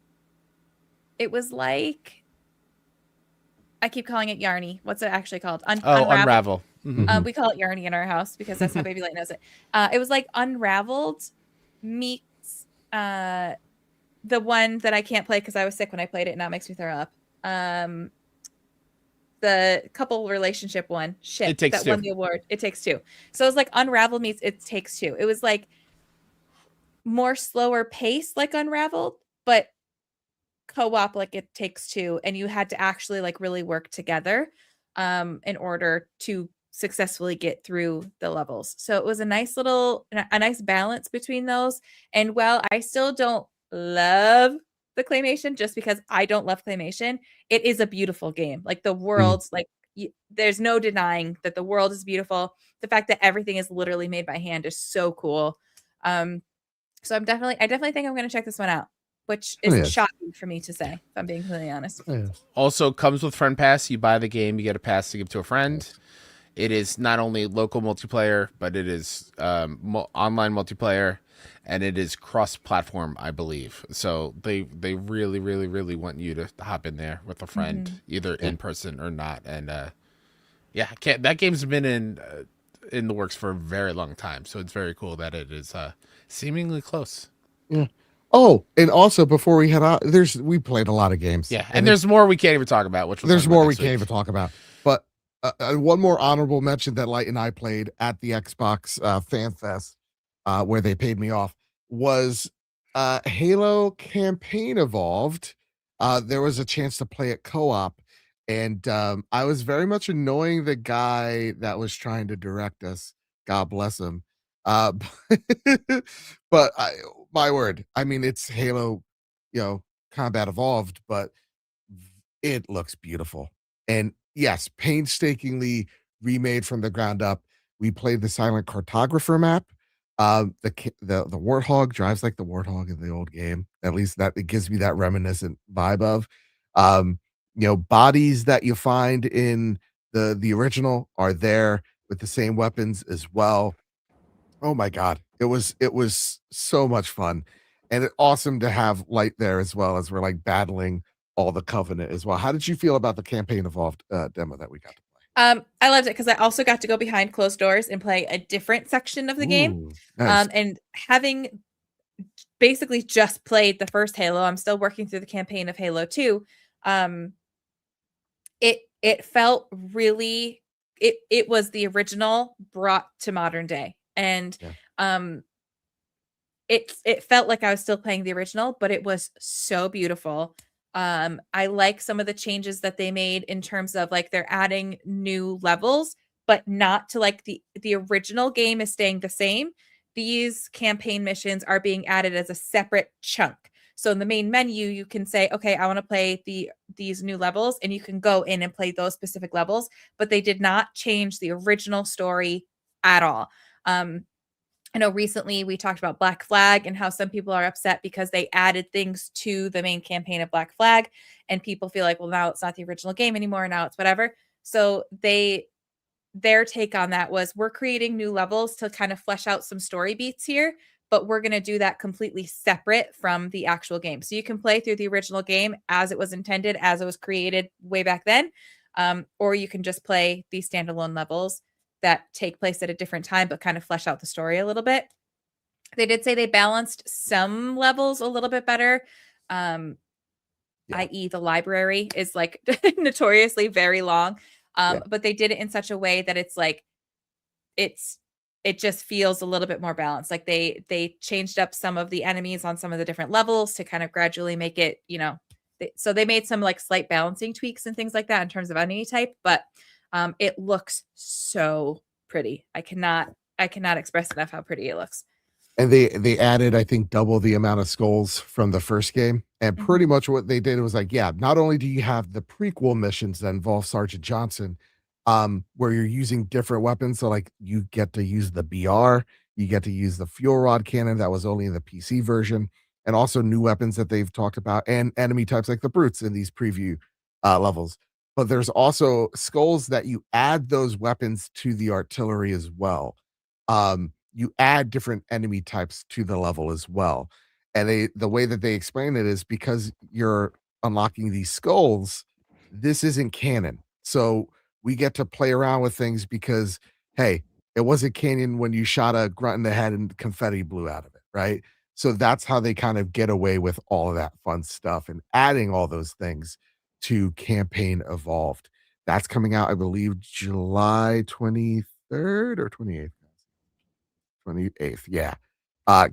keep calling it Yarny. What's it actually called? Unravel. We call it Yarny in our house because that's how Baby Light knows it. It was like Unraveled meets the one that I can't play because I was sick when I played it and now it makes me throw up. The couple relationship one. Shit. It Takes that Two. won the award. It Takes Two. So it was like Unraveled meets It Takes Two. It was like more slower pace like Unraveled, but co-op like It Takes Two, and you had to actually like really work together in order to successfully get through the levels. So it was a nice balance between those. And while I still don't love the claymation just because I don't love claymation, it is a beautiful game. Like the world's like there's no denying that the world is beautiful. The fact that everything is literally made by hand is so cool. So I definitely think I'm going to check this one out, which is shocking for me to say, if I'm being completely honest. Also comes with Friend Pass. You buy the game, you get a pass to give to a friend. It is not only local multiplayer, but it is online multiplayer, and it is cross-platform, I believe. So they really, really, really want you to hop in there with a friend, either in person or not. And that game's been in the works for a very long time. So it's very cool that it is seemingly close. Yeah. Oh, and also before we head out, we played a lot of games. Yeah, and there's more we can't even talk about. There's more we can't even talk about. But one more honorable mention that Light and I played at the Xbox Fan Fest, where they paid me off, was Halo Campaign Evolved. There was a chance to play it co-op, and I was very much annoying the guy that was trying to direct us. God bless him. But my word, I mean, it's Halo, Combat Evolved, but it looks beautiful. And yes, painstakingly remade from the ground up. We played the Silent Cartographer map. The Warthog drives like the Warthog in the old game. At least that it gives me that reminiscent vibe of. Bodies that you find in the original are there with the same weapons as well. Oh my God. It was so much fun. And awesome to have Light there as well as we're like battling all the Covenant as well. How did you feel about the Campaign Evolved demo that we got to play? I loved it because I also got to go behind closed doors and play a different section of the game. Nice. And having basically just played the first Halo, I'm still working through the campaign of Halo 2. It felt really it was the original brought to modern day. And it felt like I was still playing the original, but it was so beautiful. I like some of the changes that they made in terms of like they're adding new levels, but not to like the original game is staying the same. These campaign missions are being added as a separate chunk. So in the main menu, you can say, okay, I want to play these new levels, and you can go in and play those specific levels, but they did not change the original story at all. I know recently we talked about Black Flag and how some people are upset because they added things to the main campaign of Black Flag, and people feel like, well, now it's not the original game anymore. Now it's whatever. So their take on that was, we're creating new levels to kind of flesh out some story beats here, but we're going to do that completely separate from the actual game. So you can play through the original game as it was intended, as it was created way back then, or you can just play these standalone levels that take place at a different time, but kind of flesh out the story a little bit. They did say they balanced some levels a little bit better. i.e. the library is like notoriously very long. But they did it in such a way that it's like it just feels a little bit more balanced. Like they changed up some of the enemies on some of the different levels to kind of gradually make it, so they made some like slight balancing tweaks and things like that in terms of enemy type, but it looks so pretty. I cannot express enough how pretty it looks. And they added, I think, double the amount of skulls from the first game. And pretty much what they did was like, not only do you have the prequel missions that involve Sergeant Johnson, where you're using different weapons. So like you get to use the BR, you get to use the fuel rod cannon that was only in the PC version, and also new weapons that they've talked about, and enemy types like the brutes in these preview levels. But there's also skulls that you add those weapons to the artillery as well. You add different enemy types to the level as well. And the way that they explain it is because you're unlocking these skulls, this isn't canon. So we get to play around with things because, hey, it wasn't canon when you shot a grunt in the head and confetti blew out of it, right? So that's how they kind of get away with all of that fun stuff and adding all those things to Campaign Evolved. That's coming out, I believe, July 23rd or 28th. 28th, yeah.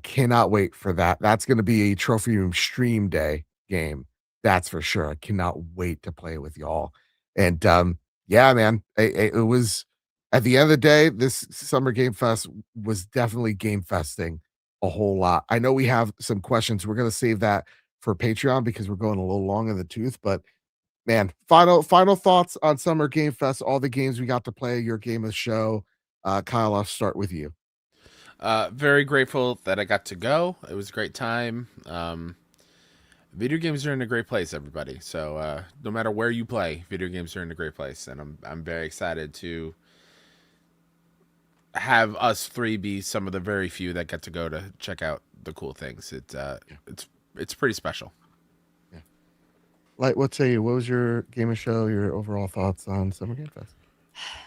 Cannot wait for that. That's going to be a Trophy Room stream day game. That's for sure. I cannot wait to play with y'all. And yeah, man, it was, at the end of the day, this Summer Game Fest was definitely game festing a whole lot. I know we have some questions. We're going to save that for Patreon because we're going a little long in the tooth, but man, final thoughts on Summer Game Fest, all the games we got to play, your game of the show. Kyle, I'll start with you. Very grateful that I got to go. It was a great time. Video games are in a great place, everybody. So no matter where you play, video games are in a great place, and I'm very excited to have us three be some of the very few that get to go to check out the cool things. It's pretty special. Yeah. Like, what say you? What was your game of show? Your overall thoughts on Summer Game Fest?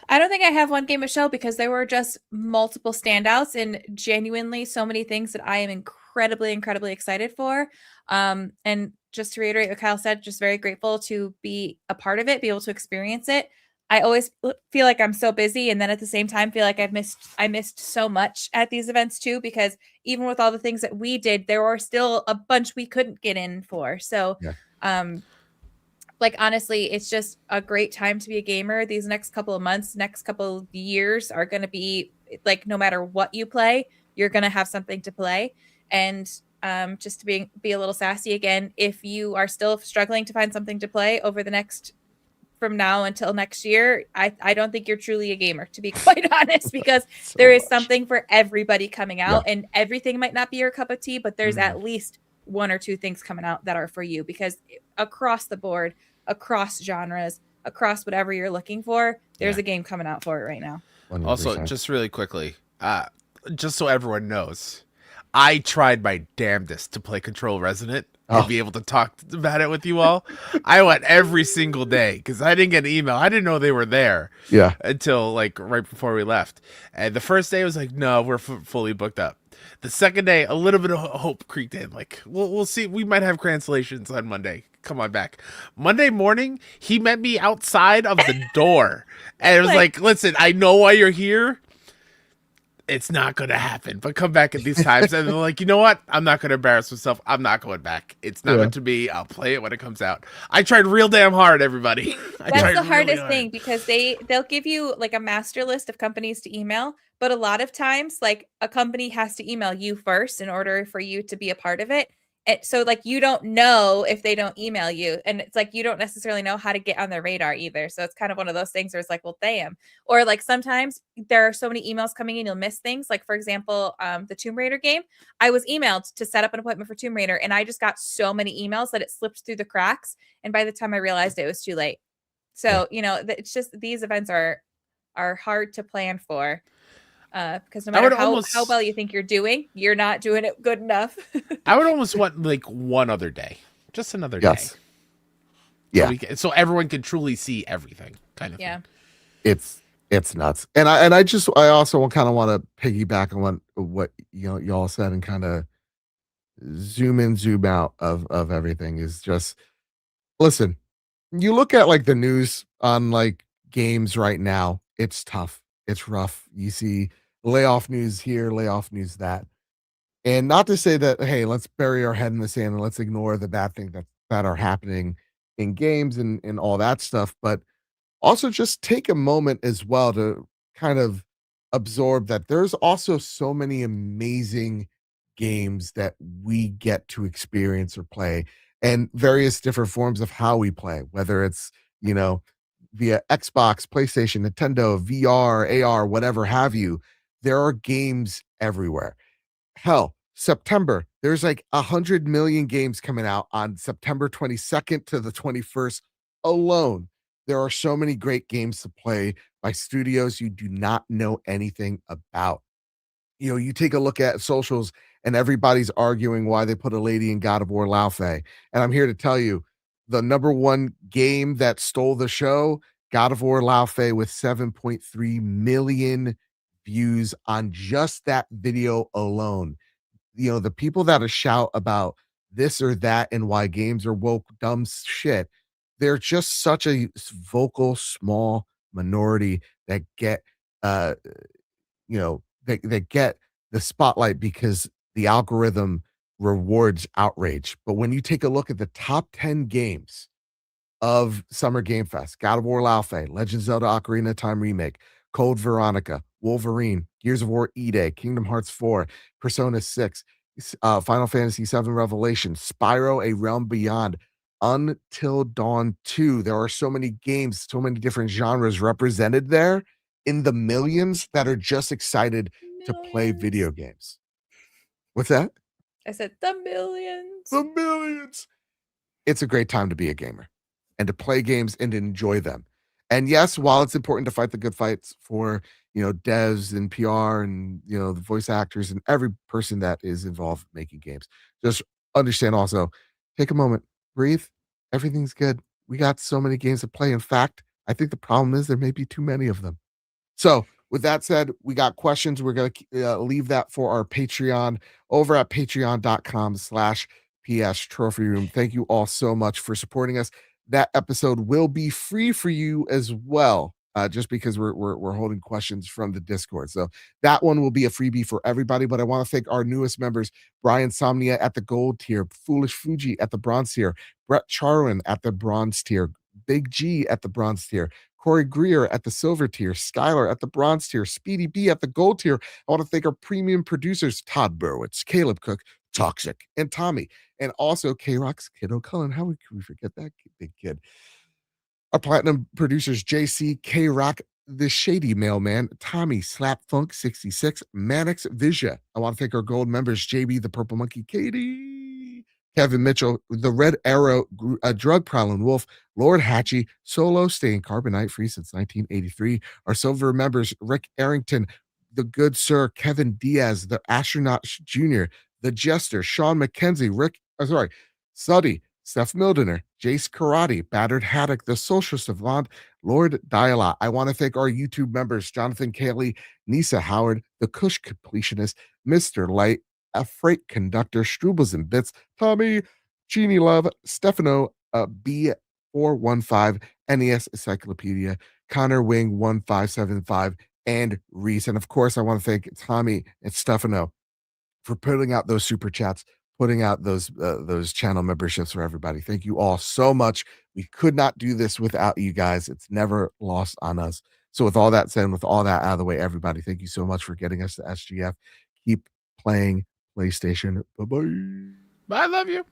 I don't think I have one game of show because there were just multiple standouts and genuinely so many things that I am incredibly excited for. And just to reiterate what Kyle said, just very grateful to be a part of it, be able to experience it. I always feel like I'm so busy, and then at the same time feel like I missed so much at these events too, because even with all the things that we did, there were still a bunch we couldn't get in for. So like, honestly, it's just a great time to be a gamer. These next couple of months, next couple of years are going to be like, no matter what you play, you're going to have something to play. And just to be a little sassy again, if you are still struggling to find something to play over the next, from now until next year, I don't think you're truly a gamer, to be quite honest, because there is something for everybody coming out, and everything might not be your cup of tea, but there's at least one or two things coming out that are for you, because across the board, across genres, across whatever you're looking for, there's a game coming out for it right now. 100%. Also, just really quickly, just so everyone knows, I tried my damnedest to play Control Resonant and be able to talk about it with you all. I went every single day because I didn't get an email. I didn't know they were there until like right before we left. And the first day was like, no, we're fully booked up. The second day, a little bit of hope creaked in. Like, we'll see. We might have cancellations on Monday. Come on back. Monday morning, he met me outside of the door. And it was like, listen, I know why you're here. It's not going to happen, but come back at these times. And they're like, you know what? I'm not going to embarrass myself. I'm not going back. It's not meant to be. I'll play it when it comes out. I tried real damn hard, everybody. That's the hardest thing, because they'll give you like a master list of companies to email. But a lot of times, like, a company has to email you first in order for you to be a part of it. So like, you don't know if they don't email you, and it's like, you don't necessarily know how to get on their radar either. So it's kind of one of those things where it's like, well, damn. Or like, sometimes there are so many emails coming in, you'll miss things. Like, for example, the Tomb Raider game, I was emailed to set up an appointment for Tomb Raider, and I just got so many emails that it slipped through the cracks. And by the time I realized it was too late. So, it's just, these events are hard to plan for. Because no matter how well you think you're doing, you're not doing it good enough. I would almost want like one other day, just another day. Yeah. So everyone can truly see everything, kind of. Yeah. Thing. It's nuts. And I also kind of want to piggyback on what y'all said and kind of zoom in, zoom out of everything. Is just Listen, you look at like the news on like games right now, it's tough. It's rough. You see layoff news here, layoff news that. And not to say that, hey, let's bury our head in the sand and let's ignore the bad things that are happening in games and all that stuff, but also just take a moment as well to kind of absorb that there's also so many amazing games that we get to experience or play and various different forms of how we play, whether it's, you know, via Xbox, PlayStation, Nintendo, VR, AR, whatever have you. There are games everywhere. Hell, September, there's like 100 million games coming out on September 22nd to the 21st alone. There are so many great games to play by studios you do not know anything about. You know, you take a look at socials and everybody's arguing why they put a lady in God of War Laufey. And I'm here to tell you the number one game that stole the show, God of War Laufey, with 7.3 million views on just that video alone. You know, the people that shout about this or that and why games are woke, dumb shit, they're just such a vocal, small minority that get, uh, that get the spotlight because the algorithm rewards outrage. But when you take a look at the top 10 games of Summer Game Fest, God of War Laufey, Legend of Zelda Ocarina of Time Remake, Code Veronica, Wolverine, Gears of War E-Day, Kingdom Hearts 4, Persona 6, Final Fantasy 7 Revelation, Spyro A Realm Beyond, Until Dawn 2. There are so many games, so many different genres represented there in the millions that are just excited to play video games. What's that? I said the millions. The millions. It's a great time to be a gamer and to play games and to enjoy them. And yes, while it's important to fight the good fights for, devs and PR and, the voice actors and every person that is involved making games, just understand also, take a moment, breathe. Everything's good. We got so many games to play. In fact, I think the problem is there may be too many of them. So, with that said, we got questions. We're going to leave that for our Patreon over at patreon.com/PS Trophy Room. Thank you all so much for supporting us. That episode will be free for you as well, just because we're holding questions from the Discord. So that one will be a freebie for everybody. But I want to thank our newest members: Brian Somnia at the gold tier, Foolish Fuji at the bronze tier, Brett Charwin at the bronze tier, Big G at the bronze tier, Corey Greer at the silver tier, Skylar at the bronze tier, Speedy B at the gold tier. I want to thank our premium producers, Todd Burwitz, Caleb Cook, Toxic, and Tommy. And also K-Rock's Kiddo Cullen. How can we forget that big kid? Our platinum producers, JC, K-Rock, The Shady Mailman, Tommy, Slap Funk 66, Mannix Visha. I want to thank our gold members, JB, the Purple Monkey, Katie, Kevin Mitchell, the Red Arrow, Drug Prowling Wolf, Lord Hatchie, Solo, staying carbonite free since 1983. Our silver members, Rick Arrington, the Good Sir, Kevin Diaz, the Astronaut Jr., the Jester, Sean McKenzie, Suddy, Steph Mildener, Jace Karate, Battered Haddock, the Social Savant, Lord Diala. I want to thank our YouTube members, Jonathan Cayley, Nisa Howard, the Kush Completionist, Mr. Light, a Freight Conductor, Strubles and Bits, Tommy, Jeannie Love, Stefano, B415, NES Encyclopedia, Connor Wing 1575, and Reese. And of course, I want to thank Tommy and Stefano for putting out those super chats, putting out those channel memberships for everybody. Thank you all so much. We could not do this without you guys. It's never lost on us. So with all that said, and with all that out of the way, everybody, thank you so much for getting us to SGF. Keep playing PlayStation. Bye-bye. I love you.